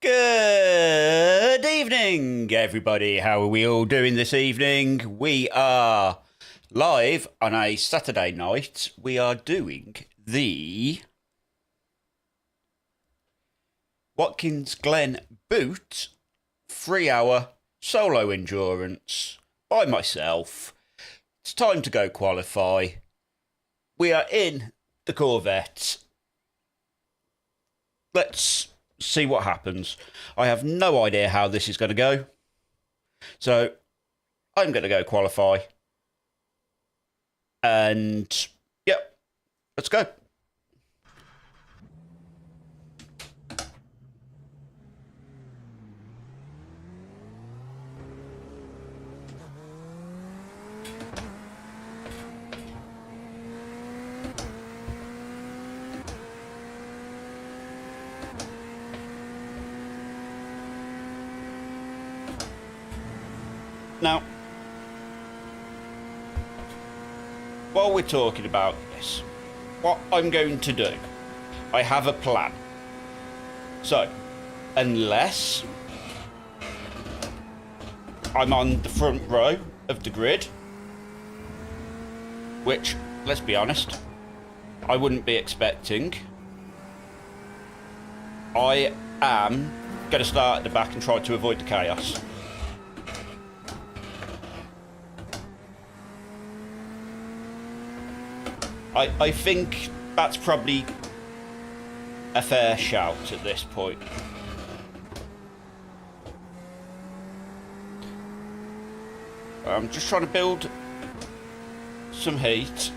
Good evening, everybody. How are we all doing this evening? We are live on a Saturday night. We are doing the Watkins Glen Boot 3-hour solo endurance by myself. It's time to go qualify. We are in the Corvette. Let's see what happens. I have no idea how this is going to go. So I'm going to go qualify. And yep, let's go. Now, while we're talking about this, what I'm going to do, I have a plan. So, unless I'm on the front row of the grid, which, let's be honest, I wouldn't be expecting, I am going to start at the back and try to avoid the chaos. I think that's probably a fair shout at this point. I'm just trying to build some heat.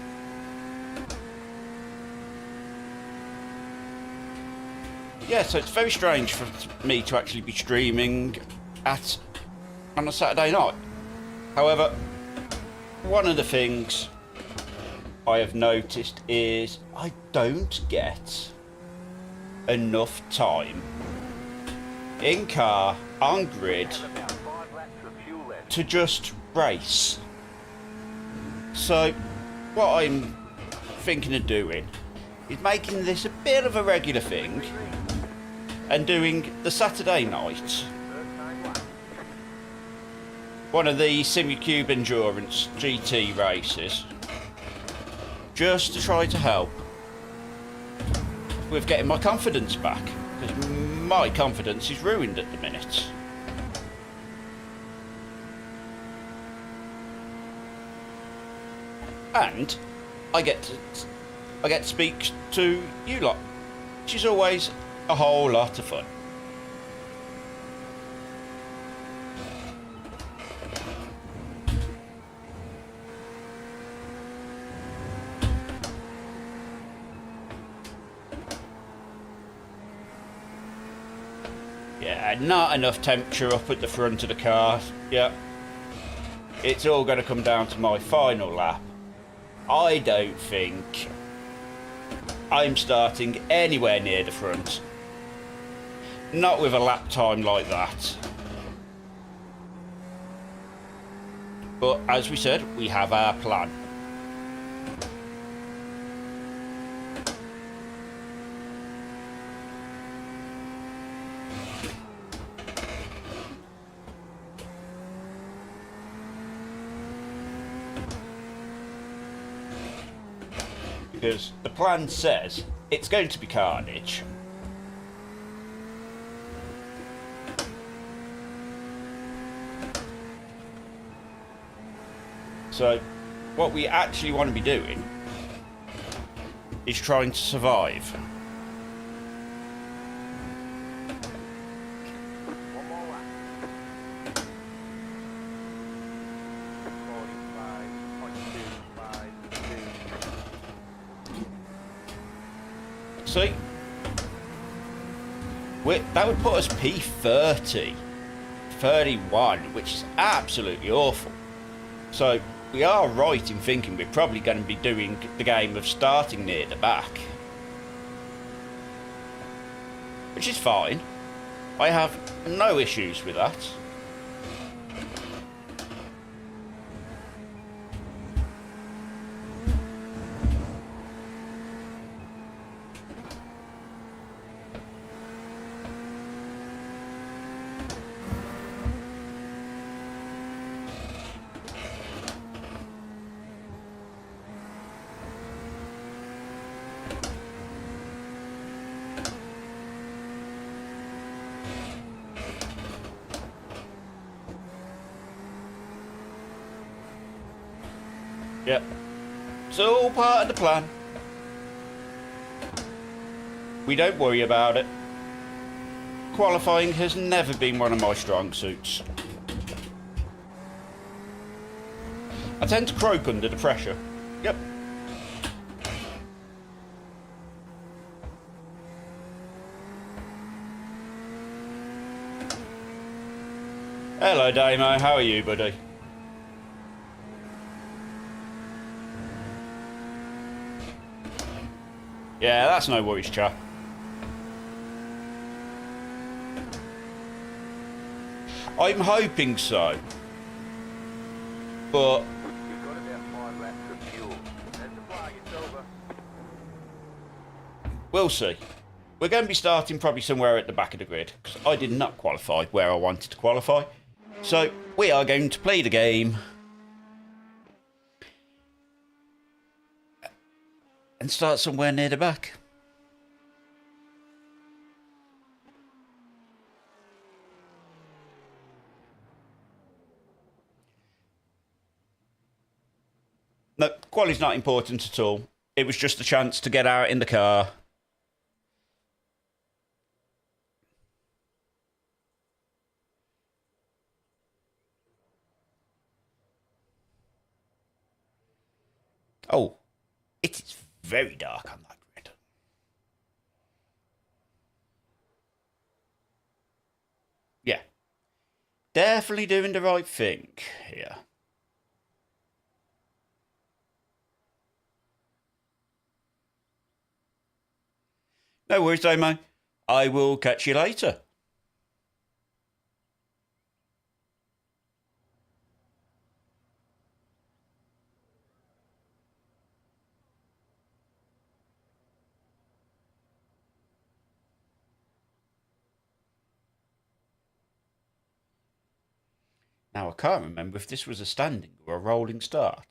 Yeah, so it's very strange for me to actually be streaming on a Saturday night. However, one of the things I have noticed is I don't get enough time in car, on grid, to just race. So what I'm thinking of doing is making this a bit of a regular thing and doing the Saturday night one of the Simucube Endurance GT races, just to try to help with getting my confidence back, because my confidence is ruined at the minute. And I get to speak to you lot, which is always a whole lot of fun. Yeah, not enough temperature up at the front of the car. Yeah, it's all going to come down to my final lap. I don't think I'm starting anywhere near the front. Not with a lap time like that. But as we said, we have our plan. Because the plan says it's going to be carnage. So what we actually want to be doing is trying to survive. See, that would put us P30, 31, which is absolutely awful. So we are right in thinking we're probably going to be doing the game of starting near the back, which is fine. I have no issues with that. Yep. It's all part of the plan. We don't worry about it. Qualifying has never been one of my strong suits. I tend to croak under the pressure. Yep. Hello, Damo. How are you, buddy? Yeah, that's no worries, chap. I'm hoping so. But You've got about 5 laps of fuel. That's the flag, it's over. we'll see. We're going to be starting probably somewhere at the back of the grid, because I did not qualify where I wanted to qualify. So we are going to play the game and start somewhere near the back. No, quality's not important at all. It was just a chance to get out in the car. Oh, it is very dark on that grid. Yeah. Definitely doing the right thing here. No worries, Damo. I will catch you later. Now, I can't remember if this was a standing or a rolling start.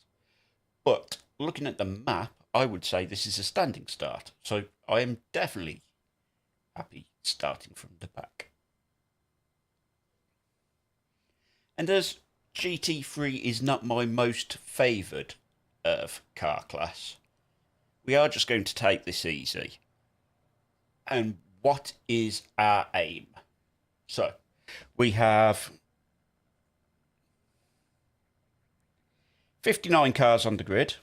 But looking at the map, I would say this is a standing start. So I am definitely happy starting from the back. And as GT3 is not my most favoured of car class, we are just going to take this easy. And what is our aim? So we have 59 cars on the grid.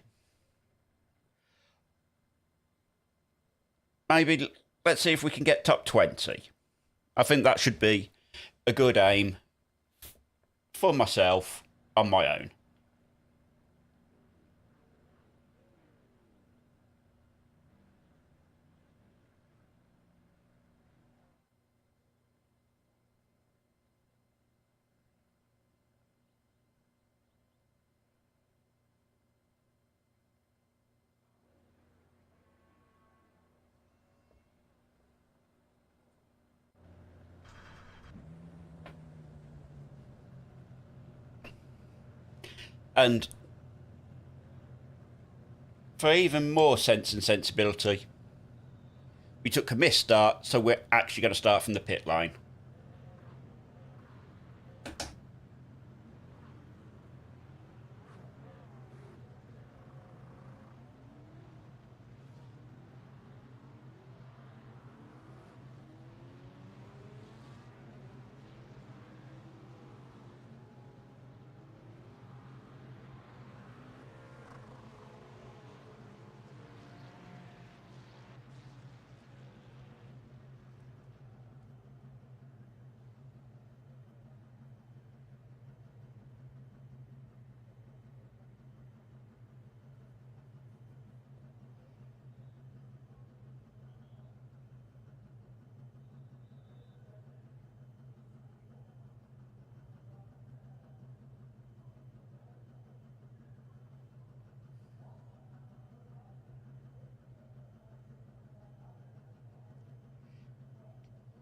Maybe let's see if we can get top 20. I think that should be a good aim for myself on my own. And for even more sense and sensibility, we took a missed start, so we're actually going to start from the pit line.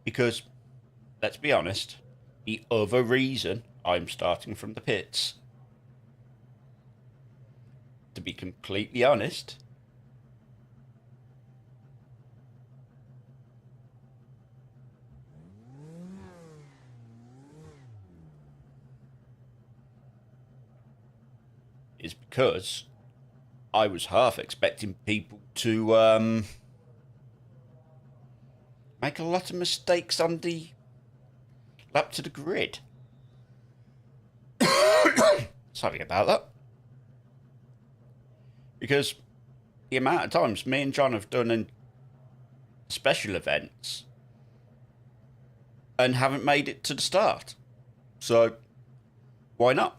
Because, let's be honest, the other reason I'm starting from the pits, to be completely honest, is because I was half expecting people to make a lot of mistakes on the lap to the grid. Sorry about that. Because the amount of times me and John have done in special events and haven't made it to the start. So, why not?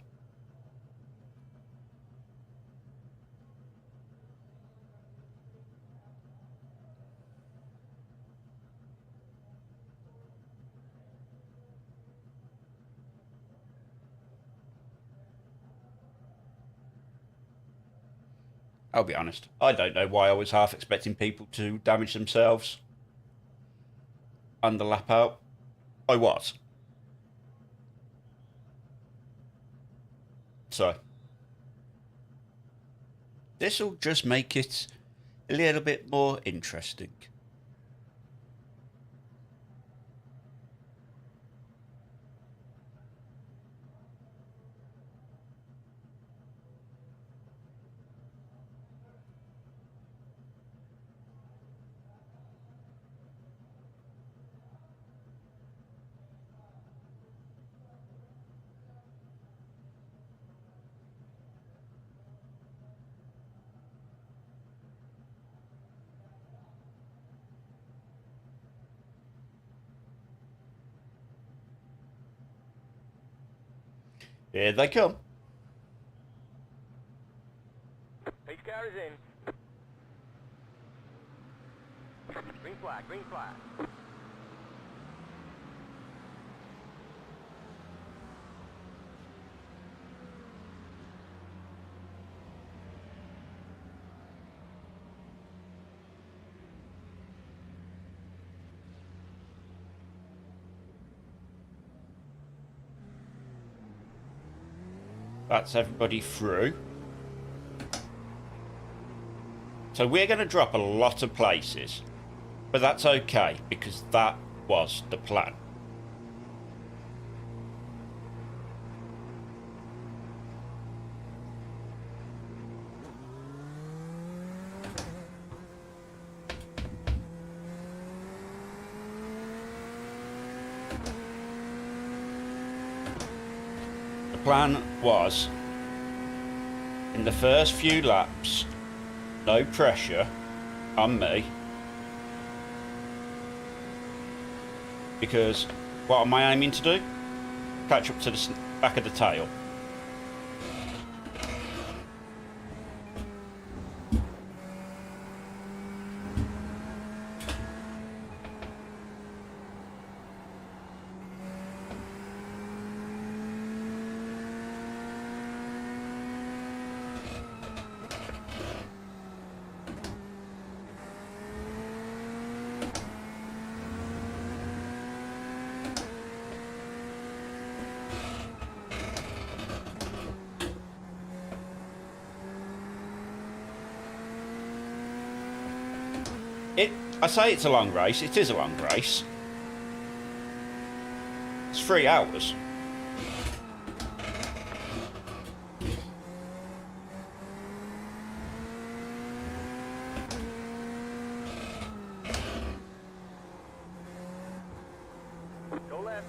I'll be honest, I don't know why I was half expecting people to damage themselves on the lap out. I was. So, this will just make it a little bit more interesting. Here they come. Pace car is in. Green flag, green flag. That's everybody through. So we're going to drop a lot of places, but that's okay because that was the plan. The plan was, in the first few laps, no pressure on me, because what am I aiming to do? Catch up to the back of the tail. I say it's a long race. It is a long race. It's 3 hours. Go left.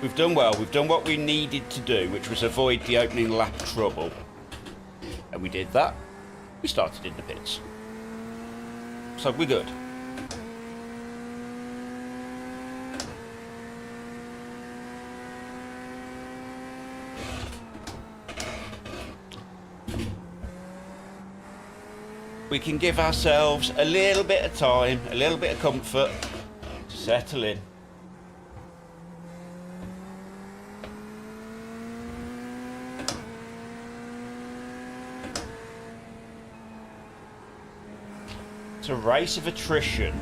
We've done well. We've done what we needed to do, which was avoid the opening lap trouble. And we did that. We started in the pits. So we're good. We can give ourselves a little bit of time, a little bit of comfort to settle in. It's a race of attrition.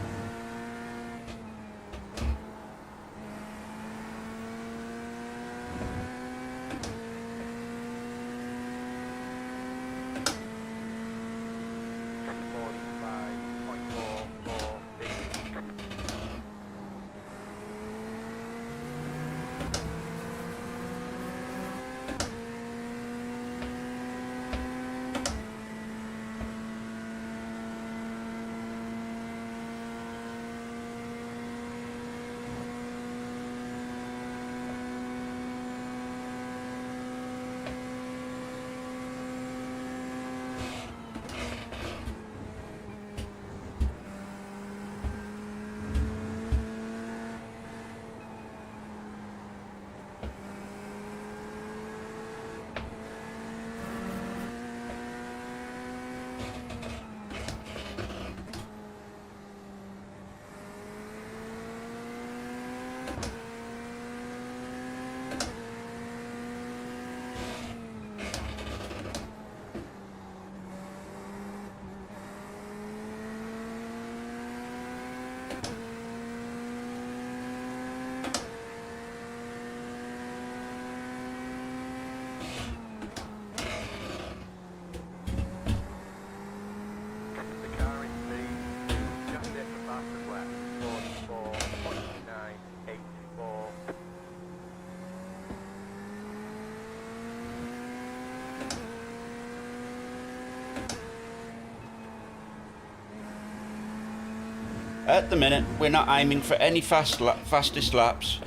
At the minute, we're not aiming for any fastest laps.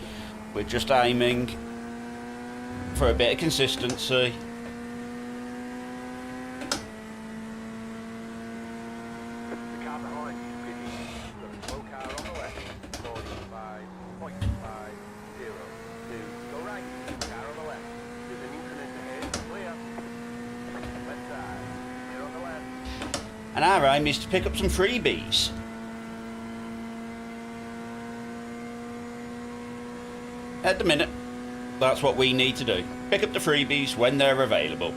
We're just aiming for a bit of consistency. The car behind you, Piggy. Got a slow car on the left. 45.502. Go right. Car on the left. There's an increment ahead. Clear. Left side. Clear on the left. And our aim is to pick up some freebies. At the minute, that's what we need to do. Pick up the freebies when they're available.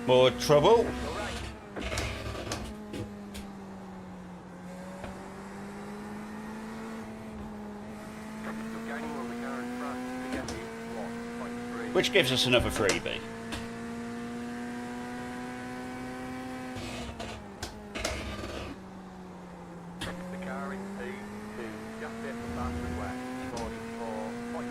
More trouble. Which gives us another freebie. The car in P2, just hit the fastest lap. 44.815.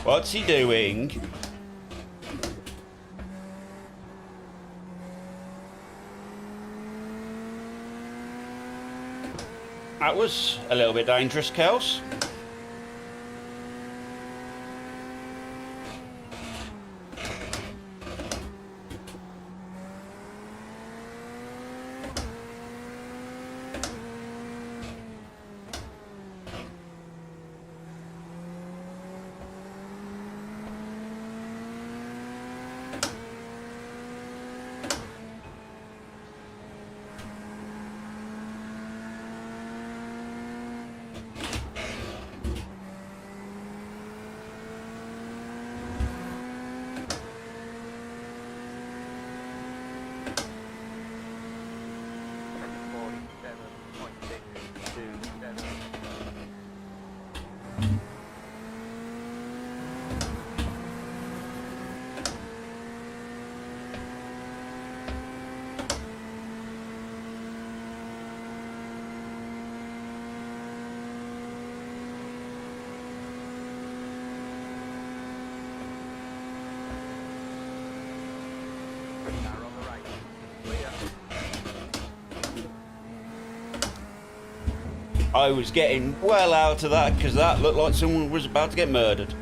What's he doing? That was a little bit dangerous, Kels. I was getting well out of that because that looked like someone was about to get murdered.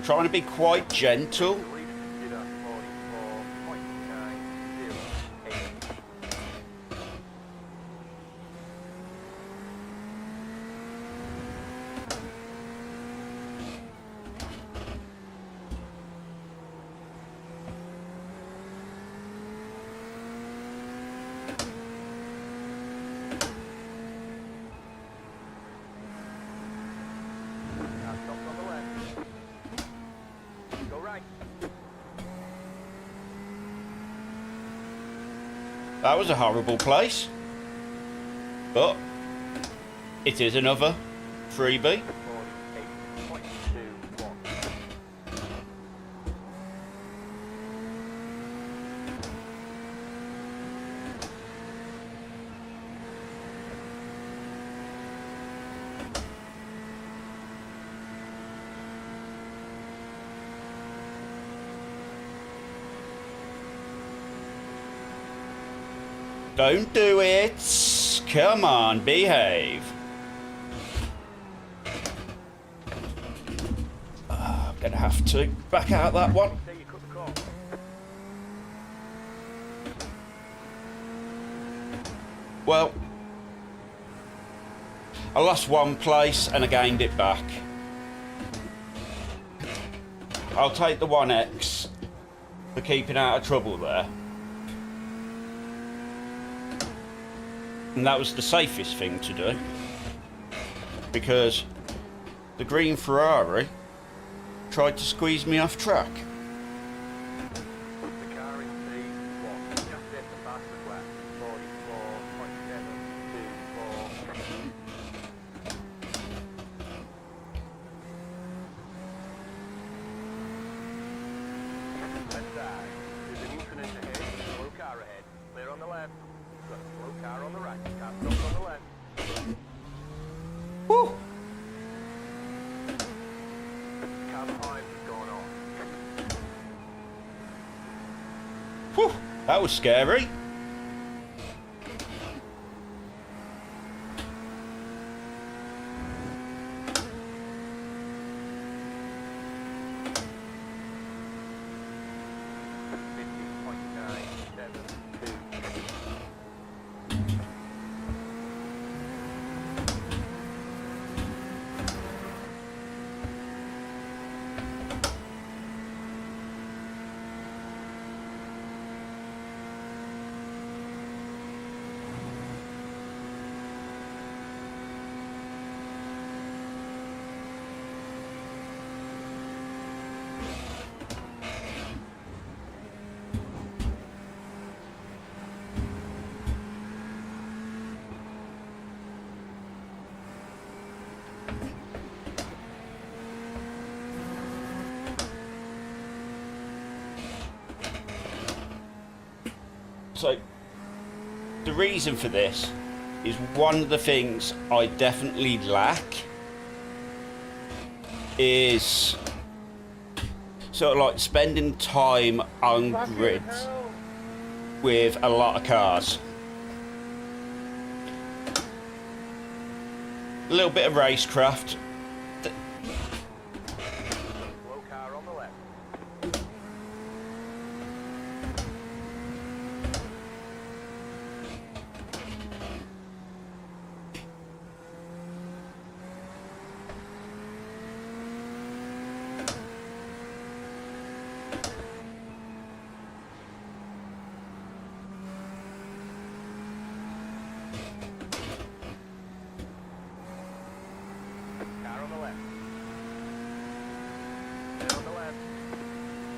Trying to be quite gentle. That was a horrible place, but it is another freebie. Don't do it. Come on, behave. I'm gonna have to back out that one. Well, I lost one place and I gained it back. I'll take the 1X for keeping out of trouble there. And that was the safest thing to do, because the green Ferrari tried to squeeze me off track. The car in P1, just hit the fastest lap, 44.724. Left side, there's an infinite ahead, slow car ahead, clear on the left. Got a slow car on the right, car stopped on the left. Woo! Car behind is going on. Whew, that was scary. So the reason for this is one of the things I definitely lack is sort of like spending time on grids with a lot of cars. A little bit of racecraft. Slow car on the left.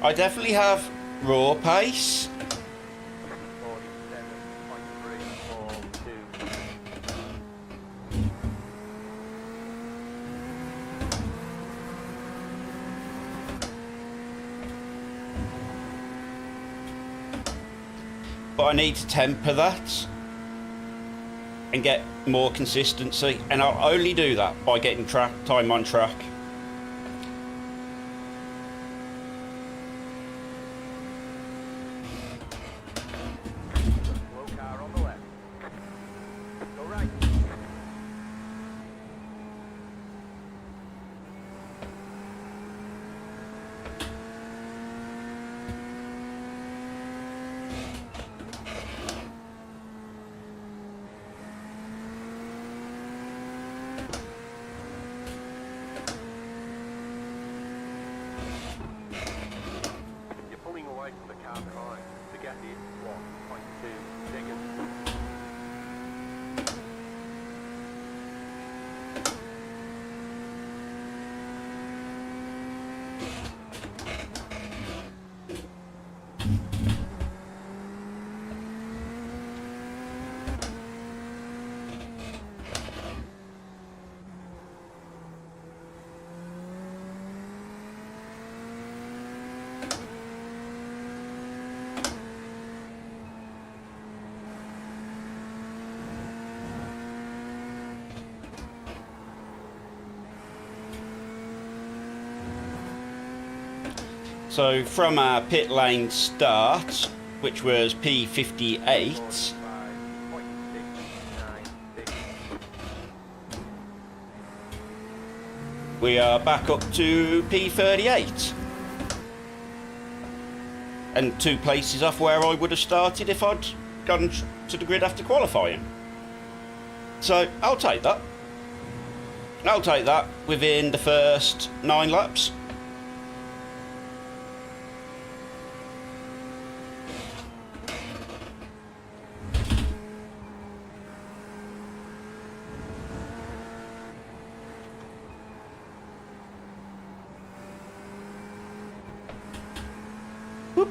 I definitely have raw pace. 47.342. But I need to temper that and get more consistency, and I'll only do that by getting time on track. Slow car on the left. Go right. You're pulling away from the car behind. The gap is 1.2 seconds. So from our pit lane start, which was P58, 5.696. we are back up to P38. And 2 places off where I would have started if I'd gone to the grid after qualifying. So I'll take that. I'll take that within the first 9 laps. Whoop.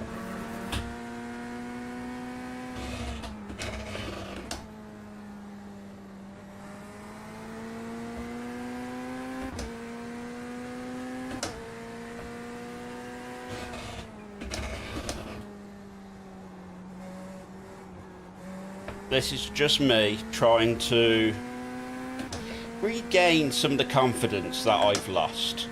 This is just me trying to regain some of the confidence that I've lost.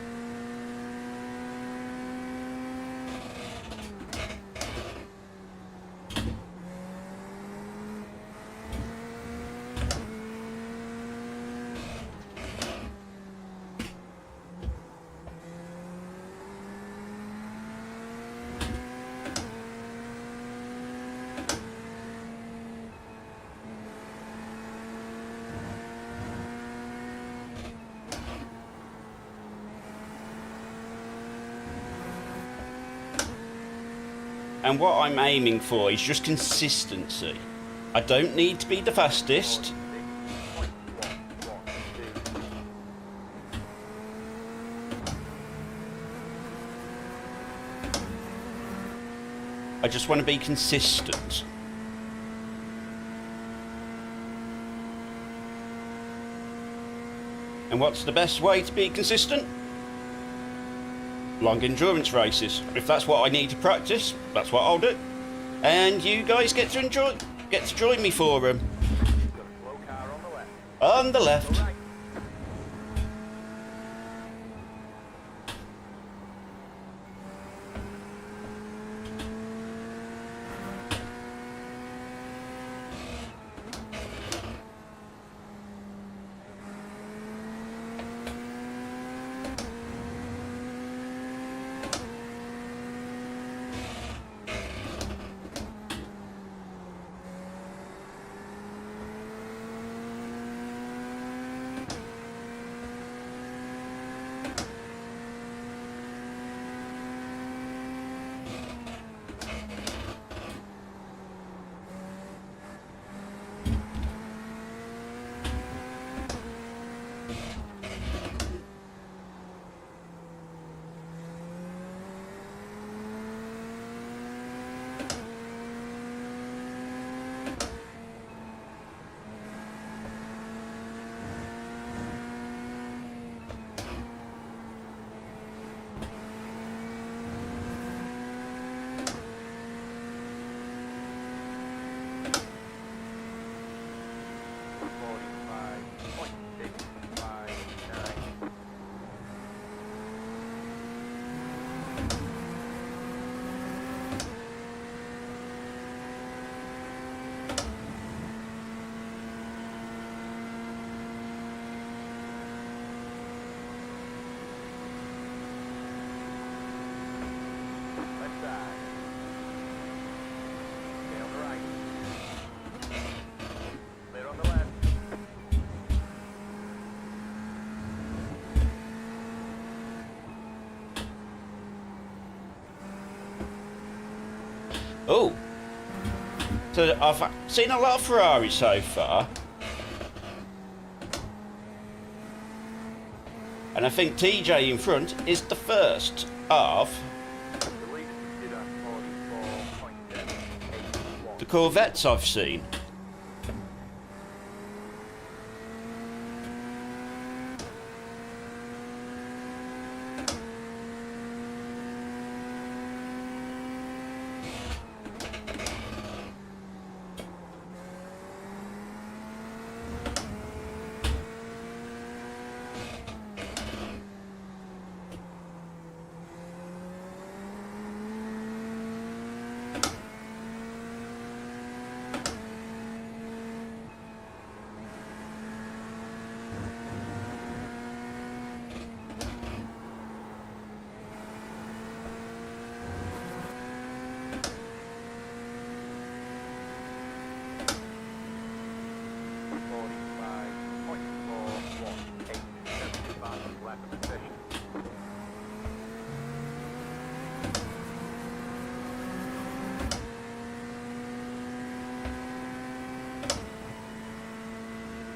And what I'm aiming for is just consistency. I don't need to be the fastest. I just want to be consistent. And what's the best way to be consistent? Long endurance races. If that's what I need to practice, that's what I'll do. And you guys get to join me for them. Got a slow car on the left. On the left. Go right. Oh, so I've seen a lot of Ferraris so far, and I think TJ in front is the first of the Corvettes I've seen.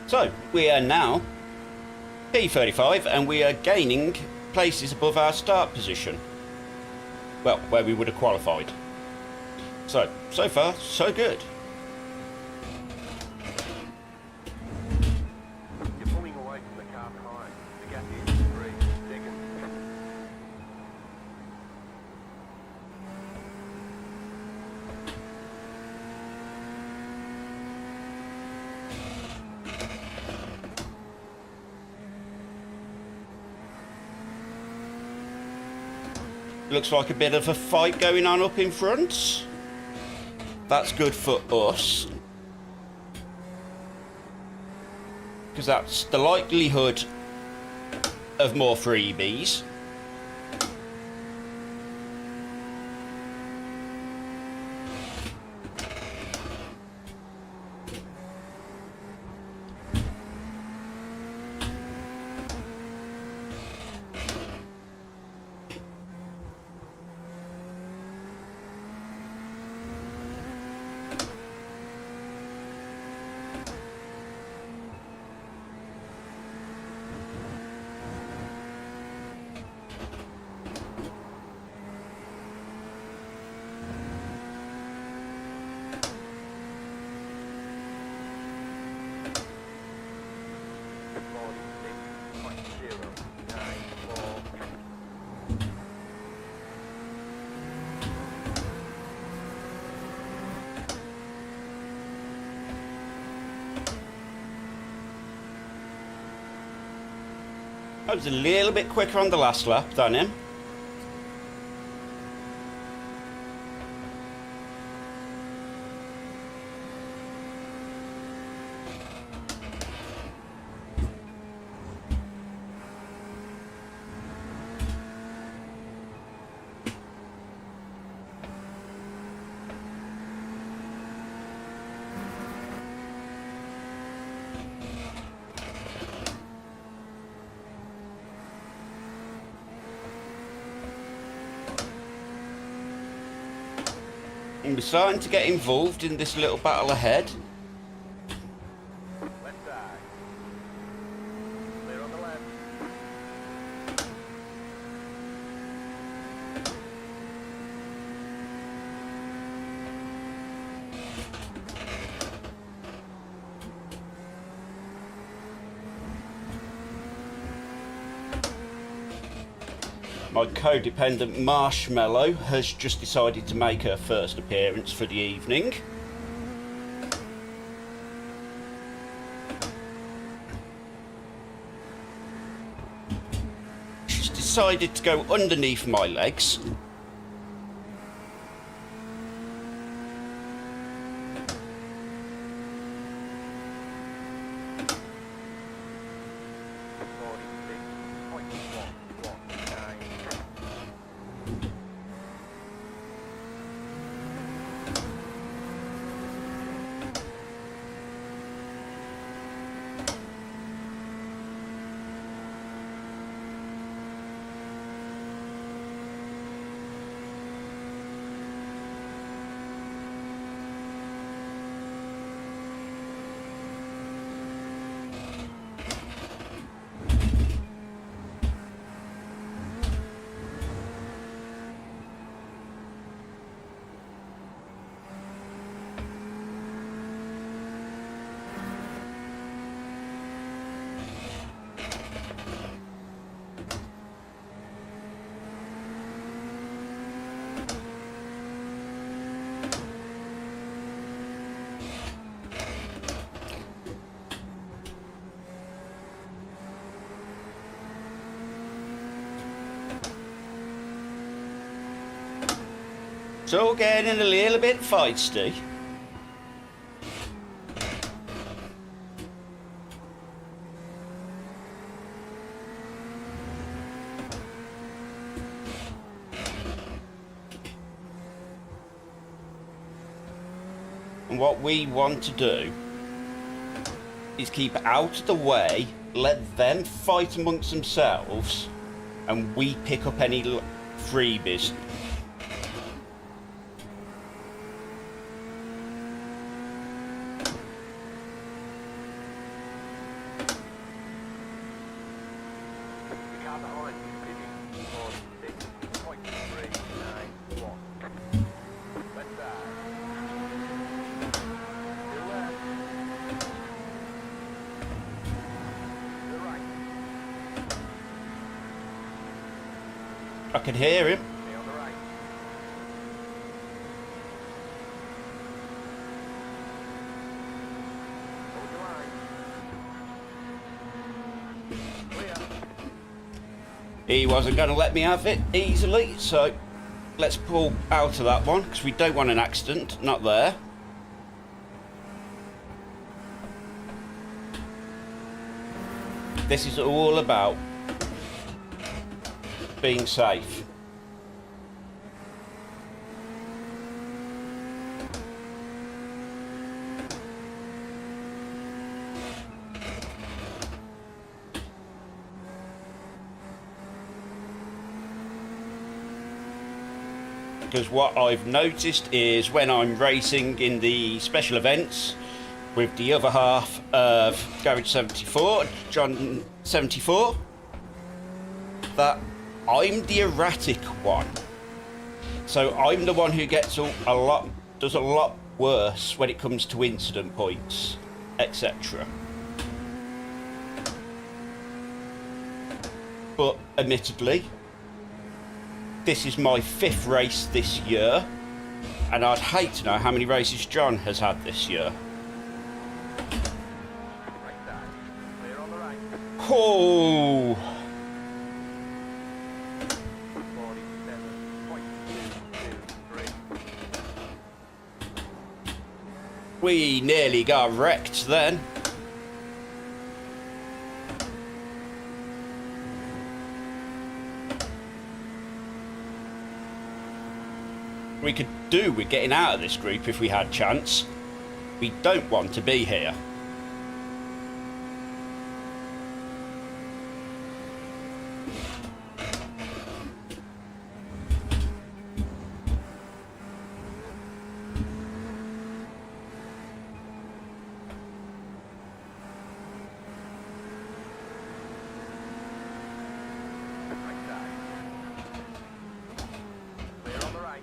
So, we are now P35 and we are gaining places above our start position. Well, where we would have qualified. So far, so good. You're pulling away from the car behind. The gap is 3 seconds. Looks like a bit of a fight going on up in front. That's good for us, because that's the likelihood of more freebies. I was a little bit quicker on the last lap than him. And we're starting to get involved in this little battle ahead. Left side. Clear on the left. My codependent Marshmallow has just decided to make her first appearance for the evening. She's decided to go underneath my legs. So getting a little bit feisty. And what we want to do is keep out of the way, let them fight amongst themselves, and we pick up any freebies. I can hear him. Stay on the right. Hold the line. Clear. He wasn't going to let me have it easily, so let's pull out of that one because we don't want an accident. Not there. This is all about being safe. Because what I've noticed is when I'm racing in the special events with the other half of Garage74, John 74, that I'm the erratic one. So I'm the one who gets does a lot worse when it comes to incident points, etc. But admittedly, this is my 5th race this year, and I'd hate to know how many races John has had this year. Right side. Clear on the right. Oh, We nearly got wrecked then. We could do with getting out of this group if we had chance. We don't want to be here. Right side. Clear on the right.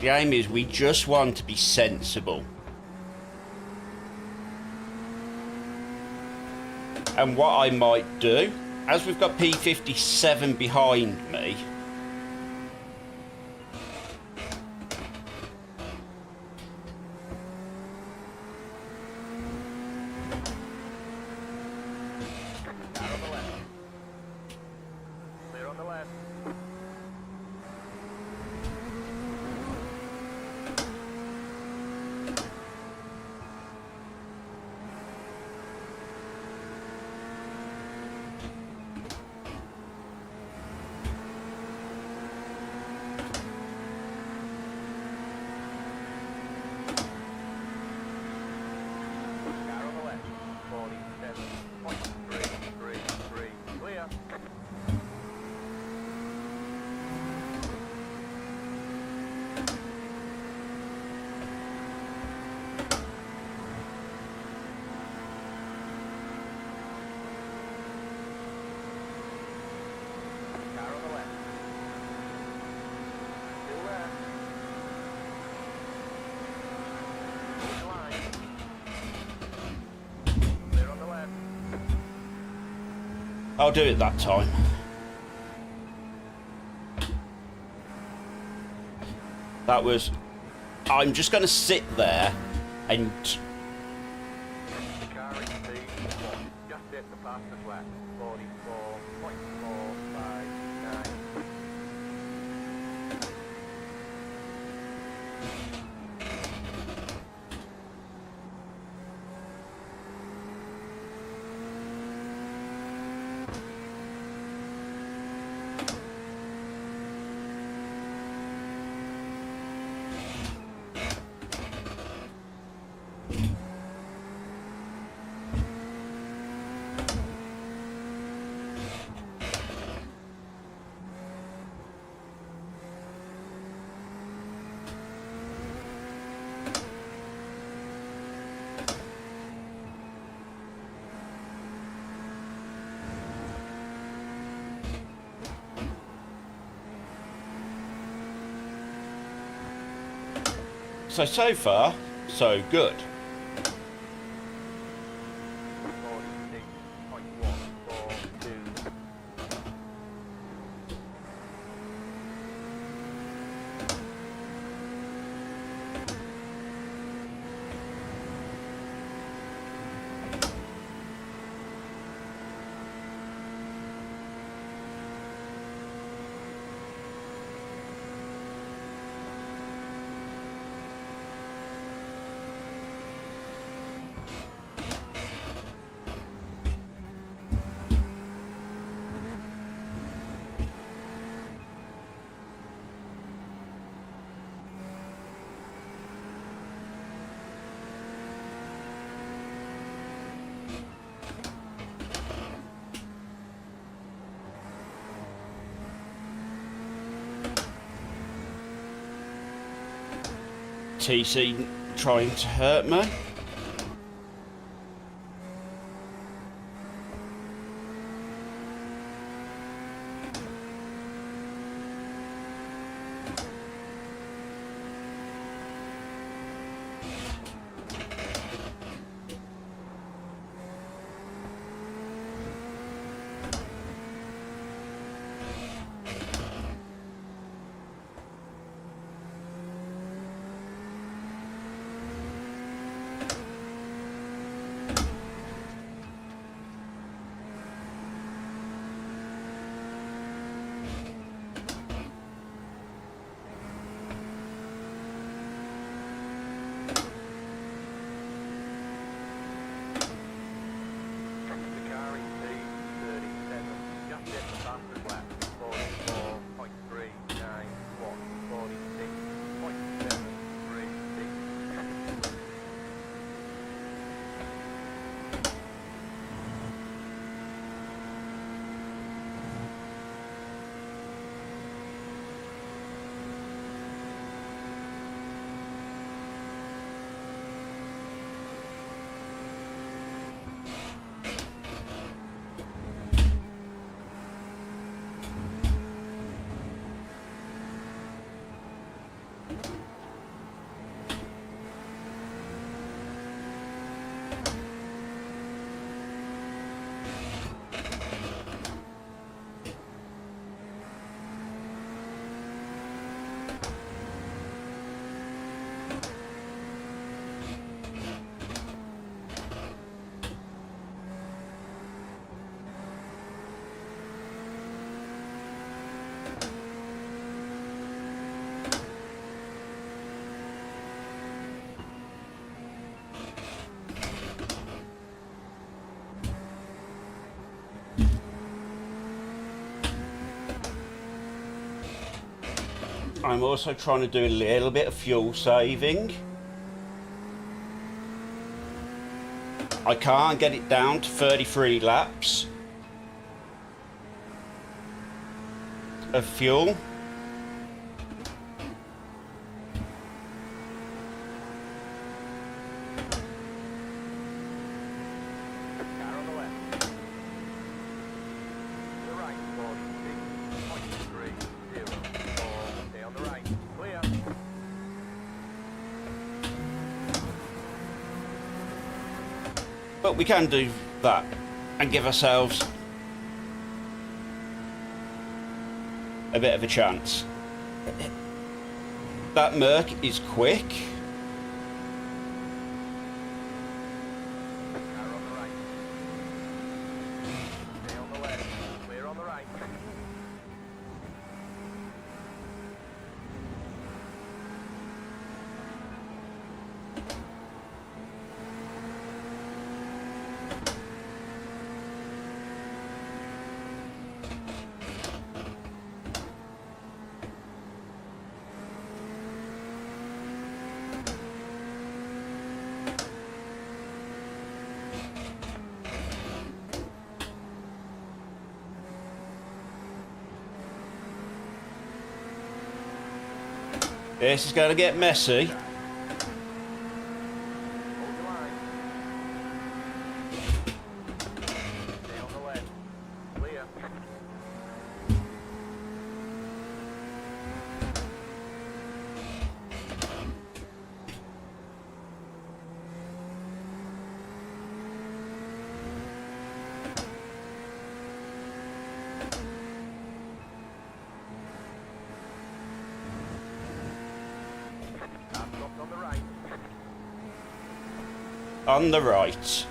The aim is we just want to be sensible. And what I might do, as we've got P57 behind me, Car on the left. Clear on the left. Car on the left. 47.333. Clear. Car on the left. Still there. Hold the line. Clear on the left. I'll do it that time. That was... I'm just going to sit there and... The car is speed 1. Just hit the fastest lap. 44.459. So far, so good. 46.142. TC trying to hurt me. I'm also trying to do a little bit of fuel saving. I can't get it down to 33 laps of fuel. Car on the left. To the right, 46.30. Stay on the right. Clear. But we can do that and give ourselves a bit of a chance. That Merc is quick. Car on the right. Stay on the left. Clear on the right. This is going to get messy. Hold the line. Stay on the left. Clear. Car stopped on the right. On the right.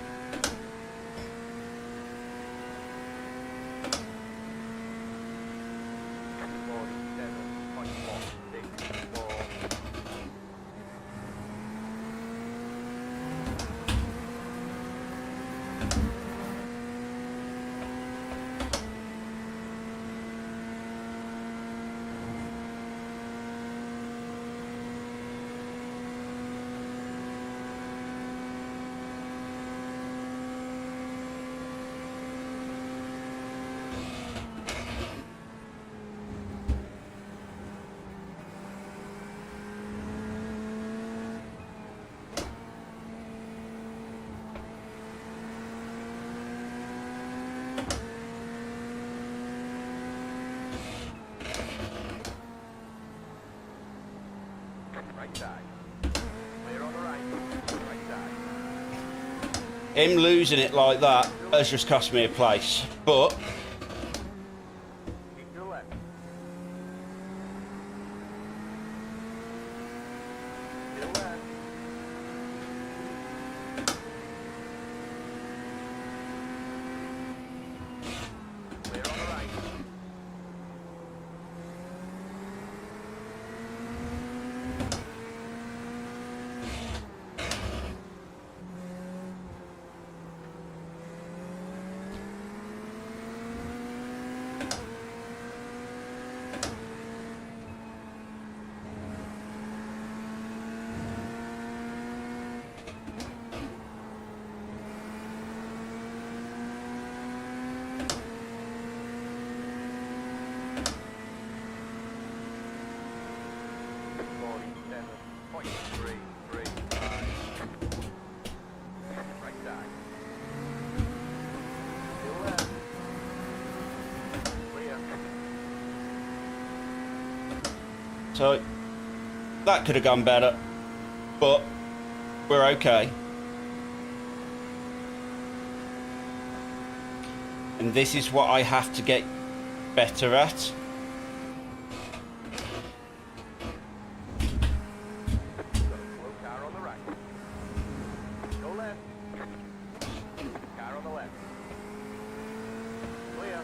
Right side. Clear on the right. Right side. Him losing it like that has just cost me a place. But Keep to the left. Still left. Clear on the right. Right side. Still left. Clear. so that could have gone better. But we're okay. And this is what I have to get better at. Slow car on the right. Go left. Car on the left. Clear.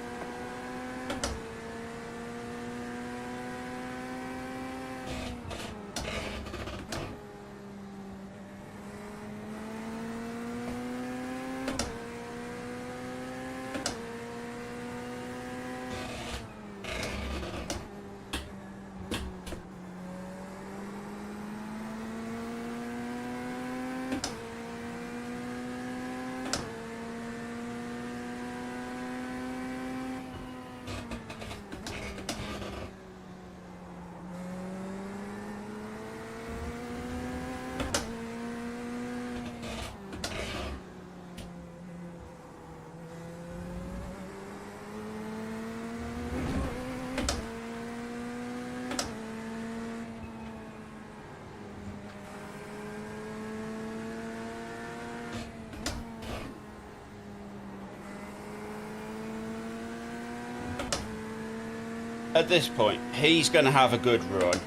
at this point, he's going to have a good run. Right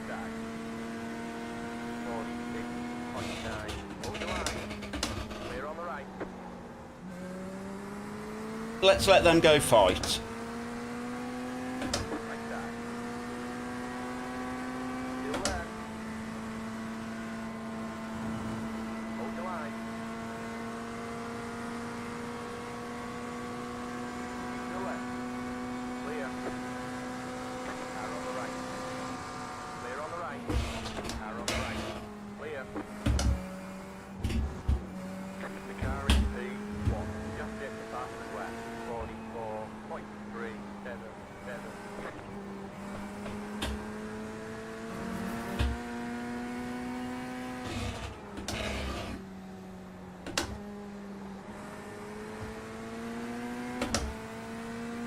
side. 46.9. Hold the line. Clear on the right. Let's let them go fight. Right side. Still there. Hold the line. Still left. Clear. Car on the right. Clear on the right. Car on the right. Clear. The car is P1. Just hit the fastest left. 44.377.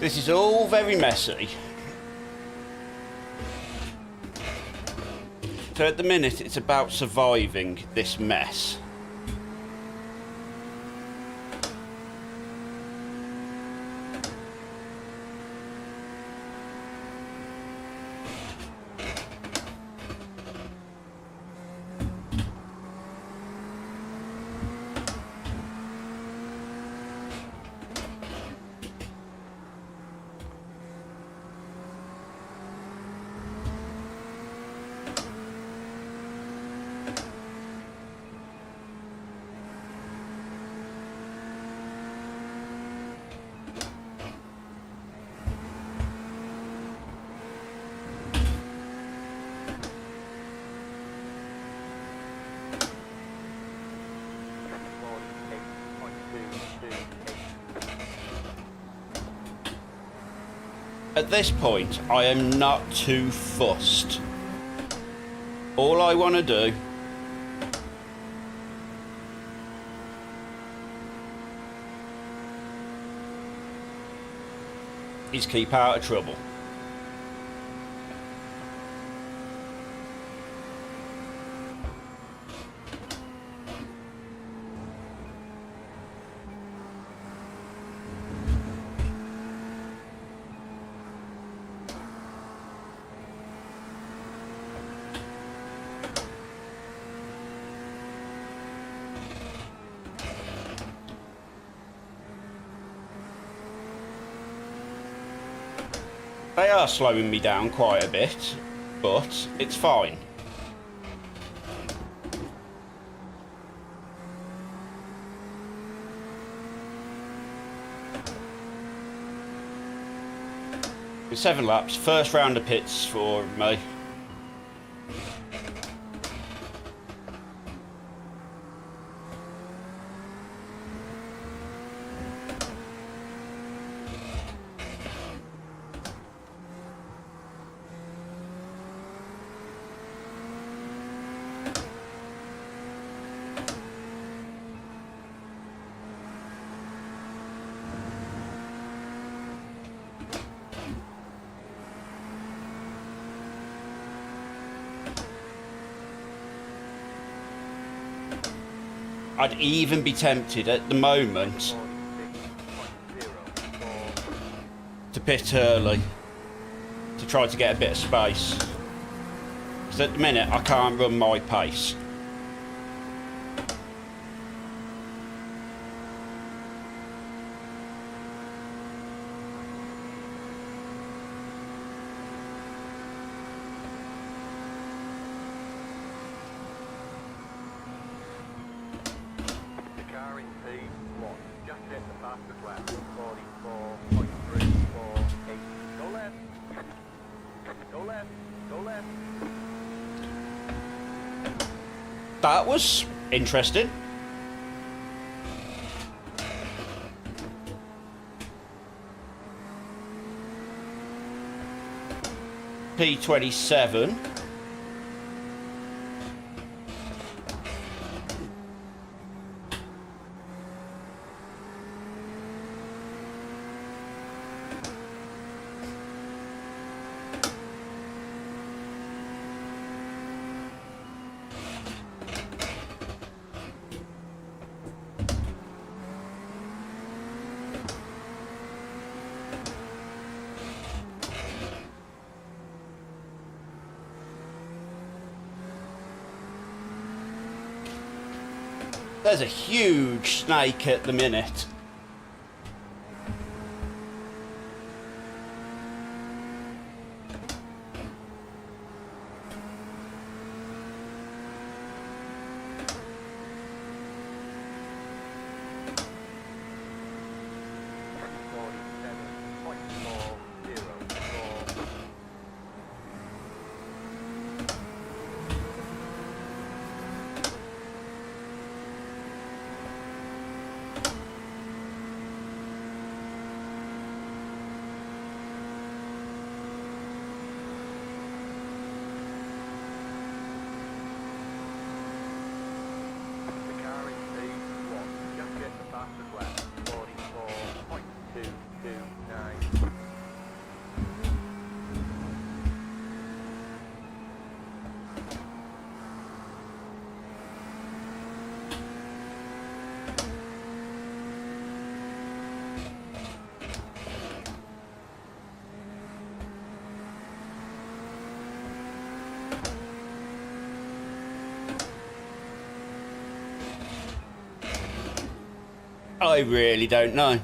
This is all very messy. So at the minute, it's about surviving this mess. At this point, I am not too fussed. All I want to do is keep out of trouble. They are slowing me down quite a bit, but it's fine. With 7 laps, first round of pits for me. I'd even be tempted at the moment to pit early to try to get a bit of space. Because at the minute I can't run my pace. That was interesting. P27. There's a huge snake at the minute. I really don't know.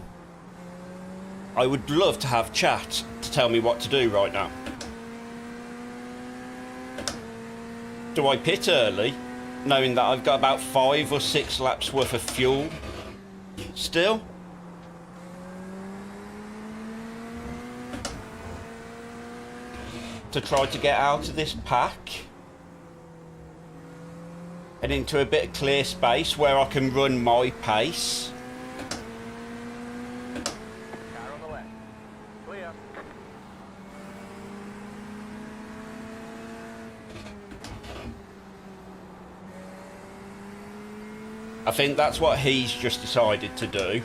I would love to have chat to tell me what to do right now. Do I pit early, knowing that I've got about 5 or 6 laps worth of fuel still? To try to get out of this pack and into a bit of clear space where I can run my pace. Car on the left. Clear. I think that's what he's just decided to do.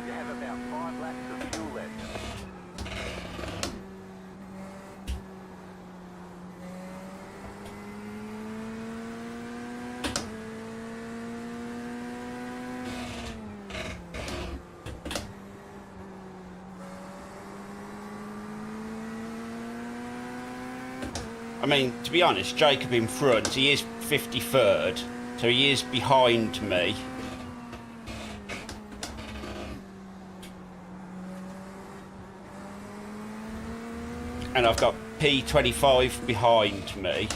You have about 5 laps of fuel left. I mean, to be honest, Jacob in front, he is 53rd, so he is behind me. And I've got P25 behind me.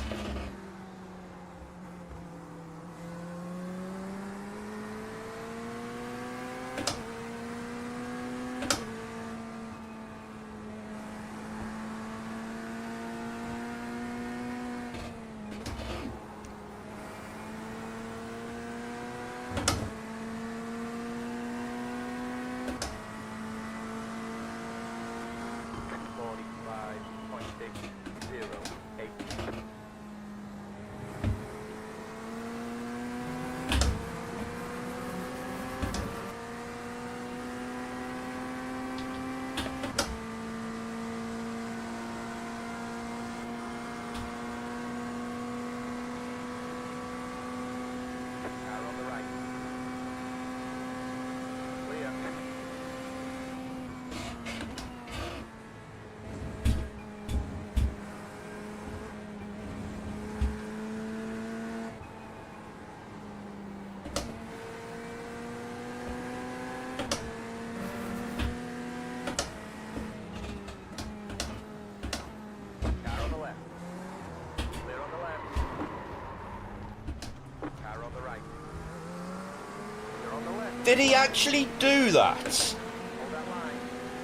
Did he actually do that? Hold that line.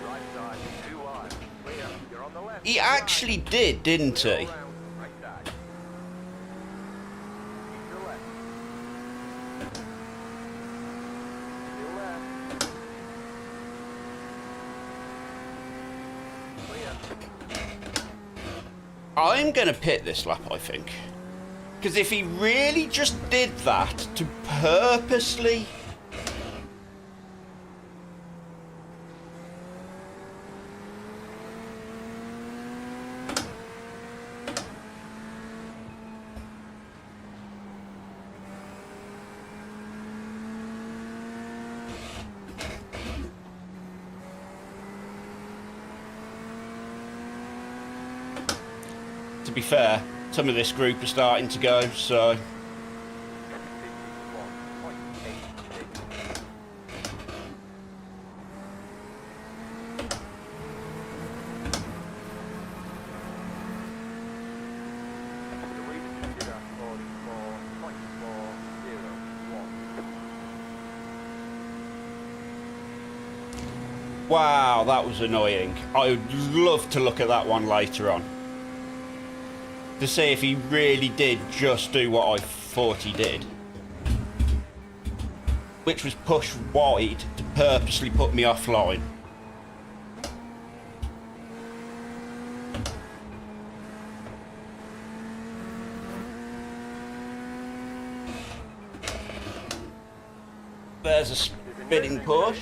Right side, 2 wide. Clear. You're on the left. He actually did, didn't he? Right side. Keep to the left. I'm going to pit this lap, I think. Because if he really just did that to purposely... To be fair, some of this group are starting to go, so... Wow, that was annoying. I would love to look at that one later on. To see if he really did just do what I thought he did. Which was push wide to purposely put me offline. There's a spinning push.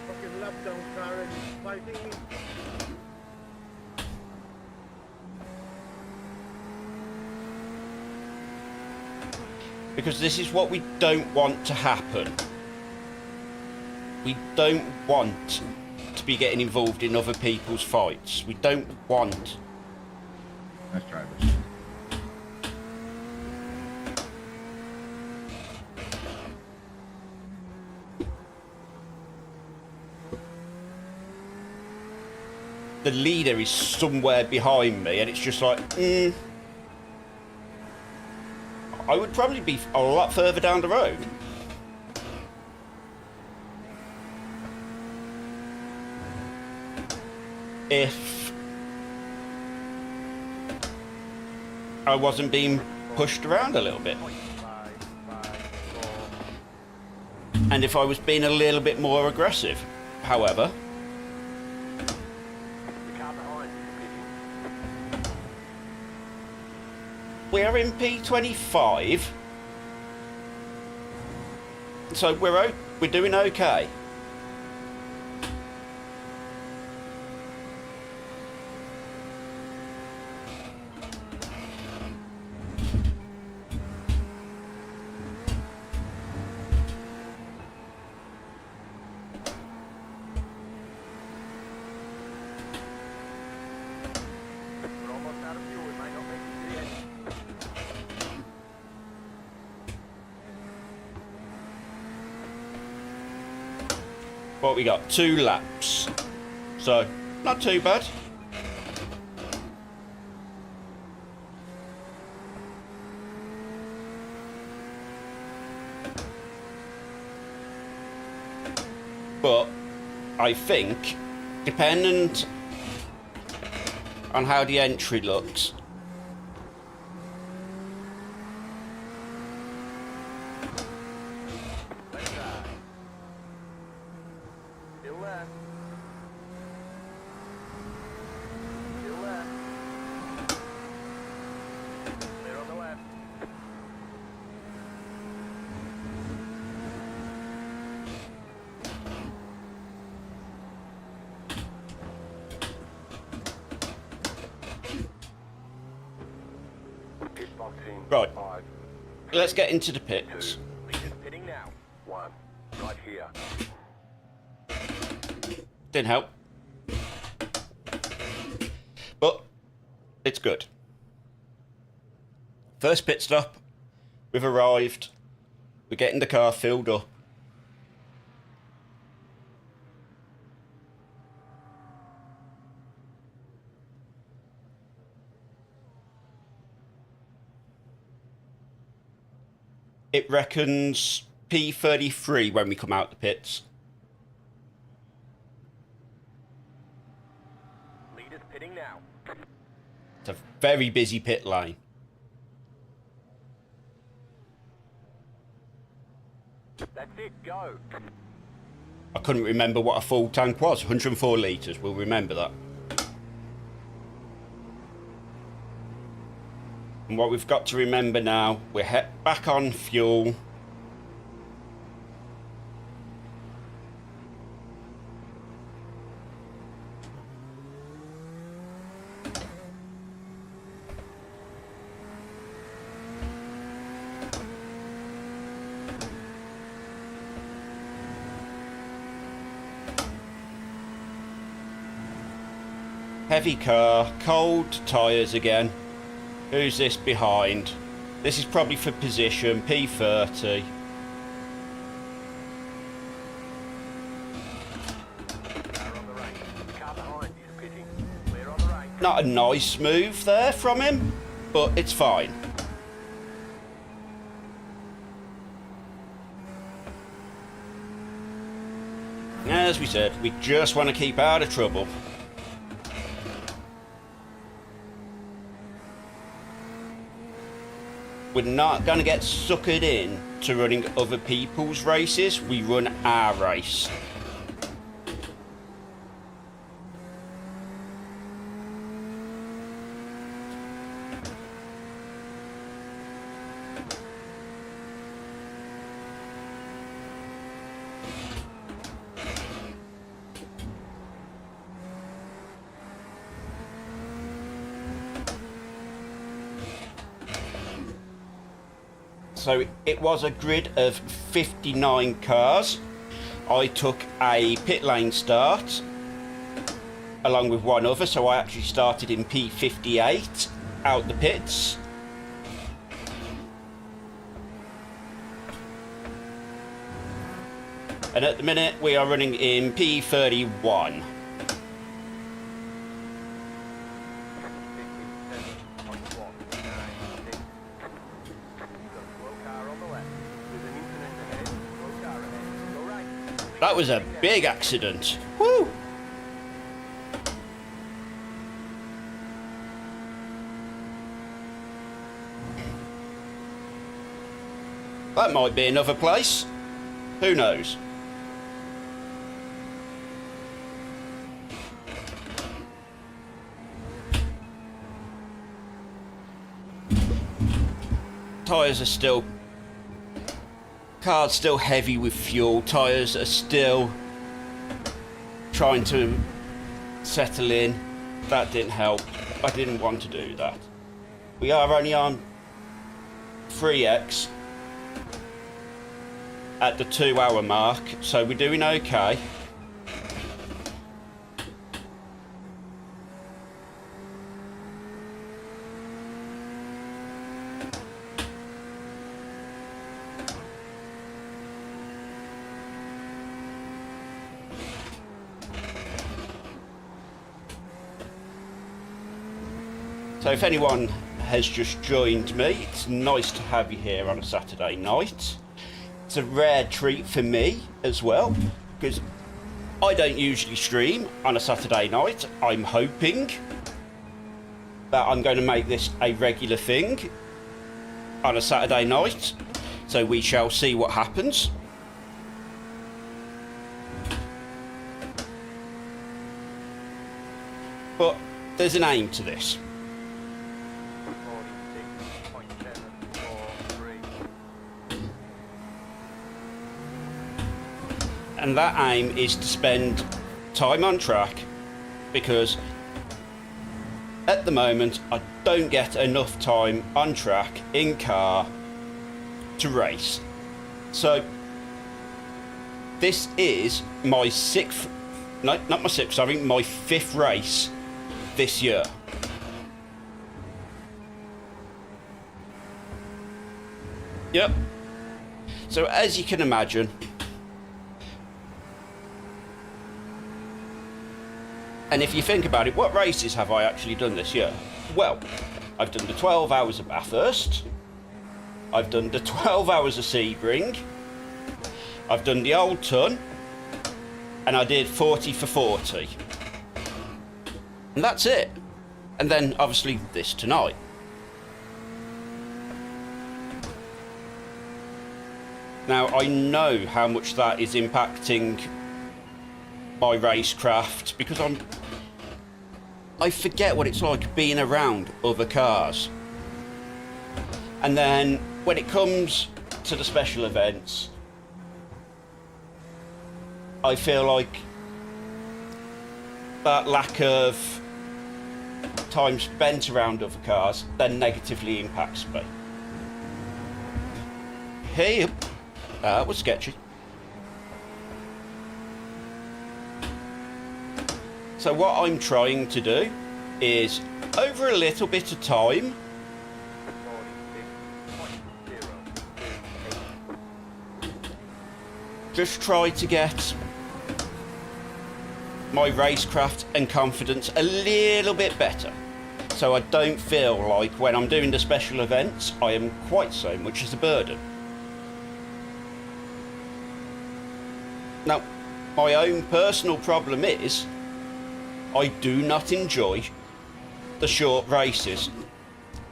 Fucking lap down car and fighting me. Because this is what we don't want to happen. We don't want to be getting involved in other people's fights. We don't want... Let's try this. The leader is somewhere behind me and it's just like, I would probably be a lot further down the road. If I wasn't being pushed around a little bit. And if I was being a little bit more aggressive. However, we're in P25, so we're doing okay. We're almost out of fuel. It might not make it to the end. What we got? 2 laps. So, not too bad. But I think, dependent on how the entry looks, Left side. Still left. Still left. Clear on the left. right, let's get into the pits. Leaders pitting now. 1. Right here. Didn't help. But it's good. First pit stop. We've arrived. We're getting the car filled up. It reckons P33 when we come out the pits. Leaders pitting now. It's a very busy pit lane. That's it. Go. I couldn't remember what a full tank was. 104 litres, we'll remember that. And what we've got to remember now, we're back on fuel. Heavy car, cold tyres again. Who's this behind? This is probably for position, P30. Car on the right. Car behind is pitting. Clear on the right. Not a nice move there from him, but it's fine. As we said, we just want to keep out of trouble. We're not going to get suckered in to running other people's races. We run our race. So it was a grid of 59 cars. I took a pit lane start along with one other, so I actually started in P58 out the pits. And at the minute we are running in P31. 57.196. Slow car on the left. There's an incident ahead. Slow car ahead. Go right. That was a big accident. Woo! That might be another place. Who knows? Tyres are still... Car's still heavy with fuel. Tyres are still trying to settle in. That didn't help. I didn't want to do that. We are only on 3x at the 2-hour mark, so we're doing okay. So if anyone has just joined me, it's nice to have you here on a Saturday night. It's a rare treat for me as well, because I don't usually stream on a Saturday night. I'm hoping that I'm going to make this a regular thing on a Saturday night, so we shall see what happens. But there's an aim to this. 46.743. And that aim is to spend time on track, because at the moment I don't get enough time on track in car to race. So this is my my fifth race this year. Yep. So as you can imagine, and if you think about it, what races have I actually done this year? Well, I've done the 12 hours of Bathurst, I've done the 12 hours of Sebring, I've done the Old Ton, and I did 40 for 40. And that's it. And then obviously this tonight. Now I know how much that is impacting my racecraft because I forget what it's like being around other cars. And then when it comes to the special events, I feel like that lack of time spent around other cars then negatively impacts me. Hey, that was sketchy. So what I'm trying to do is, over a little bit of time, 46.028. just try to get my racecraft and confidence a little bit better. So I don't feel like when I'm doing the special events, I am quite so much as a burden. Now, my own personal problem is, I do not enjoy the short races.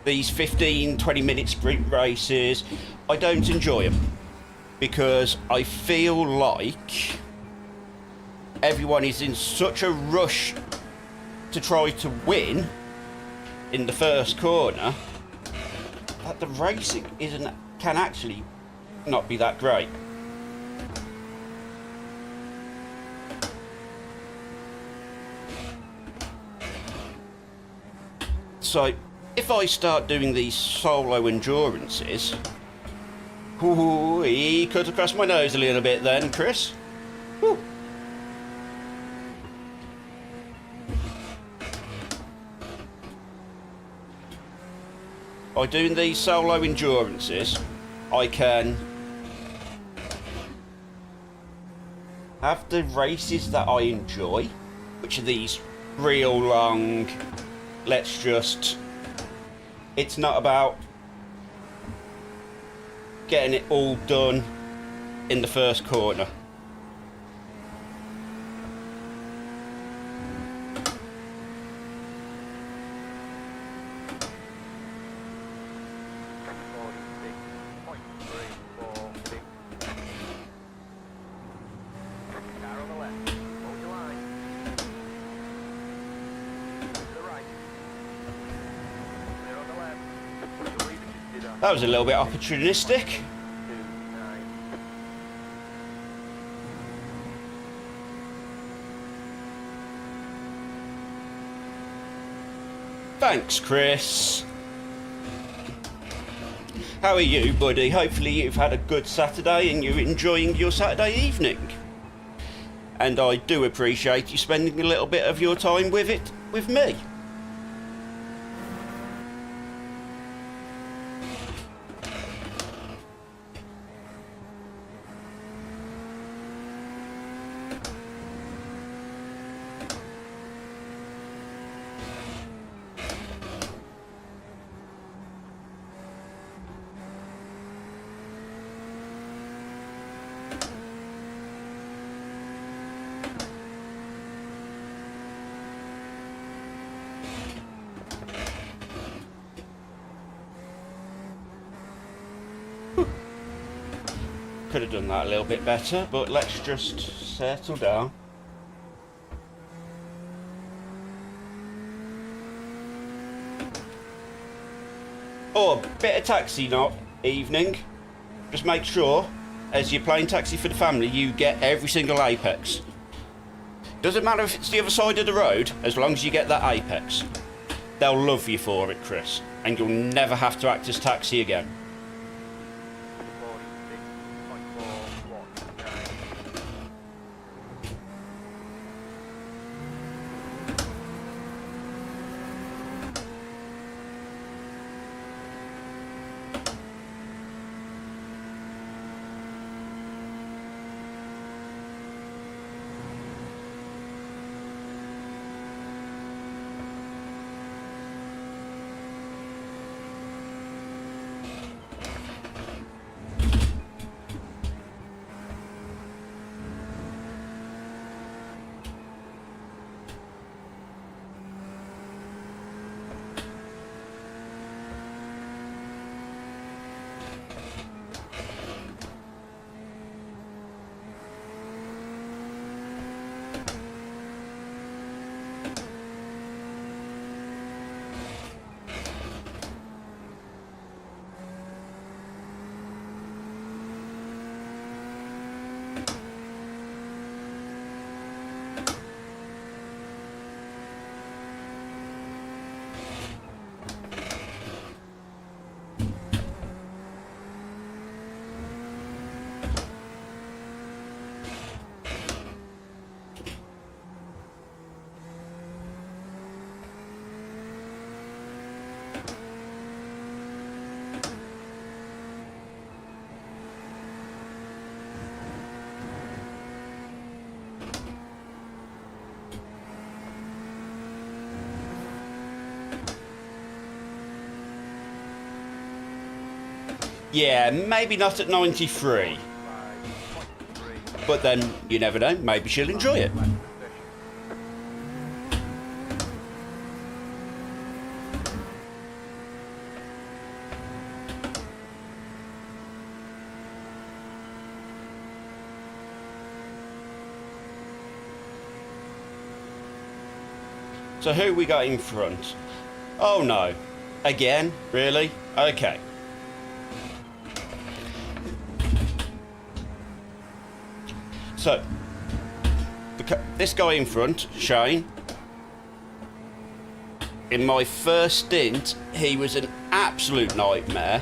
These 15-20 minute sprint races, I don't enjoy them because I feel like everyone is in such a rush to try to win in the first corner that the racing can actually not be that great. So, if I start doing these solo endurances... Ooh, he cut across my nose a little bit then, Chris. Whew. By doing these solo endurances, I can have the races that I enjoy, which are these real long... Let's just... It's not about getting it all done in the first corner. That was a little bit opportunistic. Thanks, Chris. How are you, buddy? Hopefully you've had a good Saturday and you're enjoying your Saturday evening. And I do appreciate you spending a little bit of your time with me. Could have done that a little bit better, but let's just settle down. Oh, a bit of taxi not evening. Just make sure, as you're playing taxi for the family, you get every single apex. Doesn't matter if it's the other side of the road, as long as you get that apex. They'll love you for it, Chris, and you'll never have to act as taxi again. Yeah, maybe not at 93. 5.3. But then, you never know, maybe she'll enjoy it. Left position. So who we got in front? Oh no. Again? Really? Okay. So, this guy in front, Shane, in my first stint, he was an absolute nightmare.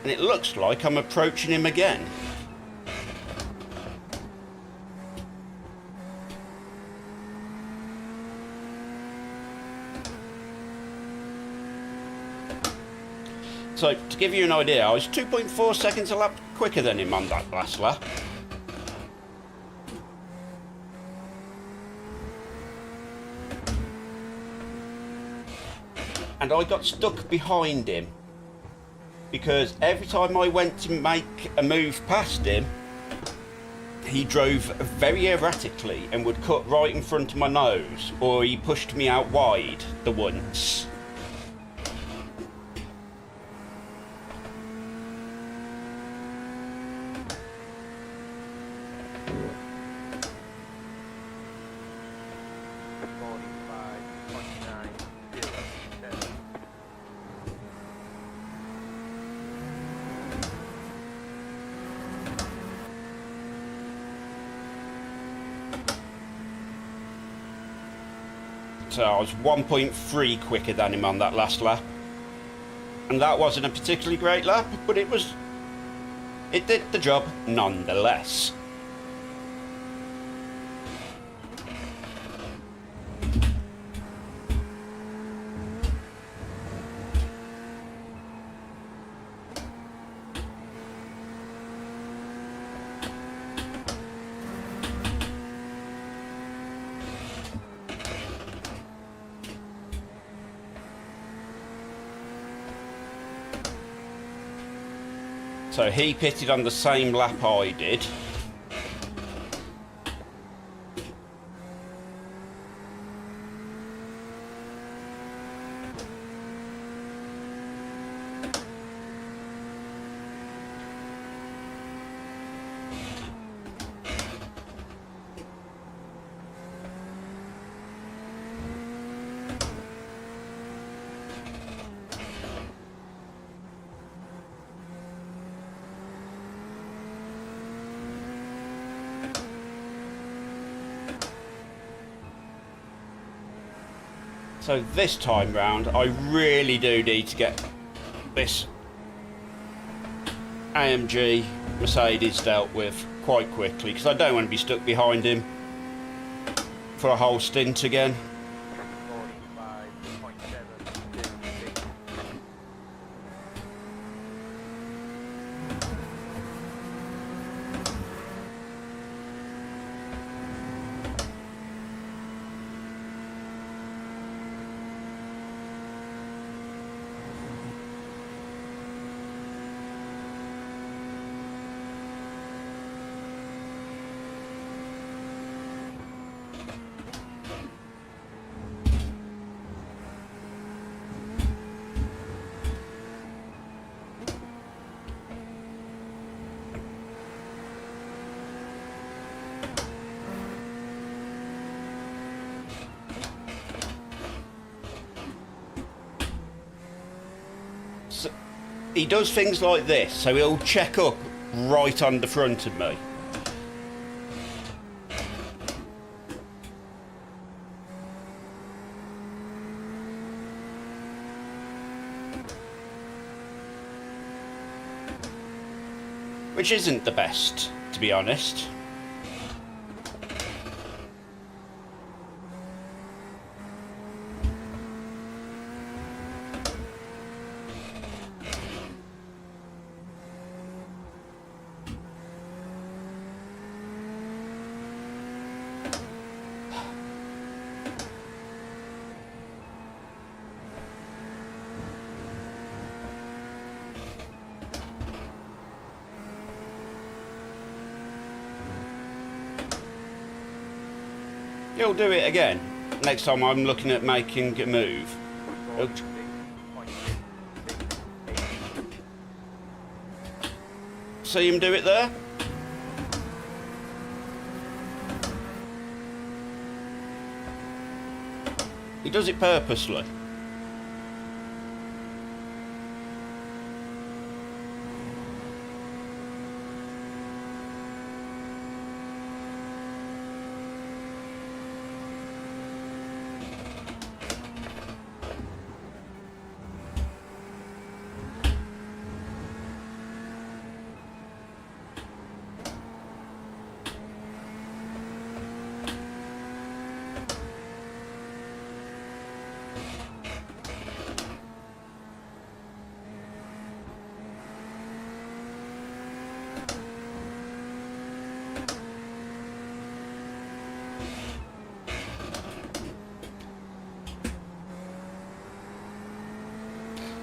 And it looks like I'm approaching him again. So, to give you an idea, I was 2.4 seconds a lap quicker than him on that last lap. And I got stuck behind him because every time I went to make a move past him, he drove very erratically and would cut right in front of my nose, or he pushed me out wide the once. So I was 1.3 quicker than him on that last lap. And that wasn't a particularly great lap, but it did the job nonetheless. So he pitted on the same lap I did. So this time round, I really do need to get this AMG Mercedes dealt with quite quickly, because I don't want to be stuck behind him for a whole stint again. 45.726. So he does things like this, so he'll check up right on the front of me. Which isn't the best, to be honest. He'll do it again next time I'm looking at making a move. He'll- See him do it there? He does it purposely.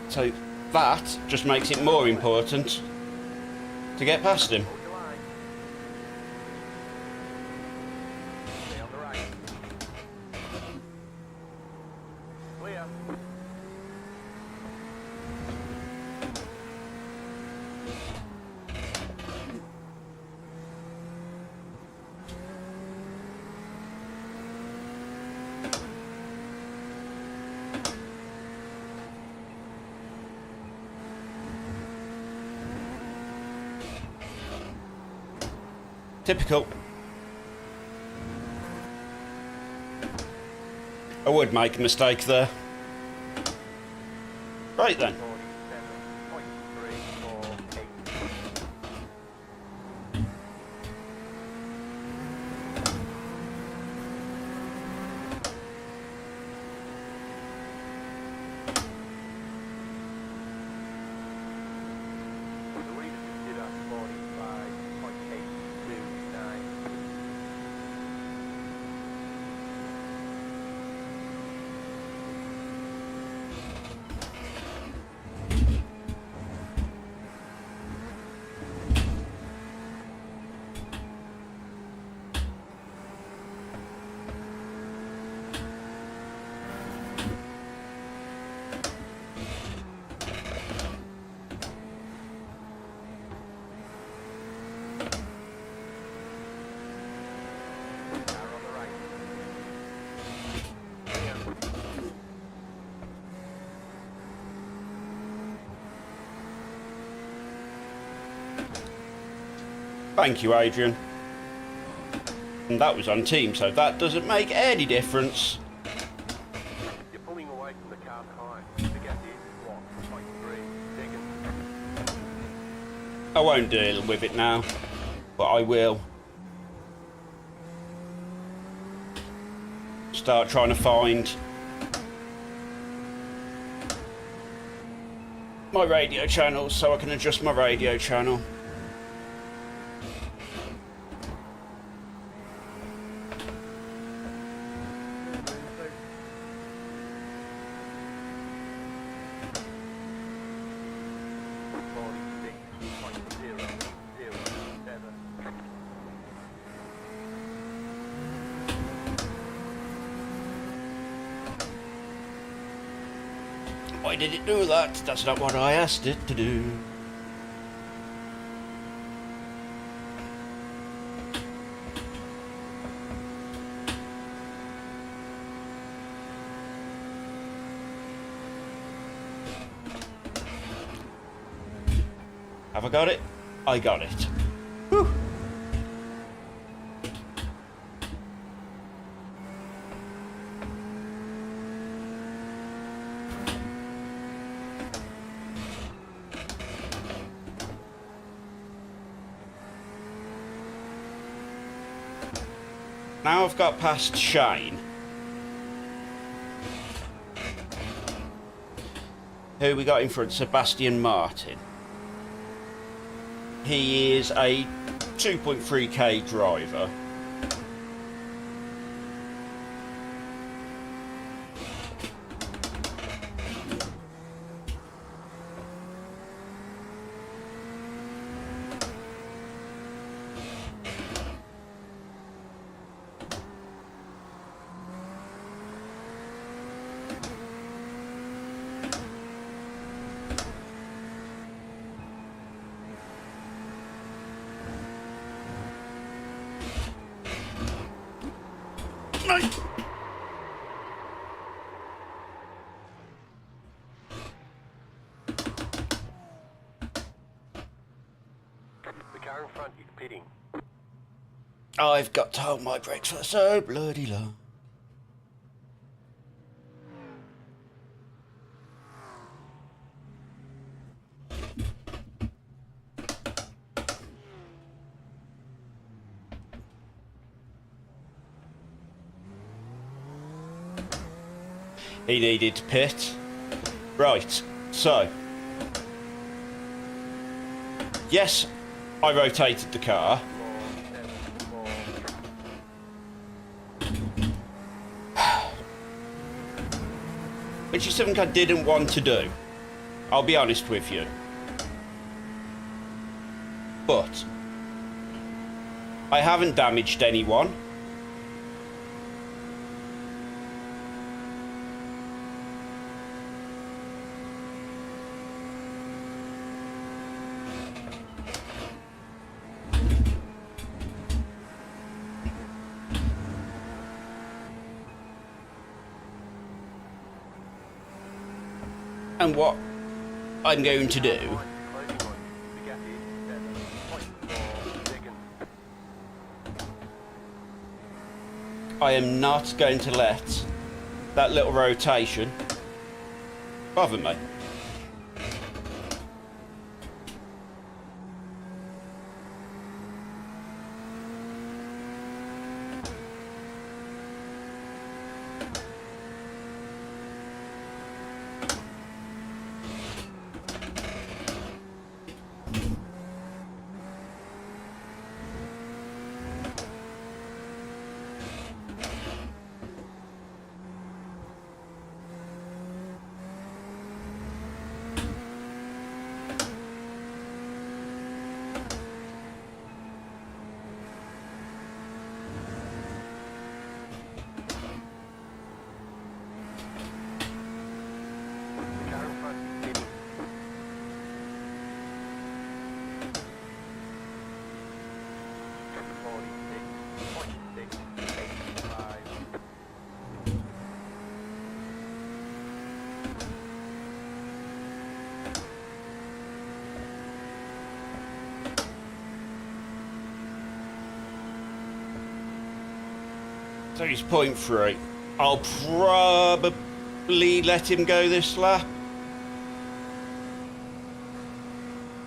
So that just makes it more important to get past him. Hold your line. Stay on the right. Clear. Typical. I would make a mistake there. Right then. 47.348. The leader did at 45.829. Car on the right. Clear. Thank you, Adrian. And that was on team, so that doesn't make any difference. You're pulling away from the car behind. To get in, 1.3 seconds. I won't deal with it now, but I will. Start trying to find my radio channel so I can adjust my radio channel. Why did it do that? That's not what I asked it to do. Have I got it? I got it. Whew. Now I've got past Shane. Who we got in front? Sebastian Martin. He is a 2.3k driver. No. The car in front is pitting. I've got to hold my brakes for so bloody long. He needed to pit. Right, so. Yes, I rotated the car. Which is something I didn't want to do. I'll be honest with you. But I haven't damaged anyone. And what I'm going to do I am not going to let that little rotation bother me. So he's 0.3. I'll probably let him go this lap.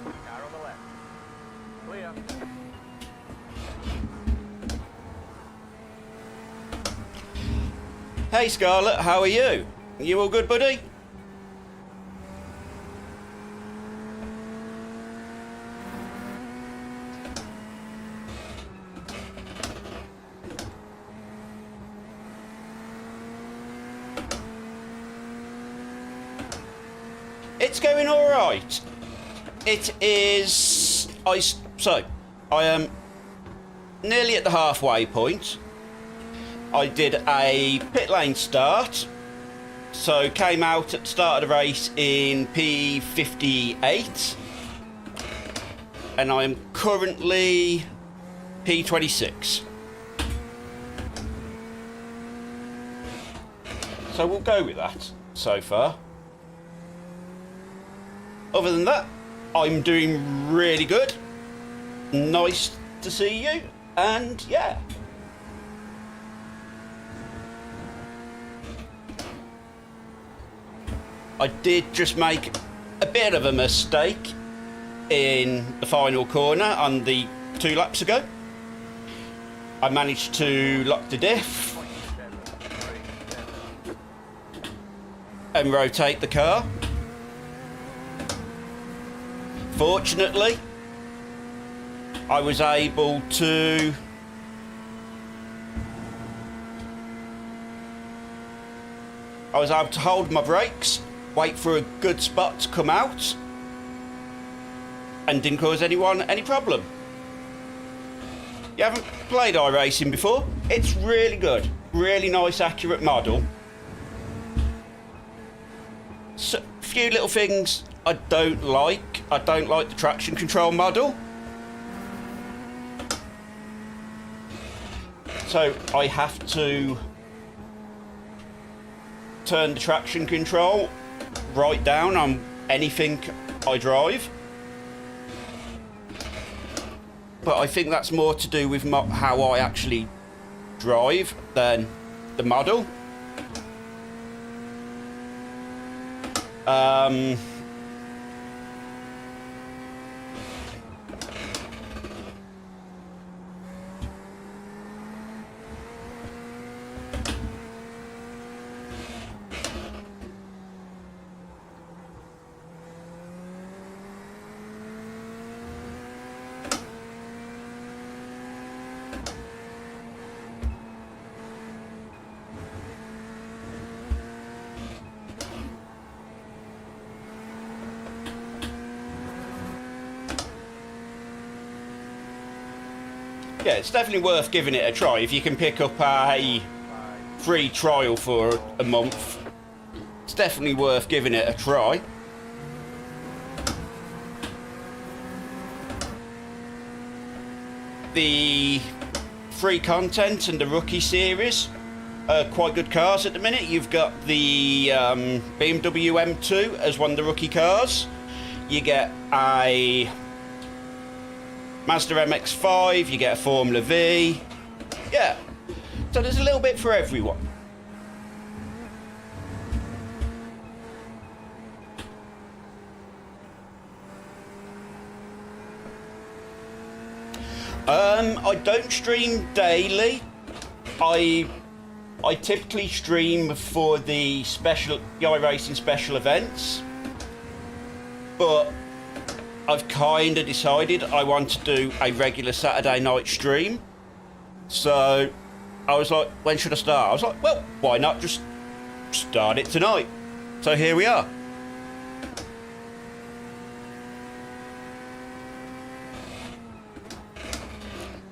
Car on the left. Clear. Hey Scarlett, how are you? You all good, buddy? It's going all right. It is. I am nearly at the halfway point. I did a pit lane start, so came out at the start of the race in P58, and I am currently P26. So we'll go with that so far. Other than that, I'm doing really good. Nice to see you, and yeah. I did just make a bit of a mistake in the final corner on the 2 laps ago. I managed to lock the diff and rotate the car. Fortunately, I was able to hold my brakes, wait for a good spot to come out, and didn't cause anyone any problem. You haven't played iRacing before? It's really good. Really nice, accurate model. So, few little things I don't like. I don't like the traction control model. So I have to turn the traction control right down on anything I drive. But I think that's more to do with how I actually drive than the model. Yeah, it's definitely worth giving it a try. If you can pick up a free trial for a month, it's definitely worth giving it a try. The free content and the rookie series are quite good cars at the minute. You've got the BMW M2 as one of the rookie cars. You get a Mazda MX-5, you get a Formula V. Yeah, so there's a little bit for everyone. I don't stream daily. I typically stream for the iRacing special events, but I've kind of decided I want to do a regular Saturday night stream. So I was like, when should I start? I was like, well, why not just start it tonight? So here we are.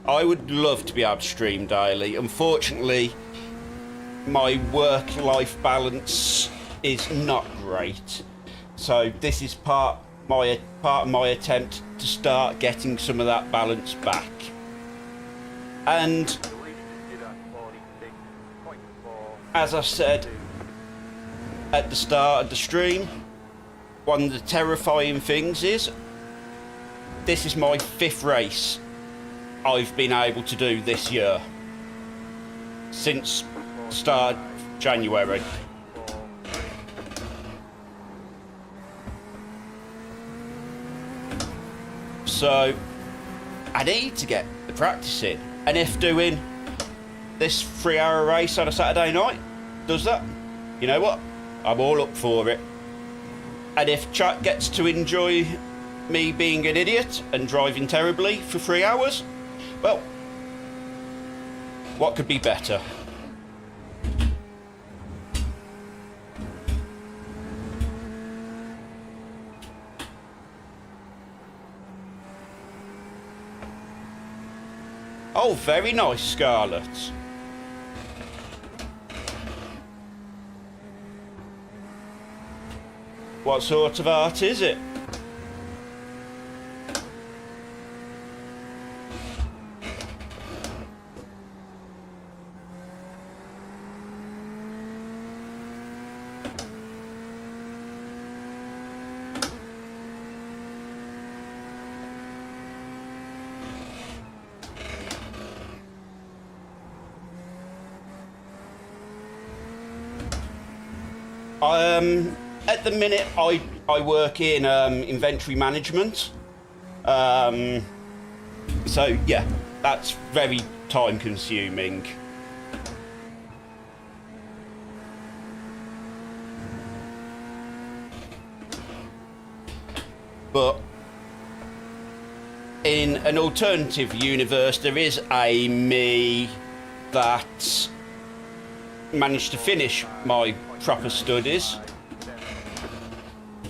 I would love to be able to stream daily. Unfortunately, my work-life balance is not great. So this is part of my attempt to start getting some of that balance back. And as I said at the start of the stream, one of the terrifying things is this is my 5th race I've been able to do this year since start January. So I need to get the practice in, and if doing this 3-hour race on a Saturday night does that, you know what, I'm all up for it. And if chat gets to enjoy me being an idiot and driving terribly for 3 hours, well, what could be better? Oh, very nice, Scarlett. What sort of art is it? At the minute, I work in inventory management. So yeah, that's very time consuming. But in an alternative universe, there is a me that managed to finish my proper studies,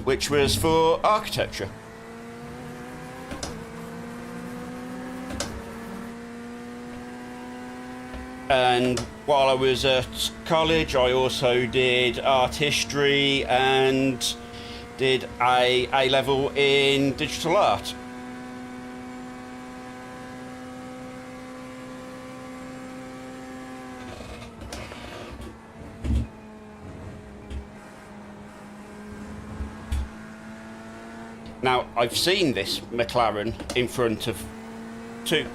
which was for architecture. And while I was at college, I also did art history and did a A-level in digital art. Now, I've seen this McLaren in front of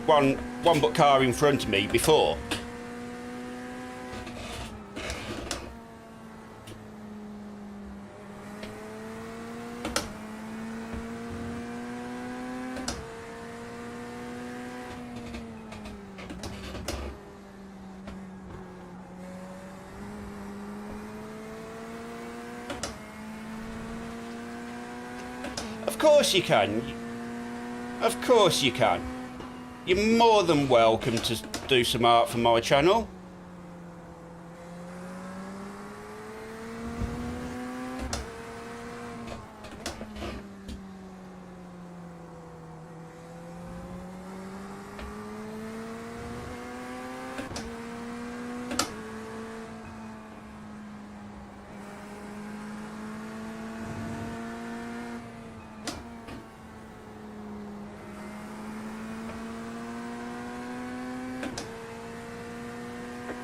one but car in front of me before. Of course you can. Of course you can. You're more than welcome to do some art for my channel.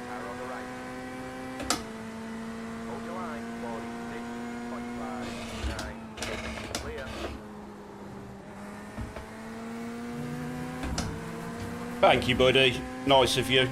Car on the right. Hold your line. 46.59. Clear. Thank you, buddy. Nice of you.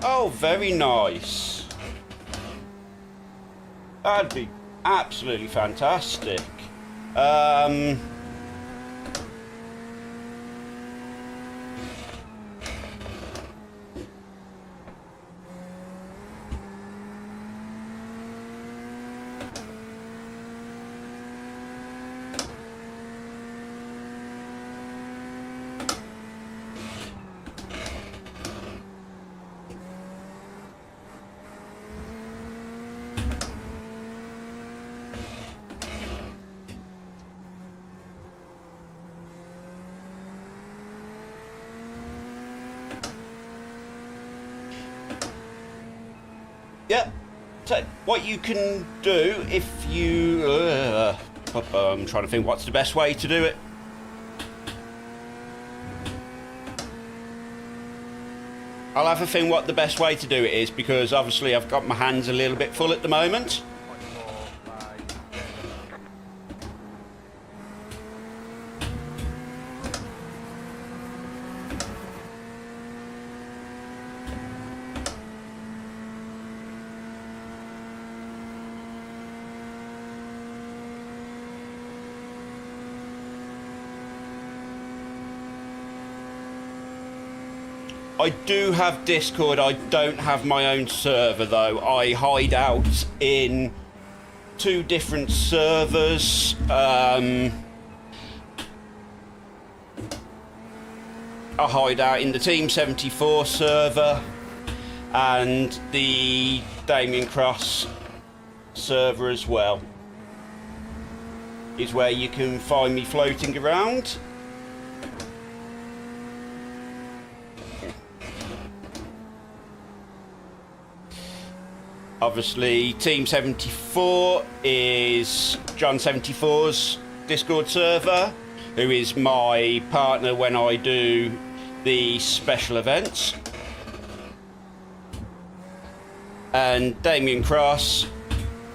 Oh, very nice. That'd be absolutely fantastic. Yep. So what you can do if you... I'm trying to think what's the best way to do it. I'll have a think what the best way to do it is, because obviously I've got my hands a little bit full at the moment. 0.45. I do have Discord. I don't have my own server though. I hide out in 2 different servers. I hide out in the Team 74 server and the Damien Cross server as well. Is where you can find me floating around. Obviously, Team 74 is John 74's Discord server, who is my partner when I do the special events. And Damien Cross,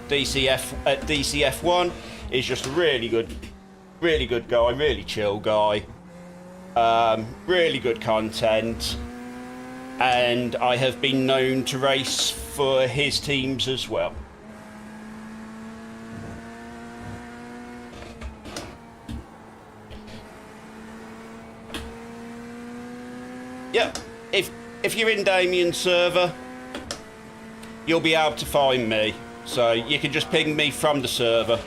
DCF1, is just a really good guy, really chill guy. Really good content. And I have been known to race for his teams as well. Yep, if you're in Damien's server, you'll be able to find me. So you can just ping me from the server.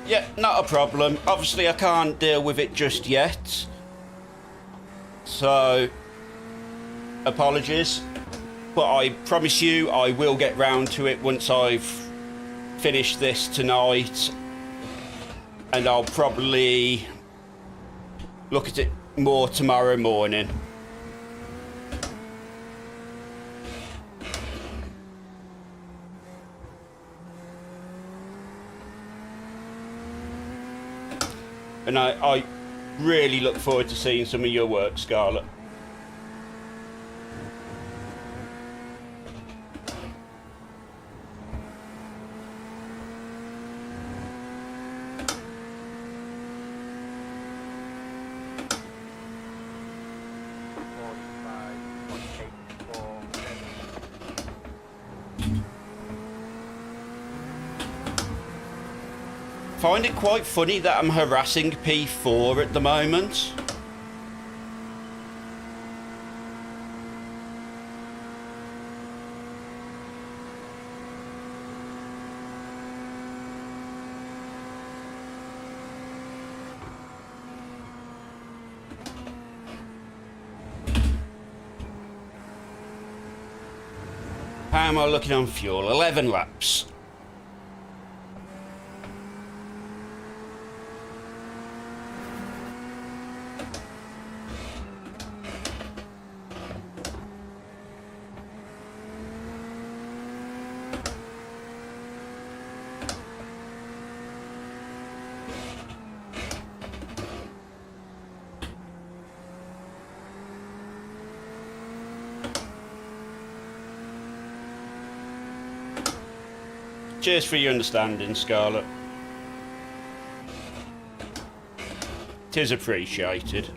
Yeah, not a problem. Obviously, I can't deal with it just yet. So, apologies. But I promise you, I will get round to it once I've finished this tonight. And I'll probably look at it more tomorrow morning. And I really look forward to seeing some of your work, Scarlett. Find it quite funny that I'm harassing P4 at the moment. How am I looking on fuel? 11 laps. Cheers for your understanding, Scarlett. 'Tis appreciated.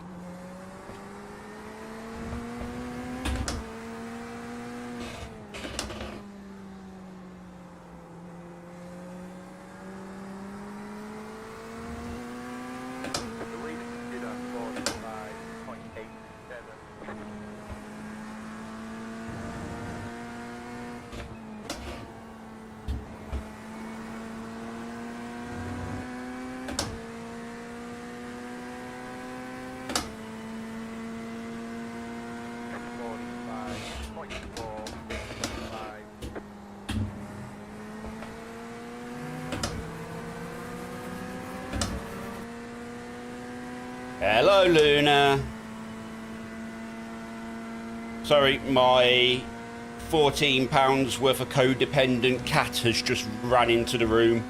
Hello, Luna. Sorry, my £14 worth of codependent cat has just ran into the room.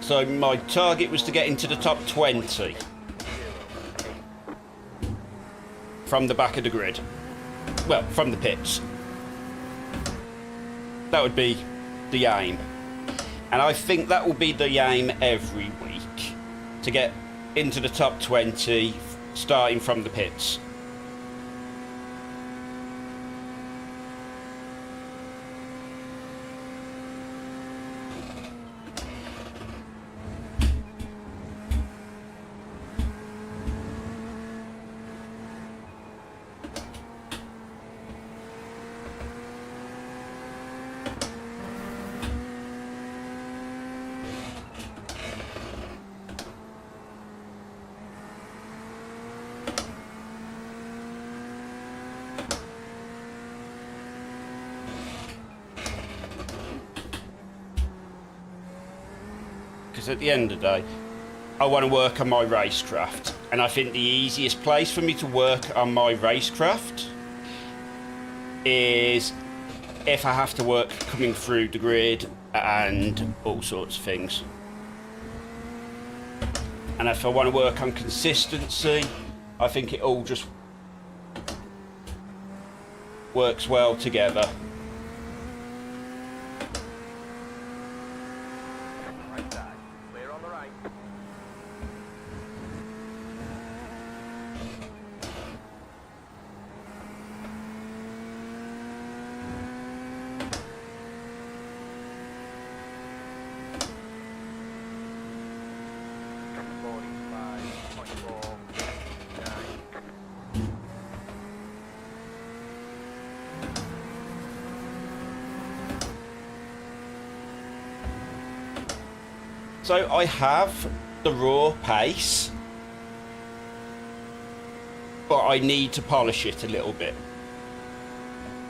So my target was to get into the top 20 from the back of the grid. Well, from the pits. That would be the aim. And I think that will be the aim every week, to get into the top 20 starting from the pits. because at the end of the day, I want to work on my racecraft. And I think the easiest place for me to work on my racecraft is if I have to work coming through the grid and all sorts of things. And if I want to work on consistency, I think it all just works well together. Right side. Clear on the right. So I have the raw pace, but I need to polish it a little bit.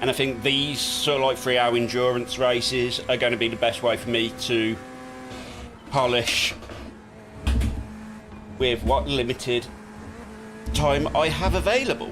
And I think these sort of like 3-hour endurance races are going to be the best way for me to polish with what limited time I have available.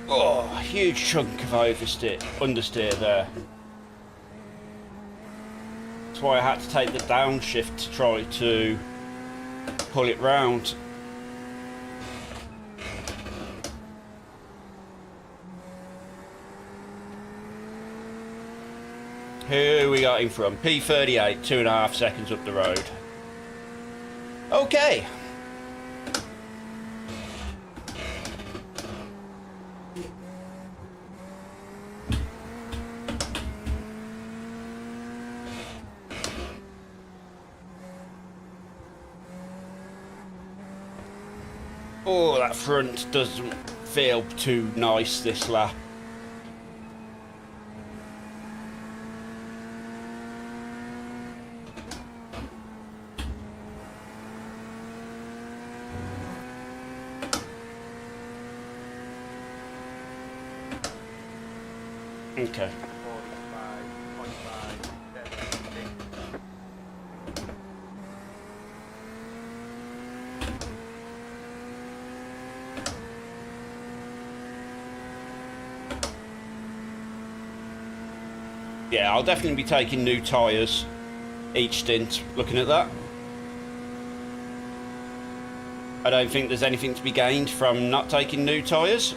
Oh, huge chunk of understeer there. That's why I had to take the downshift to try to pull it round. Who we got him from? P38, 2.5 seconds up the road. Okay. Oh, that front doesn't feel too nice this lap. Okay. Yeah, I'll definitely be taking new tyres each stint, looking at that. I don't think there's anything to be gained from not taking new tyres.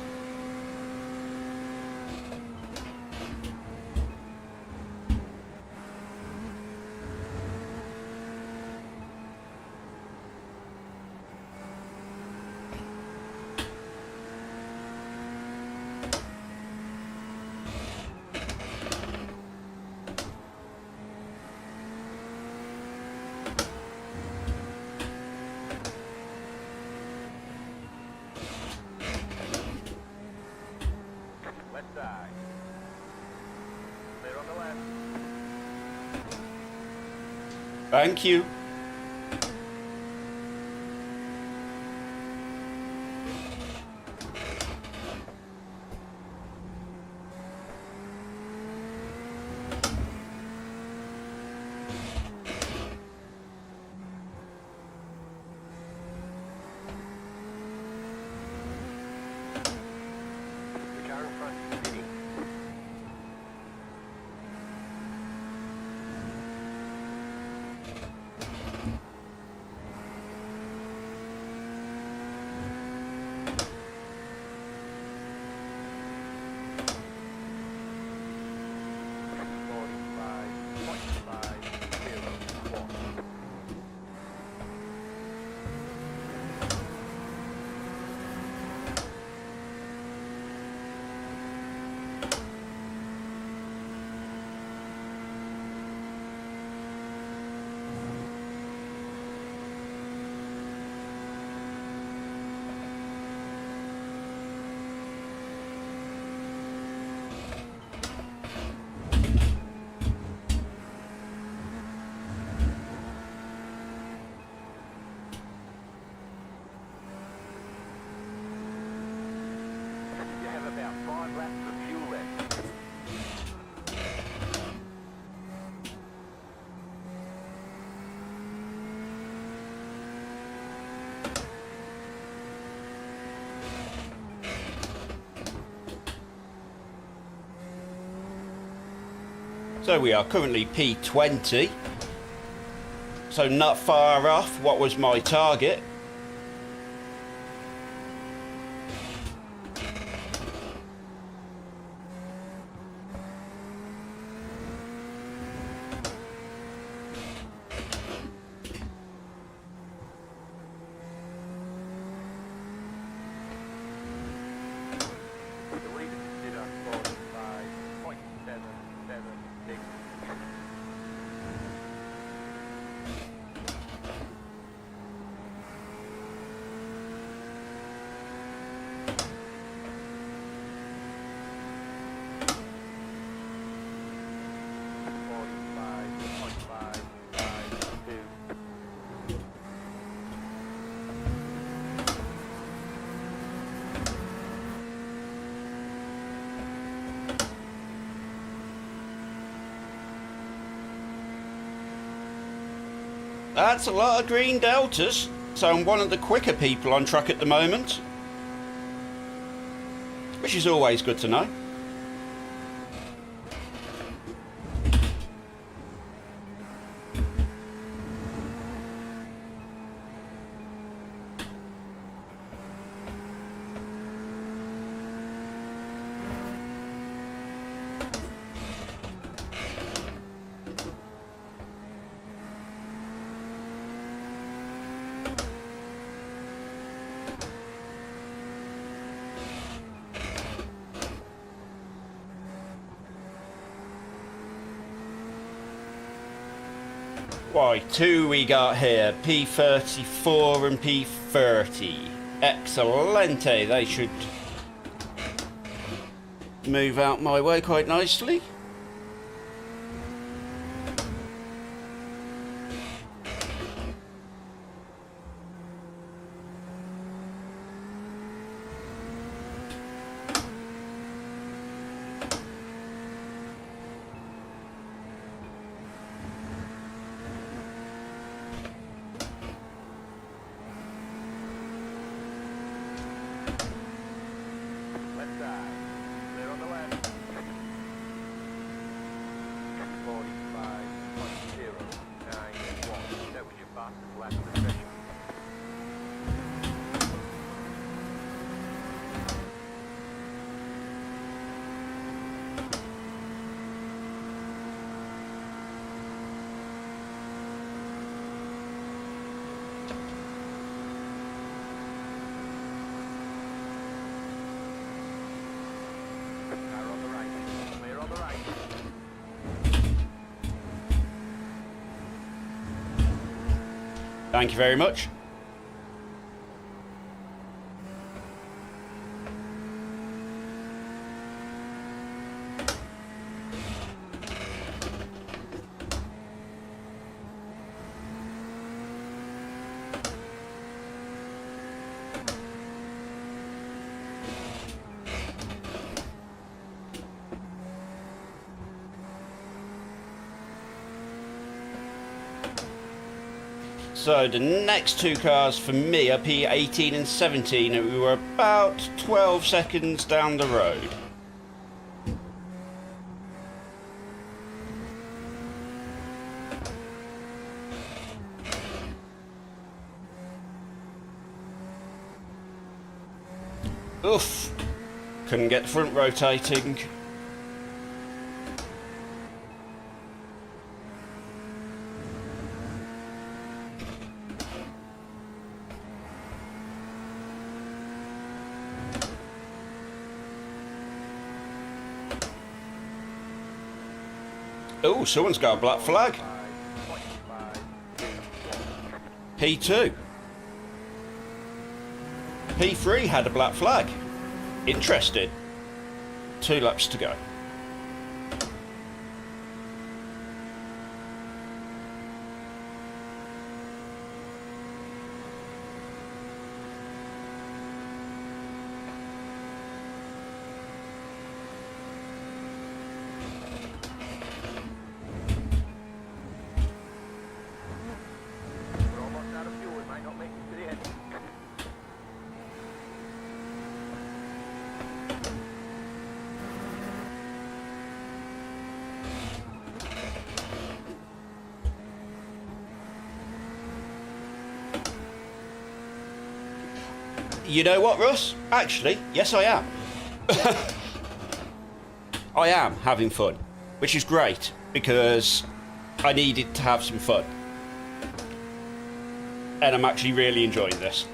Thank you. The car in front is spinning. You have about 5 laps of fuel left. So we are currently P20. So not far off what was my target. The leader did on 45.776. That's a lot of green deltas. So I'm one of the quicker people on track at the moment, which is always good to know. Why, two we got here, P34 and P30. Excelente, they should move out my way quite nicely. Left side. Clear on the left. 45.091. That was your fastest lap of the session. Car on the right. Clear on the right. Thank you very much. So the next two cars for me are P18 and 17, and we were about 12 seconds down the road. Oof, couldn't get the front rotating. Oh, someone's got a black flag. P2. P3 had a black flag. Interesting. 2 laps to go. We're almost out of fuel. We might not make it to the end. You know what, Russ? Actually, yes I am. I am having fun, which is great, because I needed to have some fun. And I'm actually really enjoying this.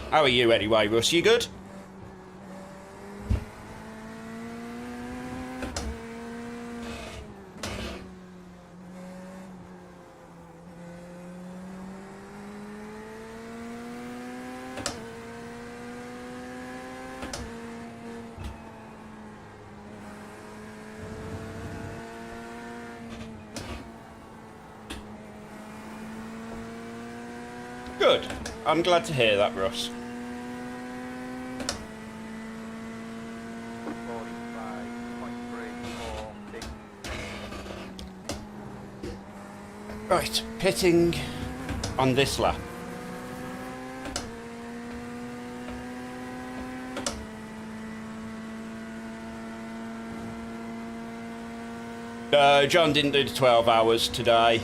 How are you anyway, Russ? You good? Good. I'm glad to hear that, Russ. 45.346. Right, pitting on this lap. John didn't do the 12 hours today.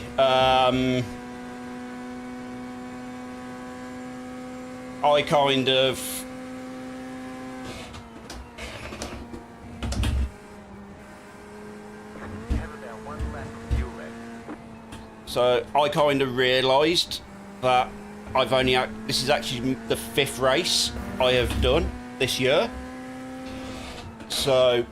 I kind of... So I kind of realised that I've only... This is actually the 5th race I have done this year. So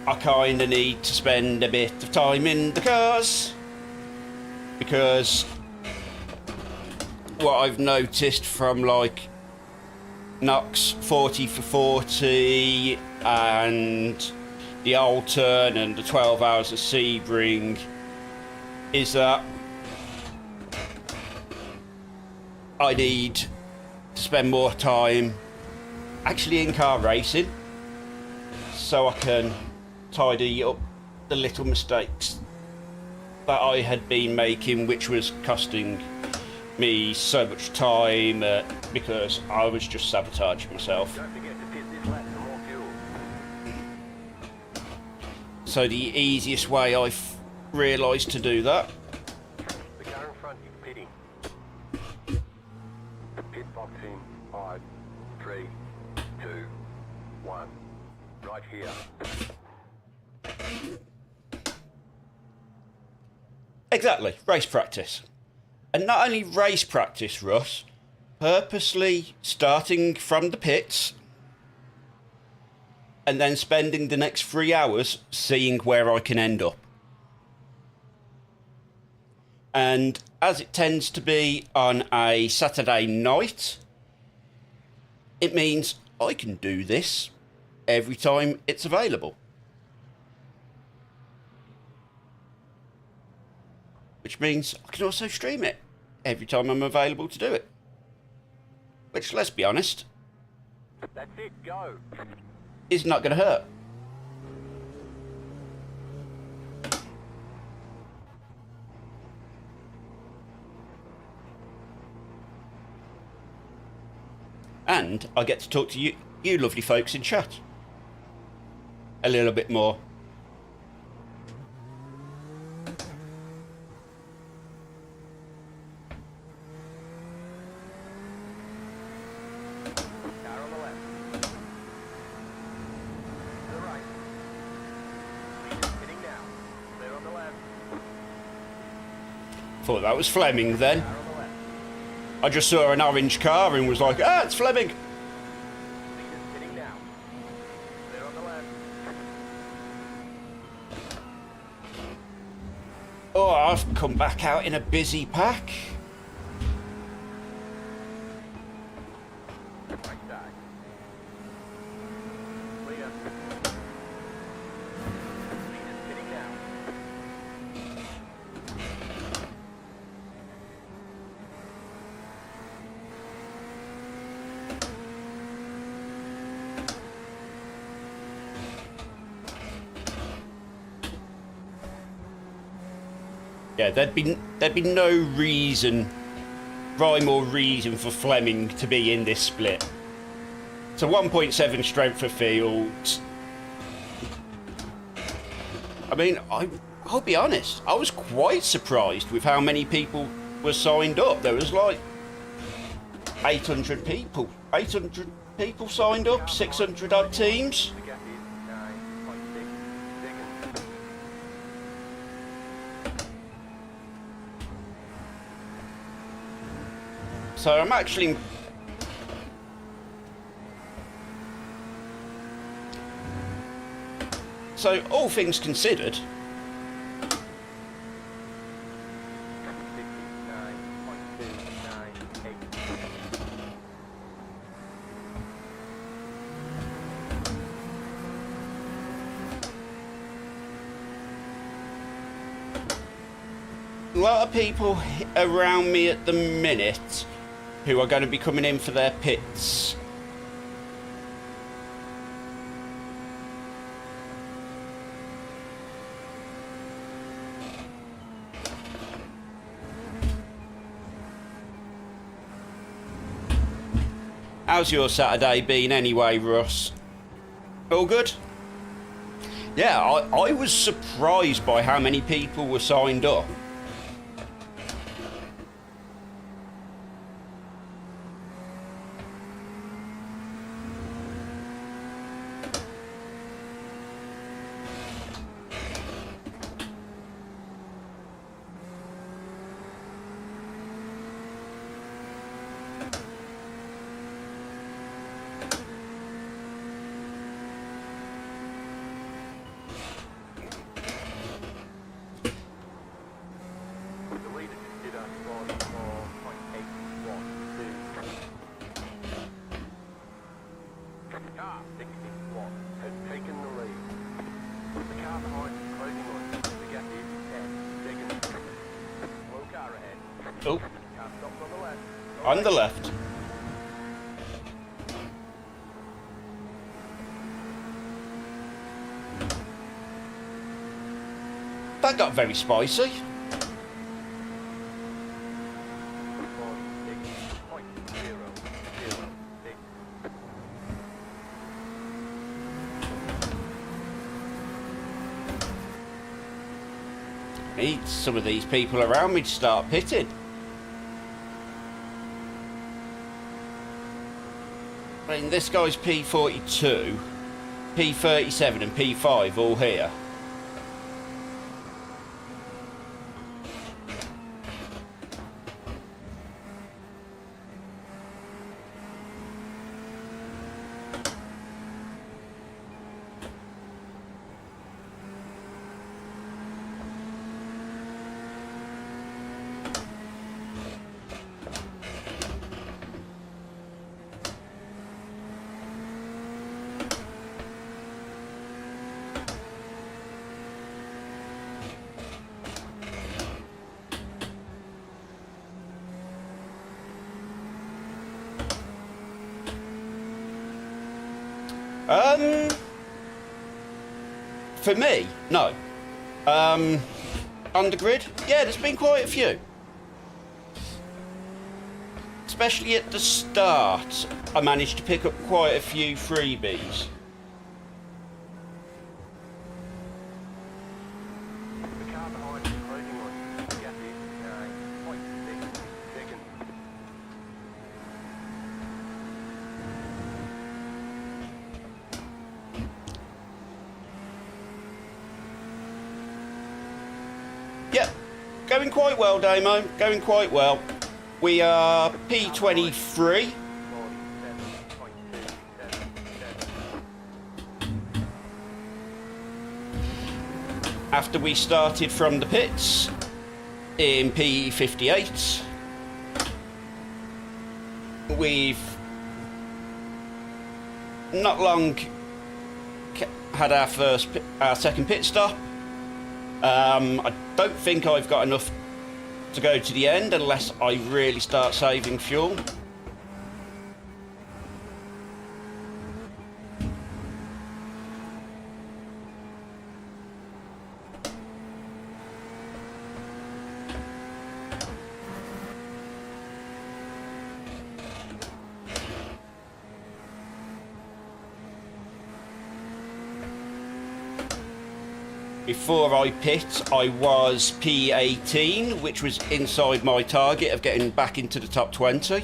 I kind of need to spend a bit of time in the cars, because what I've noticed from like Knox 40 for 40 and the Alton and the 12 hours of Sebring is that I need to spend more time actually in car racing, so I can tidy up the little mistakes that I had been making, which was costing me so much time because I was just sabotaging myself. Don't forget to pit this lap for more fuel. So the easiest way I've realised to do that, The car in front is pitting. Pit box in 5, 3, 2, 1. Right here. exactly, race practice. And not only race practice, Russ, purposely starting from the pits and then spending the next 3 hours seeing where I can end up. And as it tends to be on a Saturday night, it means I can do this every time it's available. Which means I can also stream it every time I'm available to do it. Which, let's be honest, That's it, go. is not going to hurt. And I get to talk to you lovely folks in chat a little bit more. Car on the left. To the right. Leaders hitting now. Clear on the left. Thought that was Fleming then. Car on the left. I just saw an orange car and was like, ah, it's Fleming. Leaders hitting now. Clear on the left. Oh, I've come back out in a busy pack. Right side. Clear. Leaders hitting now. Yeah, there'd be no reason, rhyme or reason for Fleming to be in this split. It's a 1.7 strength of field. I mean, I'll be honest, I was quite surprised with how many people were signed up. There was like 800 people. 800 people signed up, 600 odd teams. The gap is 9.6 seconds. So I'm actually... So, all things considered, 59.298. a lot of people around me at the minute who are going to be coming in for their pits. How's your Saturday been anyway, Russ? All good? Yeah, I was surprised by how many people were signed up. The leader just did a 44.812. Car 61 has taken the lead. The car behind is closing on. The gap is 10 seconds. Slow car ahead. Oh, Car stops on the left. on the left. That got very spicy. 46.006. Need some of these people around me to start pitting. I mean, this guy's P42, P37 and P5 all here. For me, no. On the grid, yeah, there's been quite a few. Especially at the start, I managed to pick up quite a few freebies. The car behind is closing on. Gap is 9.6 seconds. Yeah, going quite well, Damo. Going quite well. We are P23. 47.277. After we started from the pits in P58. We've not long had our second pit stop. I don't think I've got enough to go to the end unless I really start saving fuel. Before I pit, I was P18, which was inside my target of getting back into the top 20.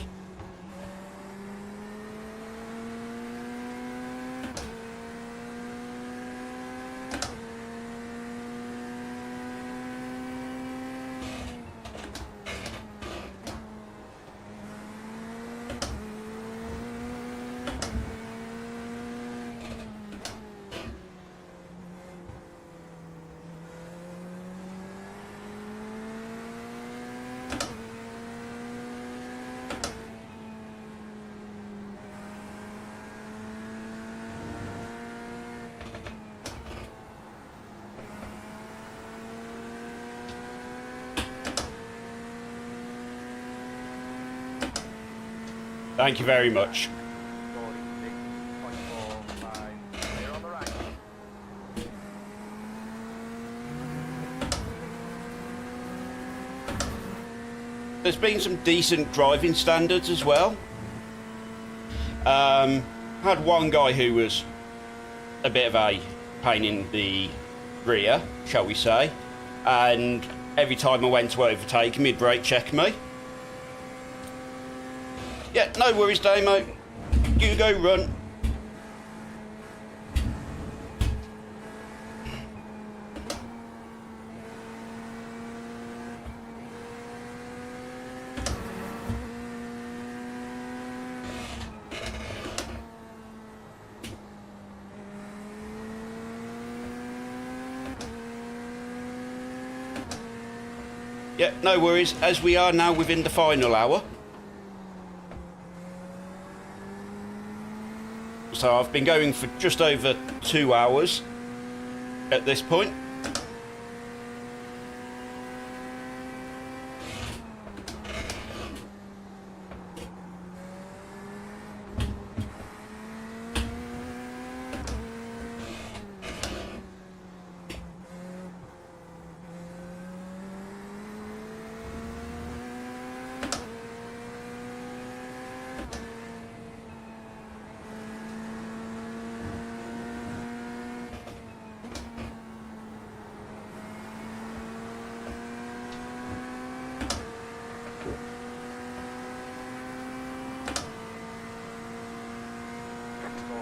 Thank you very much. 46.45. Clear on the right. There's been some decent driving standards as well. Had one guy who was a bit of a pain in the rear, shall we say, and every time I went to overtake him, he'd brake check me. Yeah, no worries, Damo. You go run. Yeah, no worries, as we are now within the final hour. So I've been going for just over 2 hours at this point.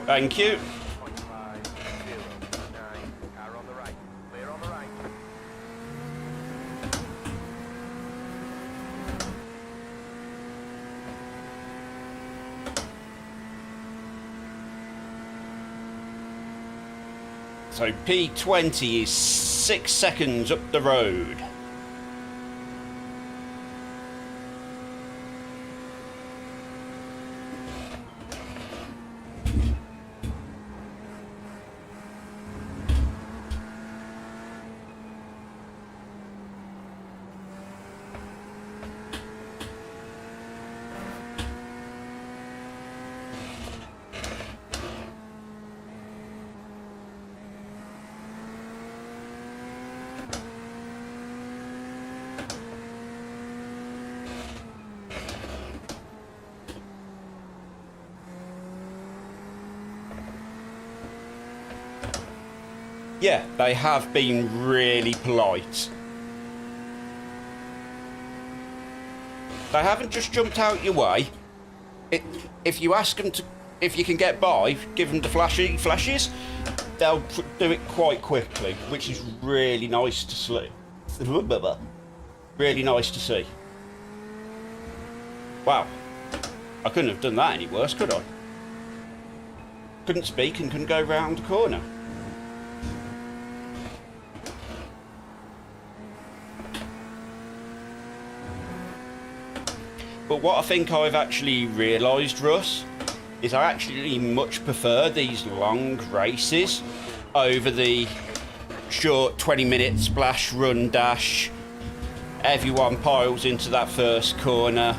Thank you. 0.509. Car on the right. Clear on the right. So P20 is 6 seconds up the road. Yeah, they have been really polite. They haven't just jumped out your way. If you ask them to, if you can get by, give them the flashes, they'll do it quite quickly, which is really nice to see. Really nice to see. Wow, I couldn't have done that any worse, could I? Couldn't speak and couldn't go round the corner. But what I think I've actually realised, Russ, is I actually much prefer these long races over the short 20-minute splash, run, dash. Everyone piles into that first corner.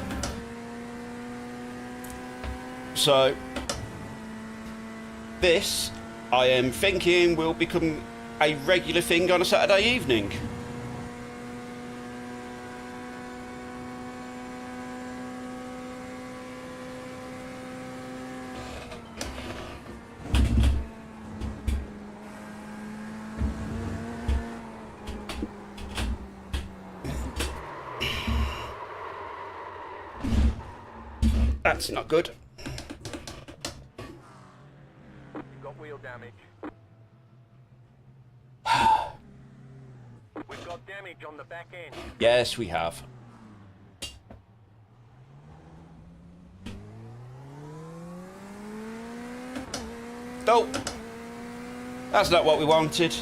So this, I am thinking, will become a regular thing on a Saturday evening. That's not good. You've got wheel damage. We've got damage on the back end. Yes, we have. Nope. That's not what we wanted.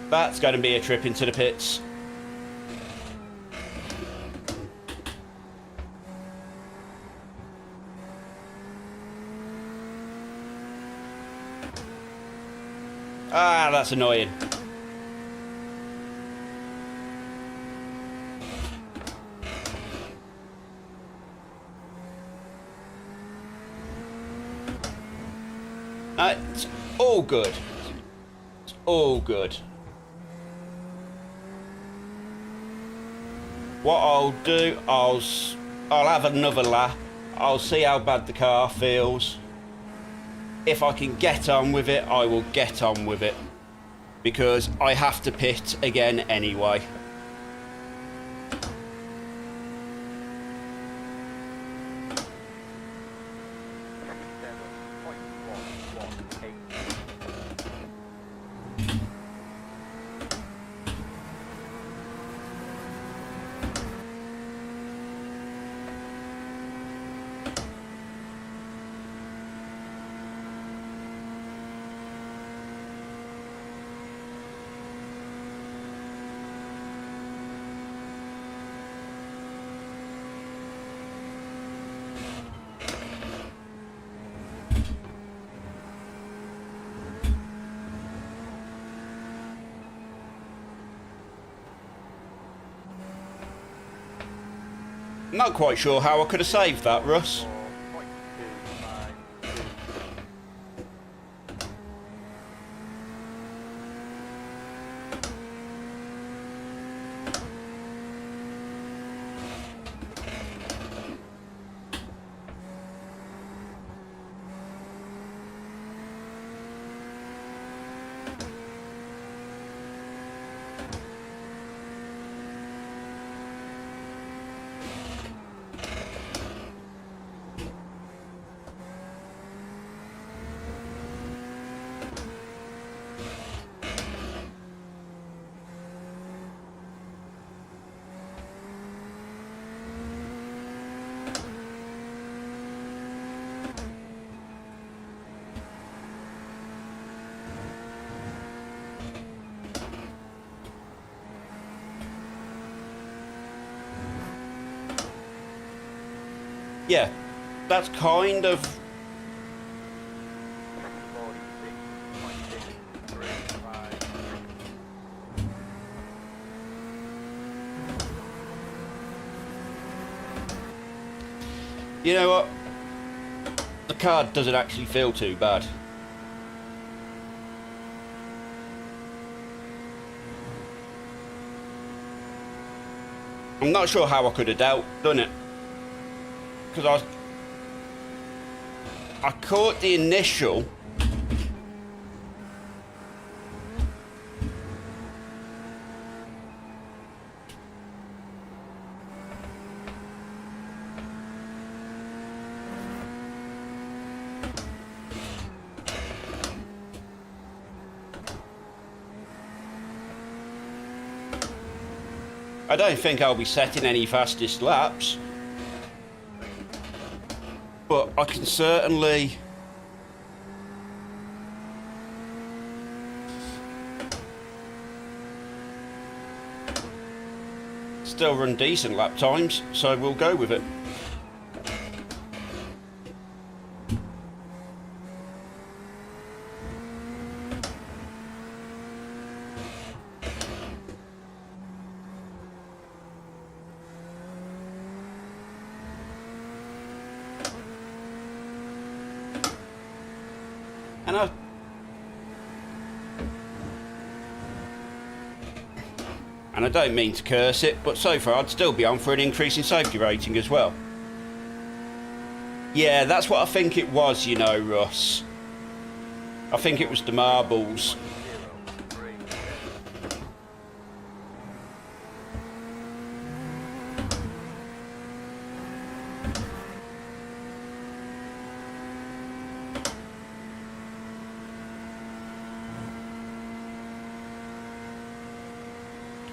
That's going to be a trip into the pits. Ah, that's annoying. It's all good. It's all good. What I'll do, I'll have another lap. I'll see how bad the car feels. If I can get on with it, I will get on with it. Because I have to pit again anyway. Not quite sure how I could have saved that, Russ. Yeah, that's kind of... You know what? The car doesn't actually feel too bad. I'm not sure how I could have done it. Because I caught the initial. I don't think I'll be setting any fastest laps, but I can certainly still run decent lap times, so we'll go with it. And I don't mean to curse it, but so far I'd still be on for an increase in safety rating as well. Yeah, that's what I think it was, you know, Russ. I think it was the marbles.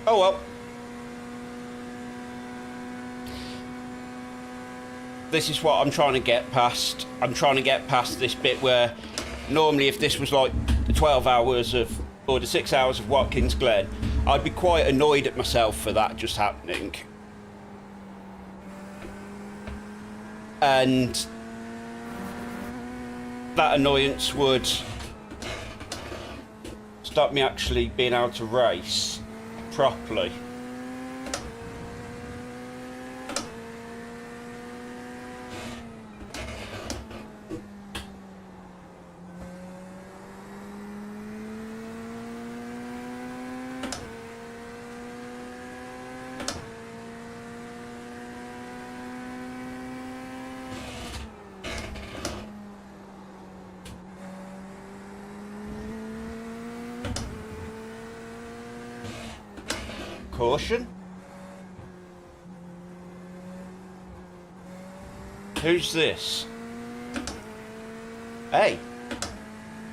Oh well. This is what I'm trying to get past. I'm trying to get past this bit where normally if this was like the 12 hours of, or the 6 hours of Watkins Glen, I'd be quite annoyed at myself for that just happening. And that annoyance would stop me actually being able to race properly. Caution. Who's this? Hey,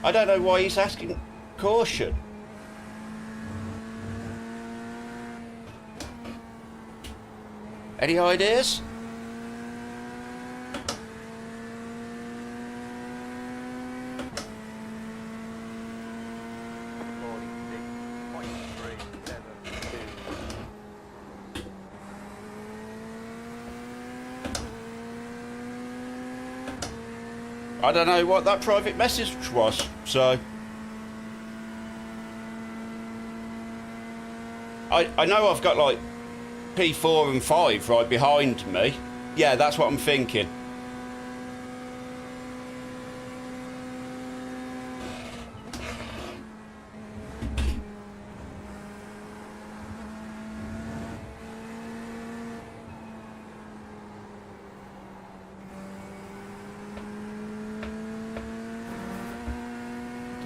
I don't know why he's asking caution. Any ideas? I don't know what that private message was, so I know I've got like P4 and 5 right behind me. Yeah, that's what I'm thinking.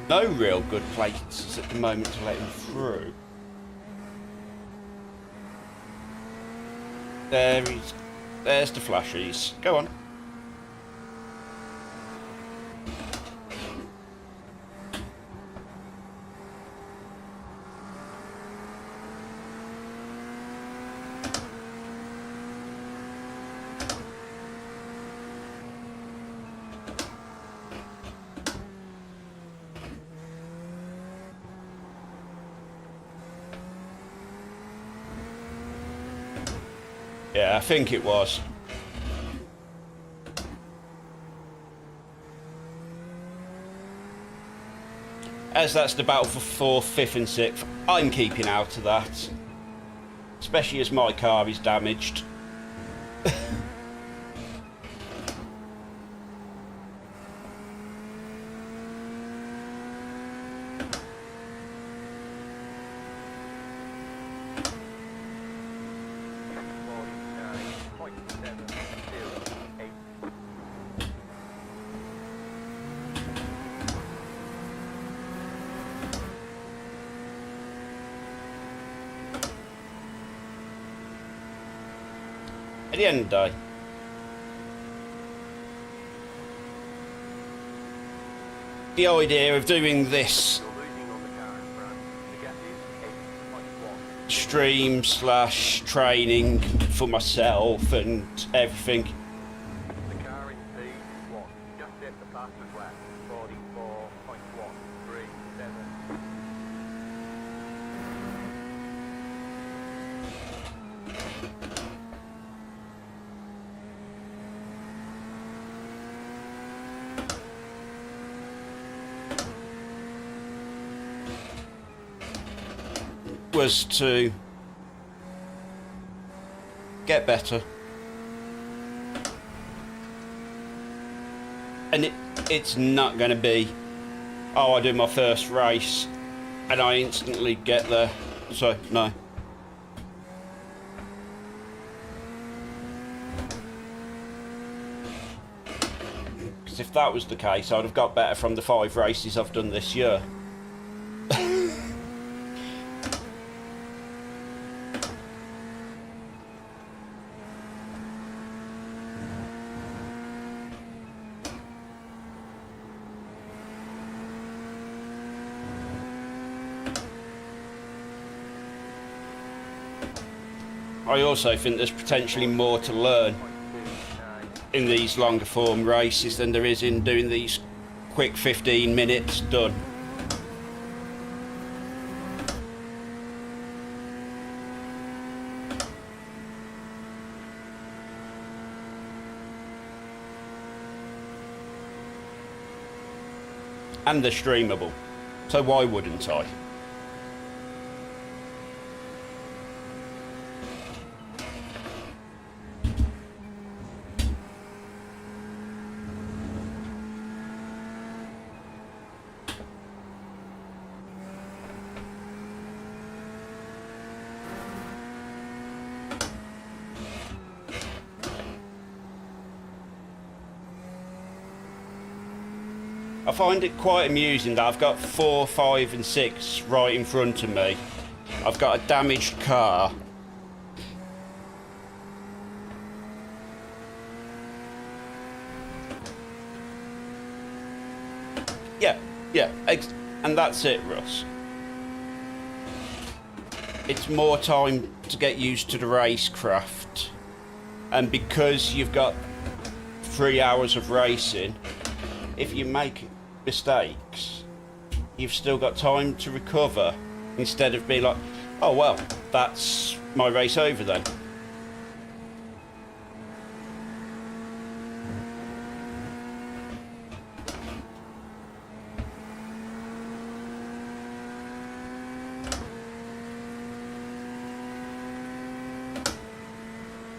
No real good places at the moment to let him through. There's the flashies. Go on. Yeah, I think it was. As that's the battle for 4th, 5th and 6th, I'm keeping out of that. Especially as my car is damaged. At the end of the day, the idea of doing this You're losing on the car in front. The gap is 8.1. stream slash training for myself and everything, The car in P1 just hit the fastest lap. 44.137. was to get better. And it's not going to be, oh, I do my first race and I instantly get there. So, no. Because if that was the case, I'd have got better from the 5 races I've done this year. I also think there's potentially more to learn in these longer form races than there is in doing these quick 15 minutes done. And they're streamable, so why wouldn't I? I find it quite amusing that I've got 4, 5 and 6 right in front of me. I've got a damaged car. Yeah, and that's it, Russ. It's more time to get used to the racecraft. And because you've got 3 hours of racing, if you make mistakes, you've still got time to recover instead of being like, oh well, that's my race over then.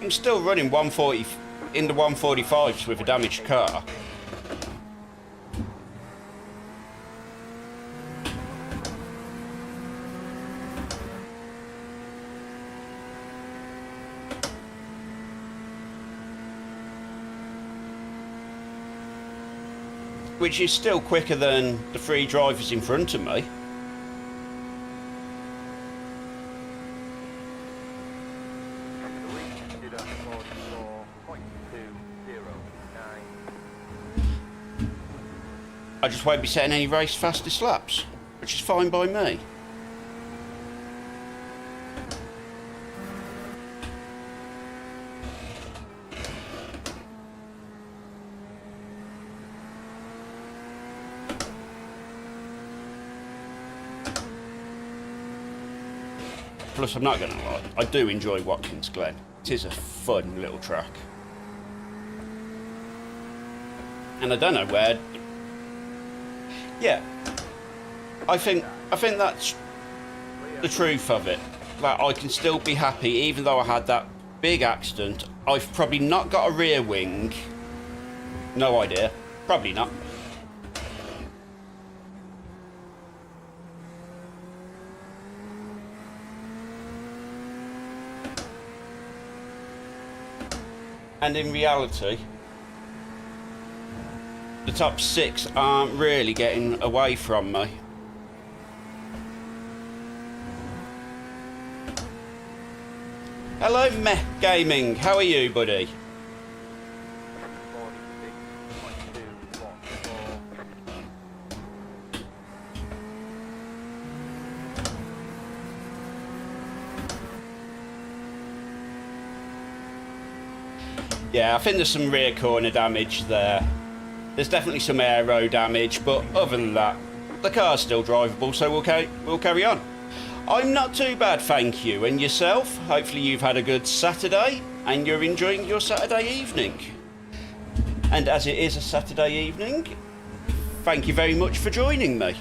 I'm still running 140 in the 145s with a damaged car. Which is still quicker than the 3 drivers in front of me. The lead did a 44.209. I just won't be setting any race fastest laps, which is fine by me. Plus, I'm not going to lie, I do enjoy Watkins Glen. It is a fun little track. And I don't know where... Yeah, I think that's the truth of it. That I can still be happy, even though I had that big accident. I've probably not got a rear wing. No idea. Probably not. And in reality, the top 6 aren't really getting away from me. Hello, Meh Gaming. How are you, buddy? 46.214. Yeah, I think there's some rear corner damage there. There's definitely some aero damage, but other than that, the car's still drivable, so we'll carry on. I'm not too bad, thank you. And yourself? Hopefully you've had a good Saturday and you're enjoying your Saturday evening. And as it is a Saturday evening, thank you very much for joining me.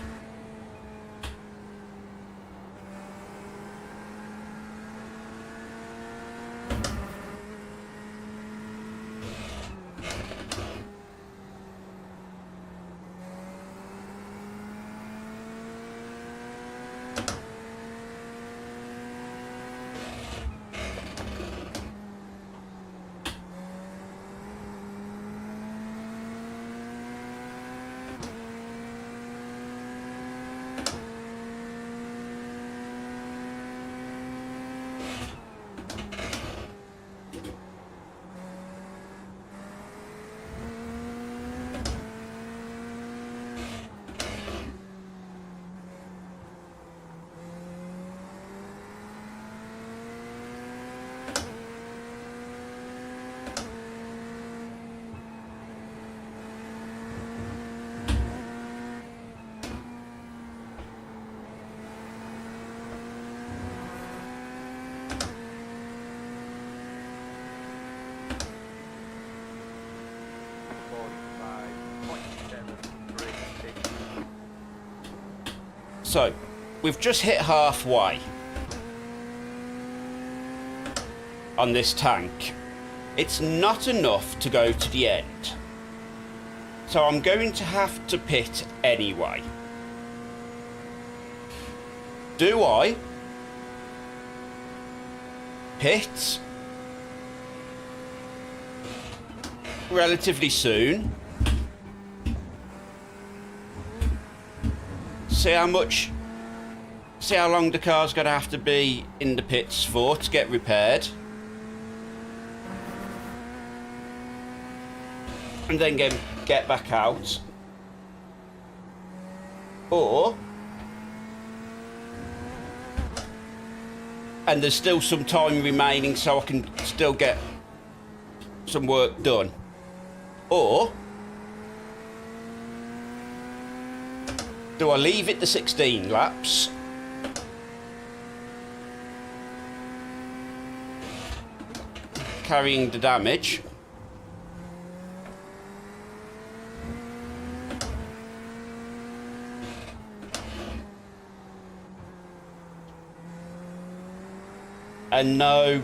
So, we've just hit halfway on this tank. It's not enough to go to the end. So I'm going to have to pit anyway. Do I pit relatively soon? See how long the car's going to have to be in the pits for to get repaired, and then get back out, or and there's still some time remaining so I can still get some work done, or do I leave it to 16 laps carrying the damage, and no,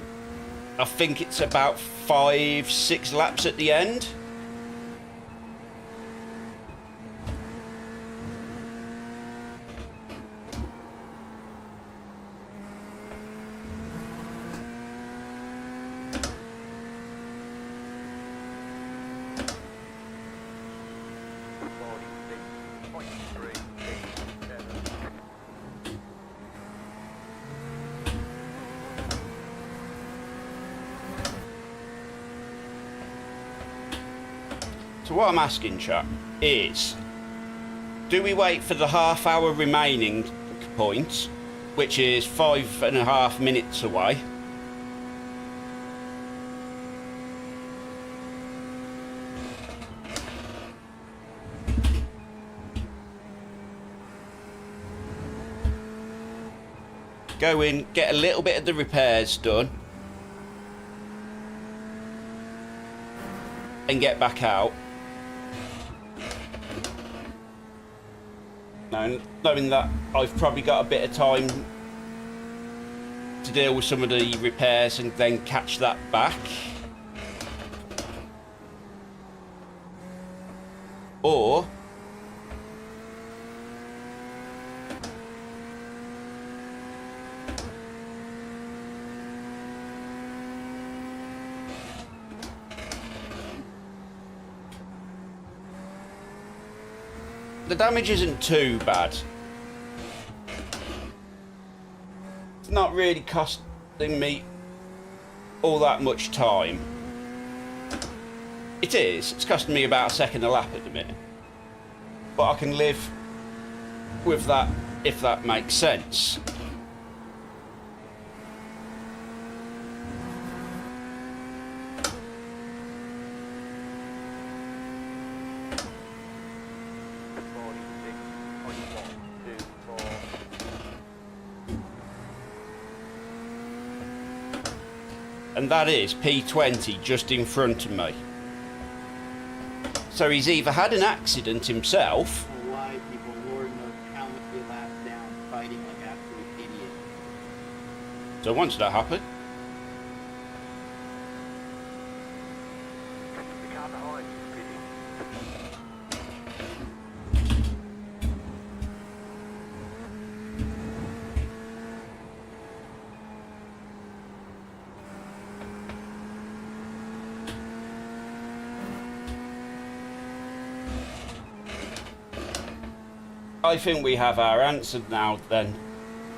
I think it's about 5-6 laps at the end. So what I'm asking, chat, is do we wait for the half-hour remaining point, which is 5.5 minutes away, go in, get a little bit of the repairs done, and get back out? Knowing that I've probably got a bit of time to deal with some of the repairs and then catch that back. Or the damage isn't too bad. It's not really costing me all that much time. It is. It's costing me about a second a lap at the minute. But I can live with that, if that makes sense. And that is P20 just in front of me. So he's either had an accident himself. Why people, Lord knows how many laps down, fighting like absolute idiots. So once that happened, The car behind is pitting. I think we have our answer now then.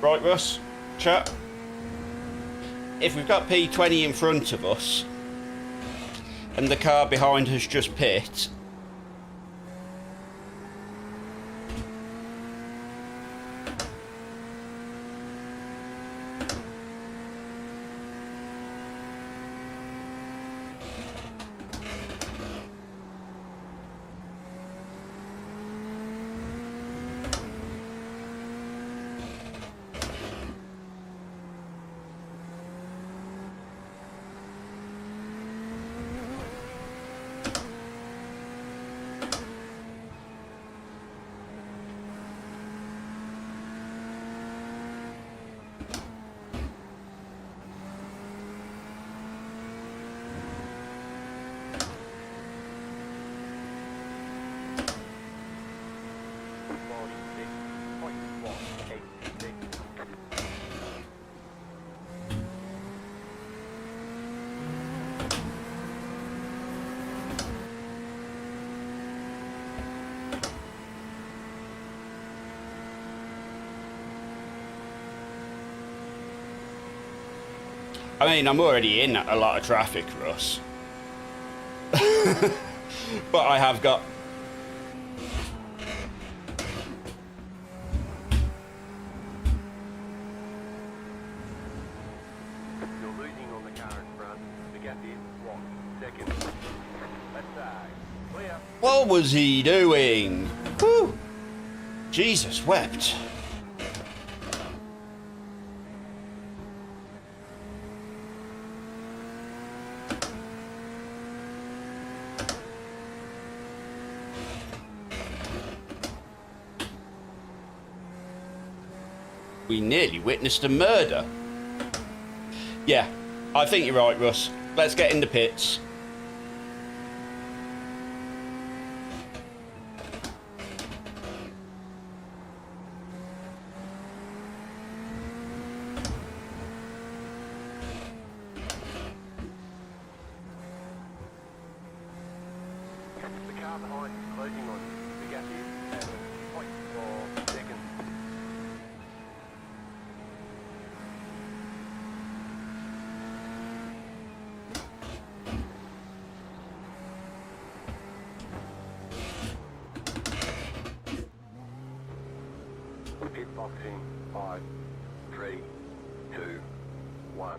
Right, Russ? Chat? If we've got P20 in front of us, and the car behind us just pit, I mean, I'm already in a lot of traffic, Russ. But I have got... You're losing on the car in front. The gap is 1 second. Let's say, clear. What was he doing? Whew. Jesus wept. We nearly witnessed a murder. Yeah, I think you're right, Russ. Let's get in the pits. The car behind is closing on you. The gap is 7.4 seconds. Pit boxing, 5, 3, 2, 1.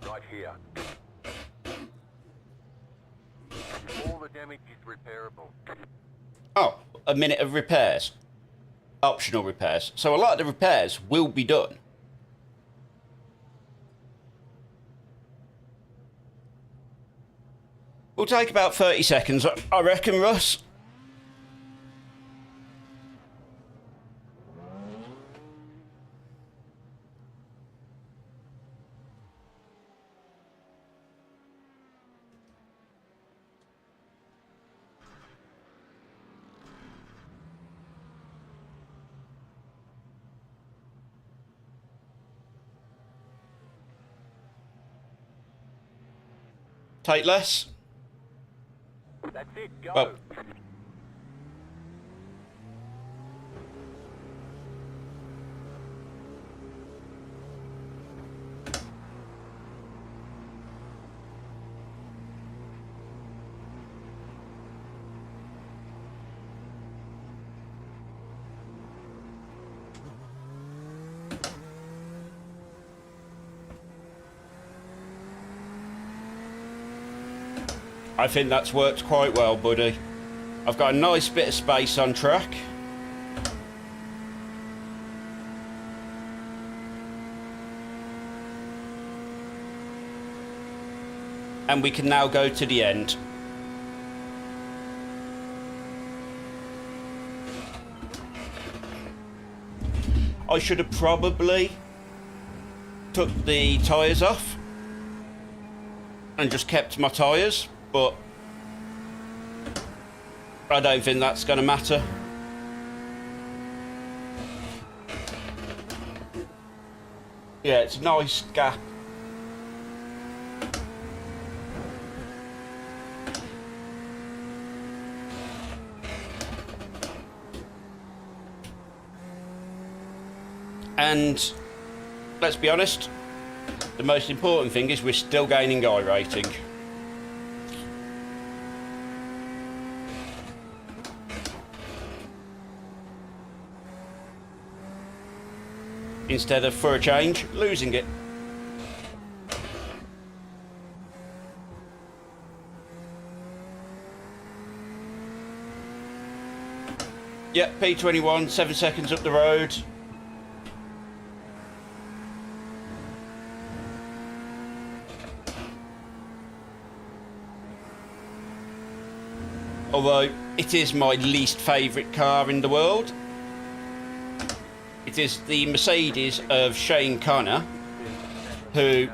Right here. All the damage is repairable. Oh, a minute of repairs. Optional repairs. So a lot of the repairs will be done. We'll take about 30 seconds, I reckon, Russ. Take less. That's it, go. Oh. I think that's worked quite well, buddy. I've got a nice bit of space on track. And we can now go to the end. I should have probably took the tyres off and just kept my tyres, but I don't think that's going to matter. Yeah, it's a nice gap. And let's be honest, the most important thing is we're still gaining iRacing. Instead of, for a change, losing it. Yep, P21, 7 seconds up the road. Although it is my least favourite car in the world. It is the Mercedes of Shane Connor, who,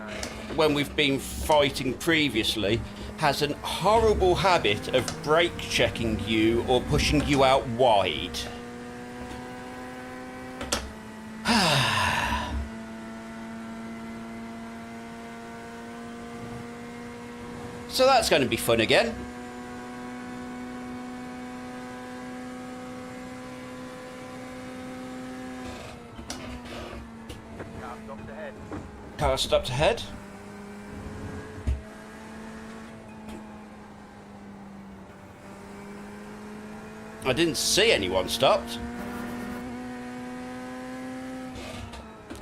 when we've been fighting previously, has a horrible habit of brake checking you or pushing you out wide. So that's going to be fun again. Car stopped ahead. I didn't see anyone stopped.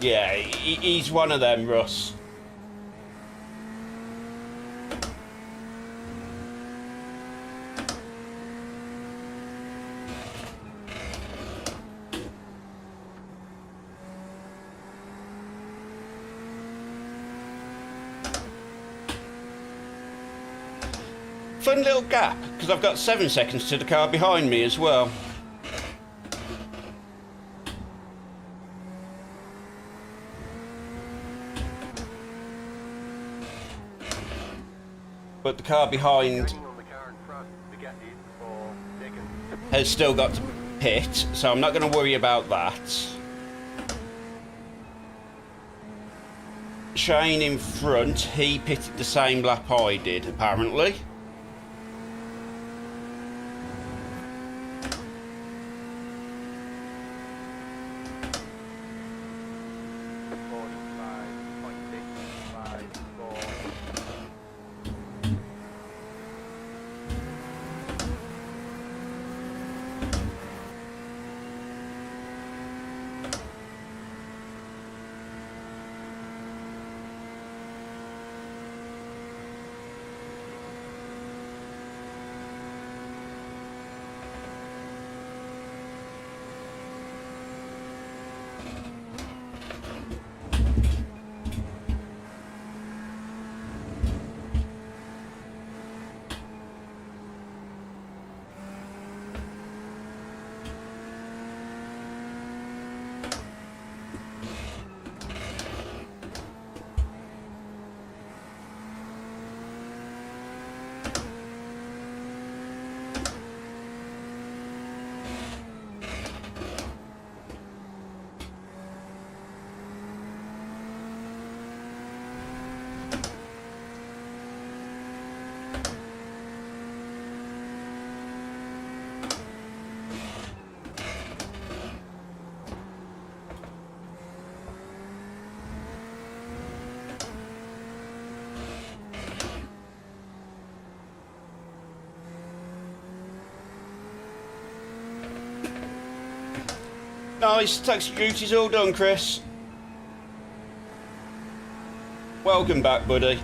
Yeah, he's one of them, Russ. Fun little gap, because I've got 7 seconds to the car behind me as well. But the car behind has still got to pit, so I'm not going to worry about that. Shane in front, he pitted the same lap I did, apparently. Nice, taxi duty's all done, Chris. Welcome back, buddy.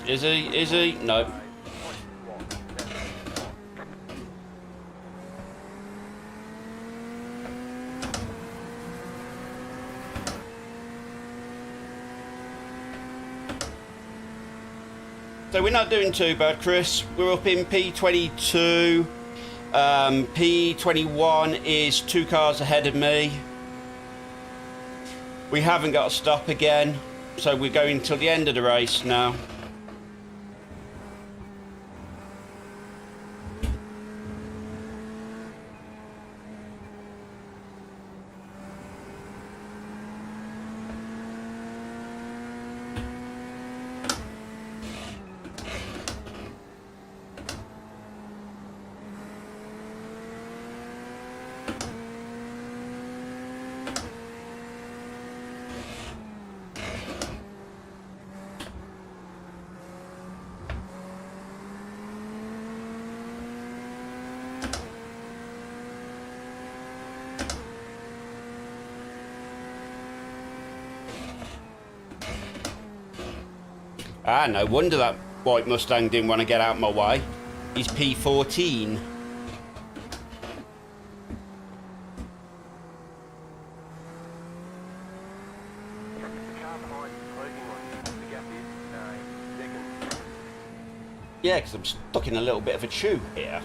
Is he? Is he? No. So we're not doing too bad, Chris. We're up in P22. P21 is 2 cars ahead of me. We haven't got to stop again, so we're going till the end of the race now. Ah, no wonder that white Mustang didn't want to get out of my way. He's P14. Yeah, because I'm stuck in a little bit of a chew here.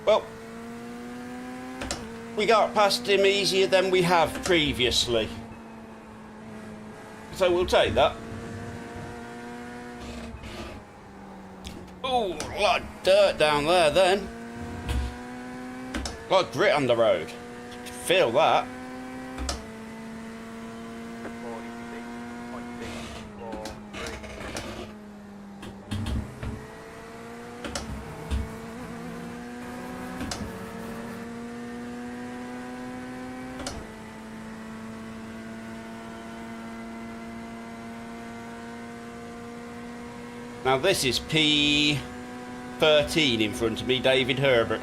Well, we got past him easier than we have previously. So we'll take that. Oh, a lot of dirt down there then. A lot of grit on the road. Feel that. Now this is P13 in front of me, David Herbert.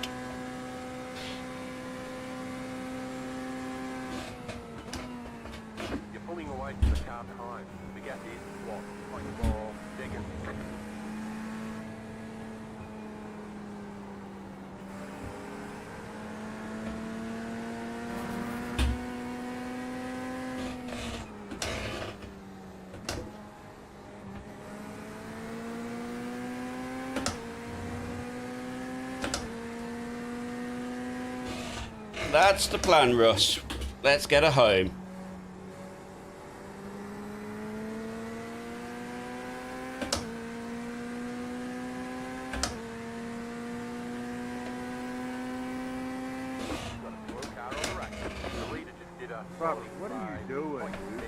You're pulling away from the car behind. The gap is what? 0.4 seconds. That's the plan, Russ. Let's get her home. Robbie, what are you doing, dude?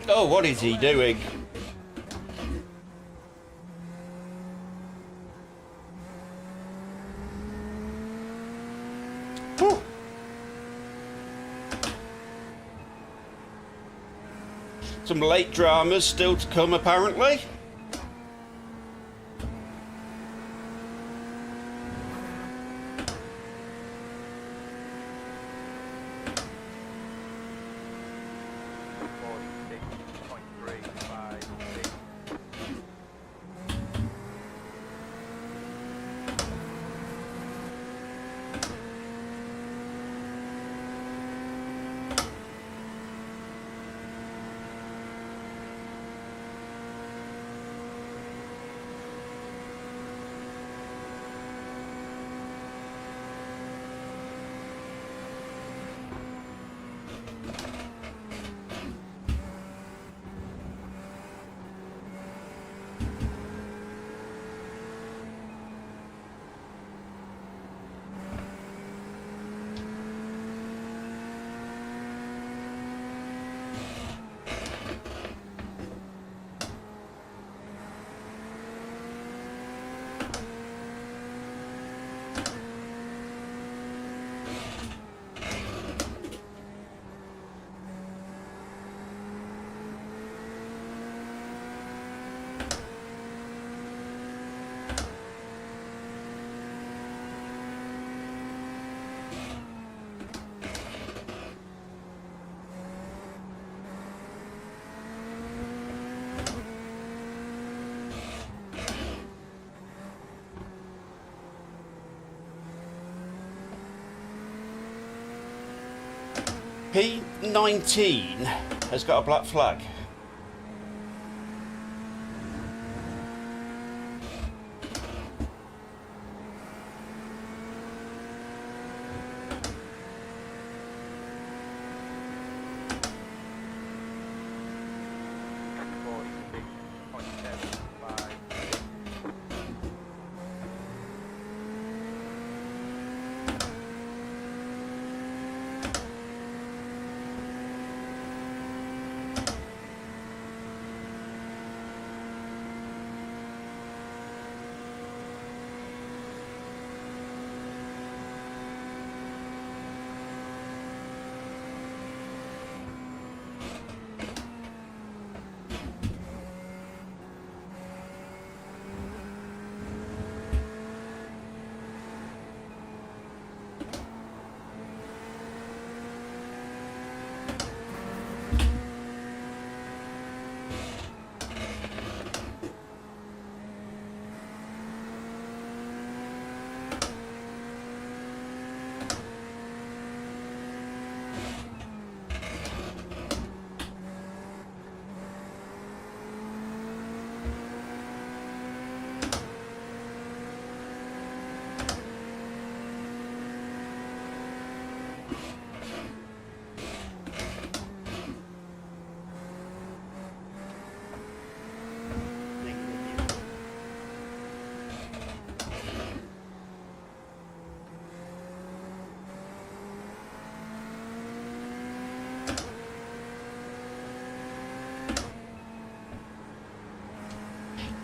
Oh, what is he doing? Some late dramas still to come, apparently. P19 has got a black flag.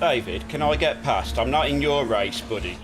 David, can I get past? I'm not in your race, buddy.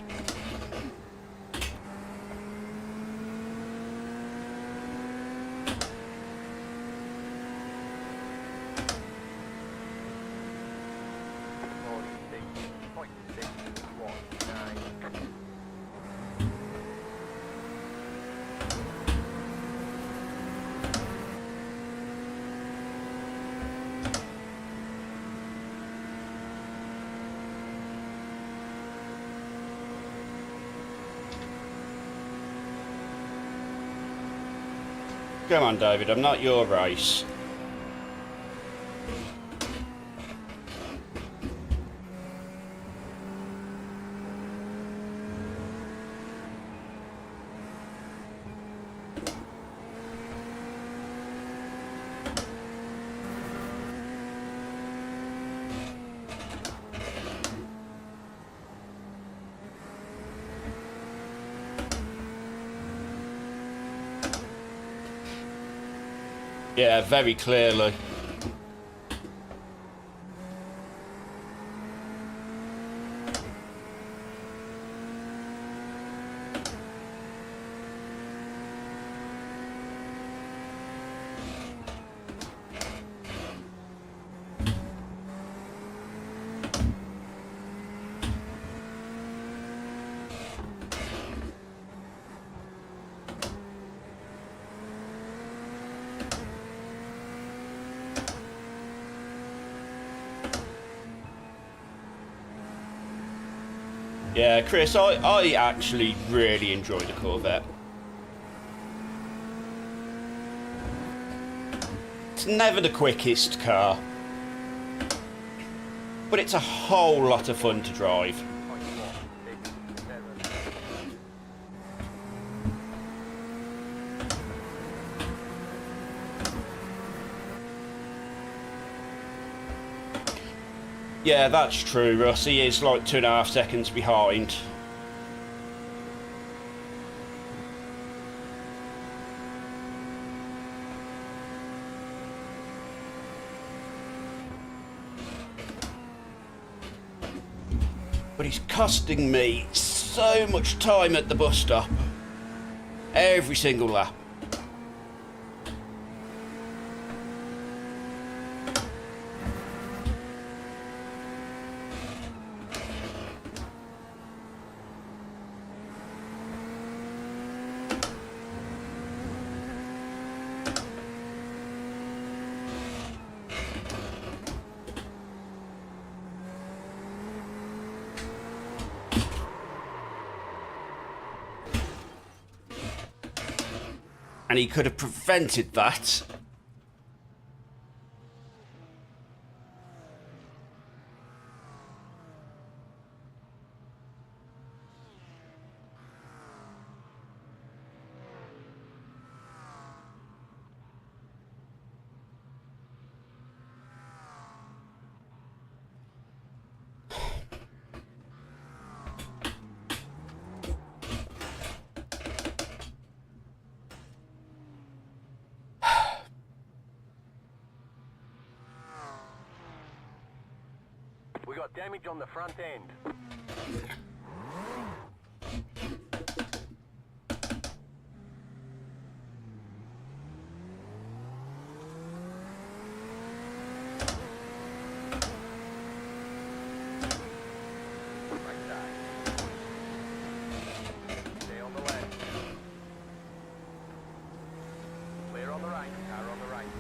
Come on, David, I'm not your race. Yeah, very clearly. Yeah, Chris, I actually really enjoy the Corvette. It's never the quickest car, but it's a whole lot of fun to drive. Point 1, 6, 7. Yeah, that's true, Russ. He is like 2.5 seconds behind. But he's costing me so much time at the bus stop. Every single lap. And he could have prevented that. We got damage on the front end. Right side. Stay on the left. Clear on the right. Car on the right.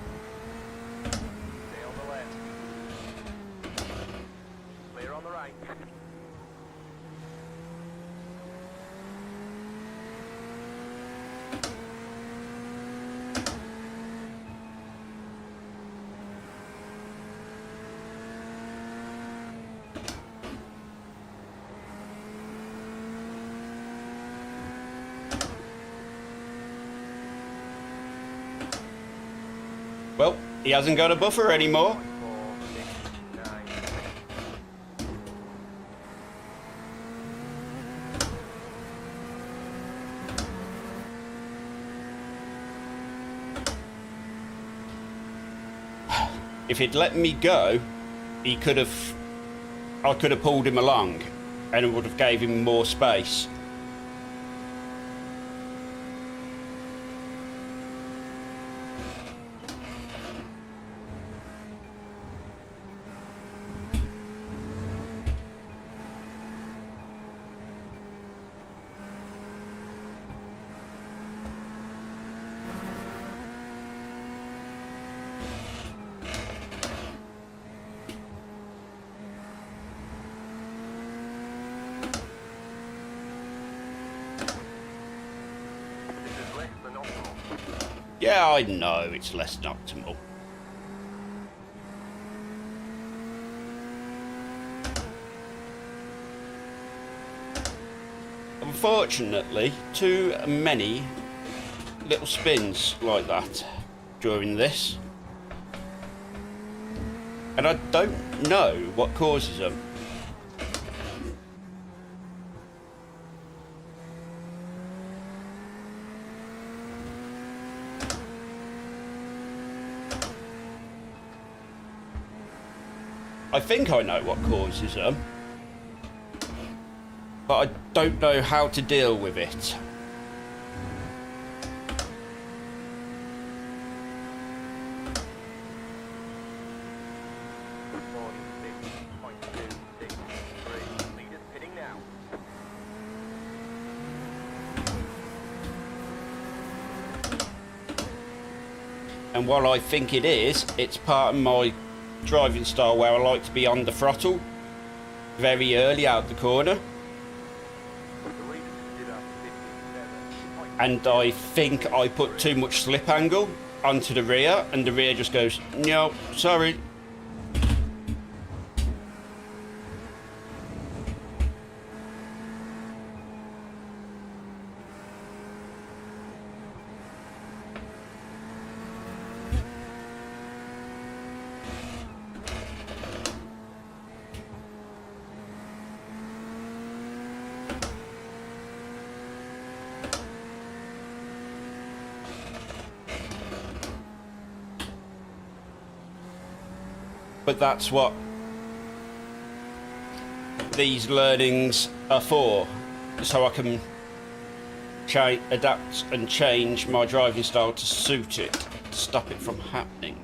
Stay on the left. Clear on the right. Well, he hasn't got a buffer anymore. 4, 6, 9. If he'd let me go, he could have... I could have pulled him along and it would have gave him more space. This is less than optimal. Yeah, I know it's less than optimal. Unfortunately, too many little spins like that during this. And I don't know what causes them. I think I know what causes them, but I don't know how to deal with it. And while I think it is, it's part of my driving style where I like to be on the throttle very early out the corner. and I think I put too much slip angle onto the rear, and the rear just goes, no, sorry. But that's what these learnings are for, so I can adapt and change my driving style to suit it, to stop it from happening.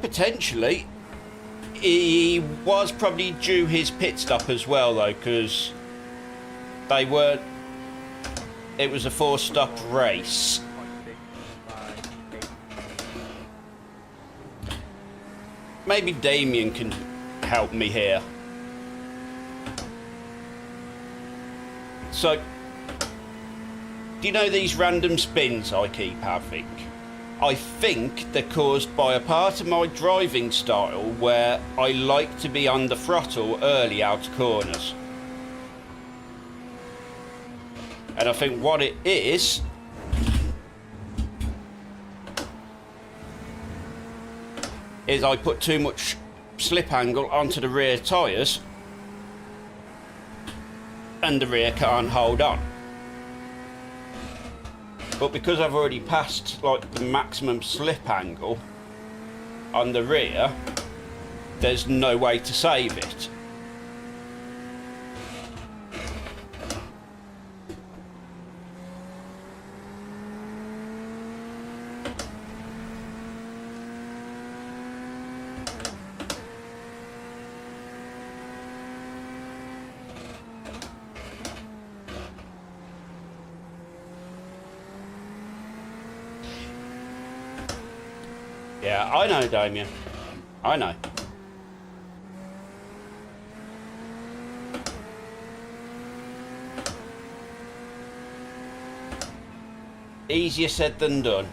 Potentially. He was probably due his pit stop as well, though, because they weren't. It was a 4-stop race. Maybe Damien can help me here. So, do you know these random spins I keep having? I think they're caused by a part of my driving style where I like to be on the throttle early out of corners. And I think what it is I put too much slip angle onto the rear tyres and the rear can't hold on. But because I've already passed like the maximum slip angle on the rear, there's no way to save it. Yeah, I know, Damien. I know. Easier said than done.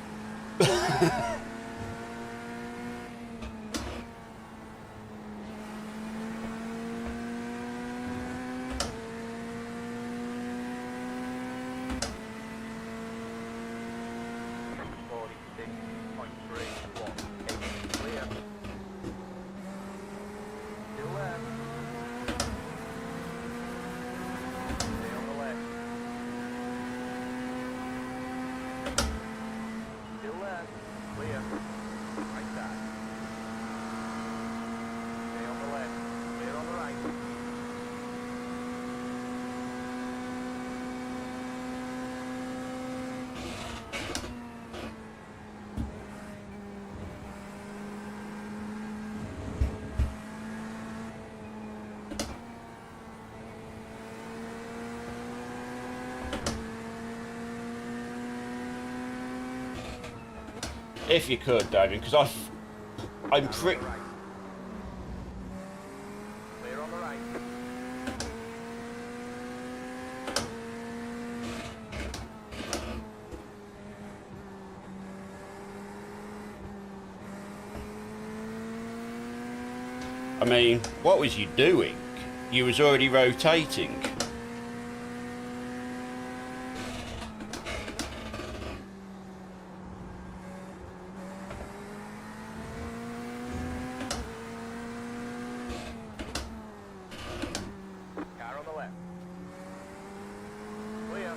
If you could, Damien, because I'm pretty. Clear on the right. I mean, what was you doing? You was already rotating. Car on the left. Clear.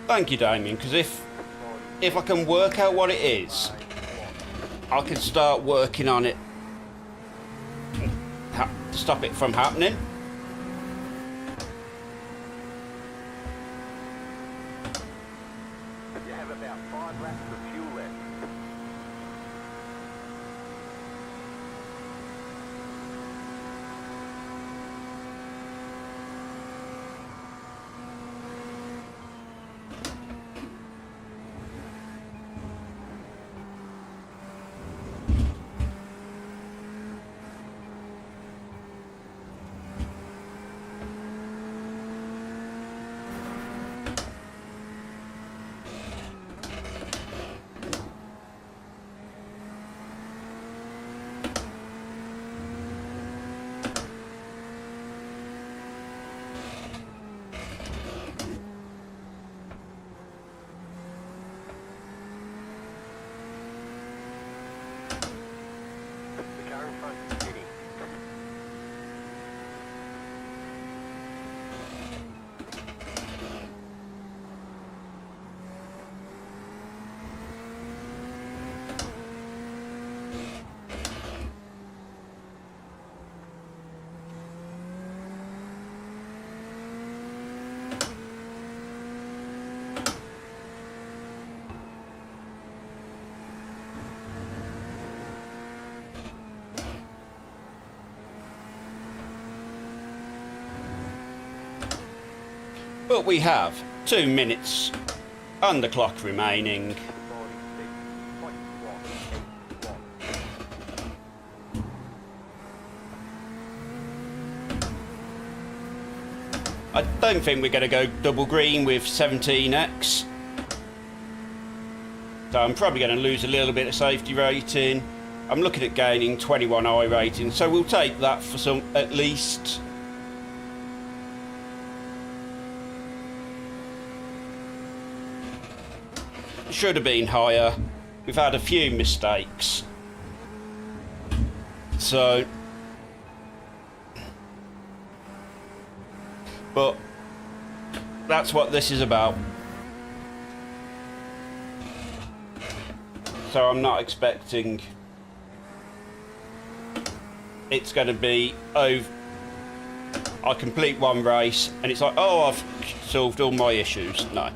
Thank you, Damien, because if I can work out what it is, I can start working on it to stop it from happening. You have about 5 laps of fuel left. The car in front is spinning. But we have 2 minutes on the clock remaining. 46.181. I don't think we're going to go double green with 17X. So I'm probably going to lose a little bit of safety rating. I'm looking at gaining 21 iRating, so we'll take that for some at least. Should have been higher. We've had a few mistakes. So, but that's what this is about. So I'm not expecting it's going to be, oh, I complete one race and it's like, oh, I've solved all my issues. No.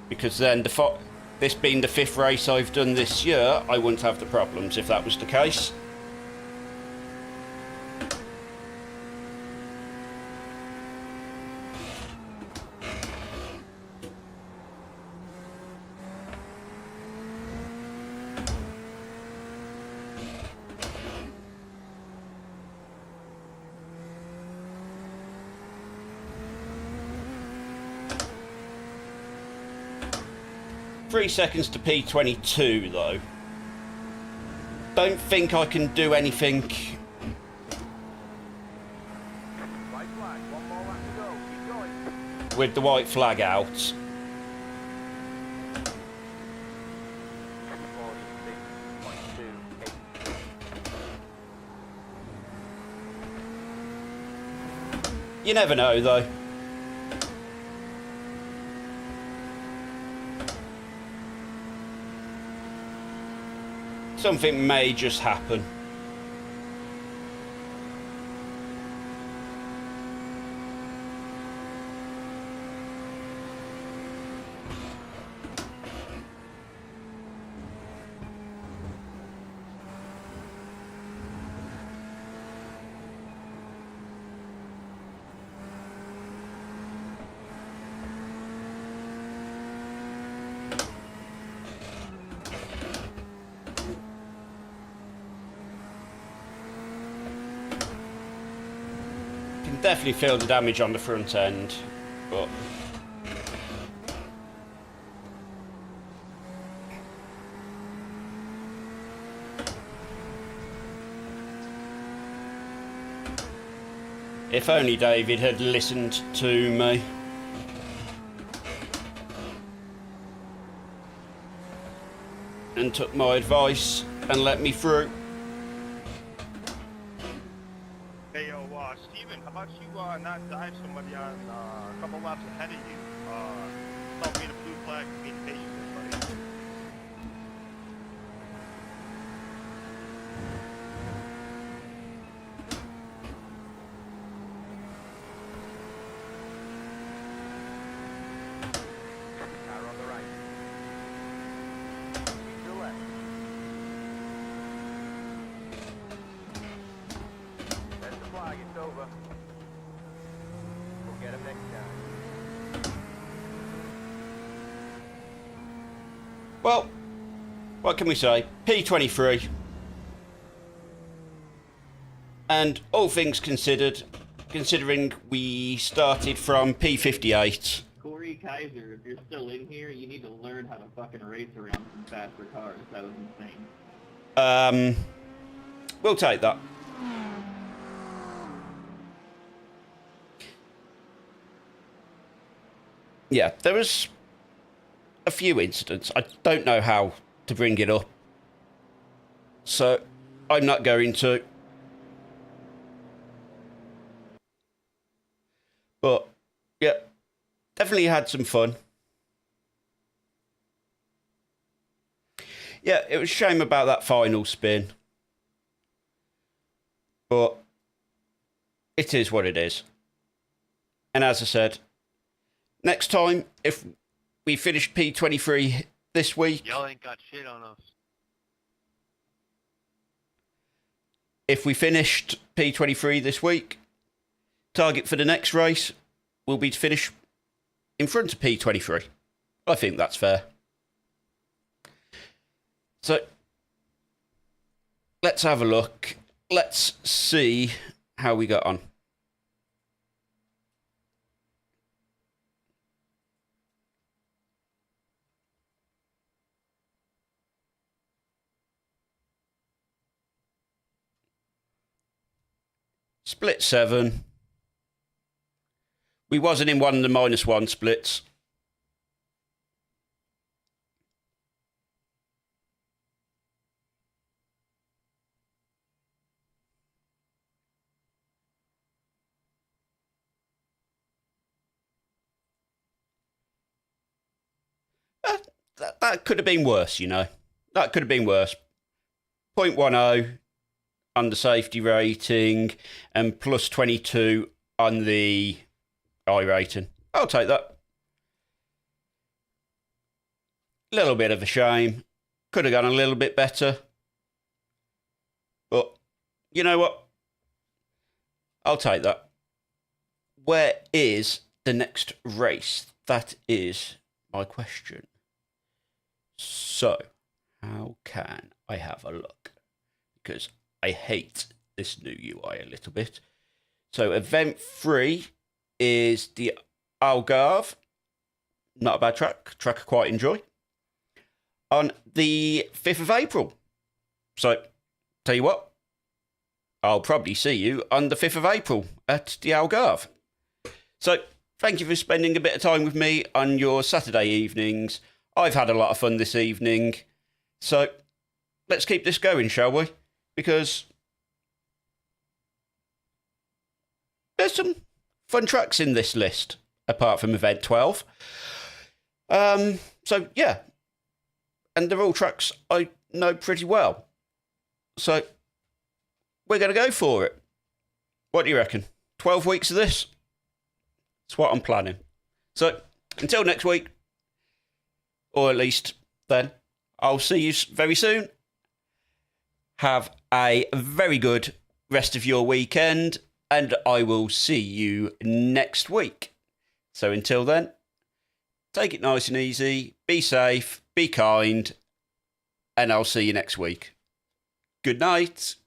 Because then, this being the 5th race I've done this year, I wouldn't have the problems if that was the case. Three seconds to P22 though. Don't think I can do anything. Right flag, 1 more lap to go. Keep going. With the white flag out. 46.28. You never know though. Something may just happen. Definitely feel the damage on the front end, but if only David had listened to me. And took my advice and let me through. Hey, yo, Steven, how about you not dive somebody on a couple laps ahead of you? Tell me the blue flag for me to pay you this, buddy. Car on the right. Keep to the left. That's the flag, it's over. We'll get him next time. Well, what can we say? P23. And all things considered, considering we started from P58. Corey Kaiser, if you're still in here, you need to learn how to fucking race around some faster cars. That was insane. We'll take that. Yeah, there was a few incidents. I don't know how to bring it up, so I'm not going to. But, yeah, definitely had some fun. Yeah, it was a shame about that final spin. But it is what it is. And as I said, next time, if we finish P23 this week, Y'all ain't got shit on us. if we finished P23 this week, target for the next race will be to finish in front of P23. I think that's fair. So, let's have a look. Let's see how we got on. Split 7. We wasn't in one of the -1 splits. That could have been worse, you know. That could have been worse. 0.10 on the safety rating and plus 22 on the iRacing. I'll take that. Little bit of a shame. Could have gone a little bit better. But, you know what? I'll take that. Where is the next race? That is my question. So, how can I have a look? Because I hate this new UI a little bit. So, event 3 is the Algarve. Not a bad track. Track I quite enjoy. On the 5th of April. So, tell you what. I'll probably see you on the 5th of April at the Algarve. So, thank you for spending a bit of time with me on your Saturday evenings. I've had a lot of fun this evening. So, let's keep this going, shall we? Because there's some fun tracks in this list, apart from Event 12. So, yeah. And they're all tracks I know pretty well. So, we're going to go for it. What do you reckon? 12 weeks of this? That's what I'm planning. So, until next week, or at least then, I'll see you very soon. Have a very good rest of your weekend, and I will see you next week. So until then, take it nice and easy, be safe, be kind, and I'll see you next week. Good night.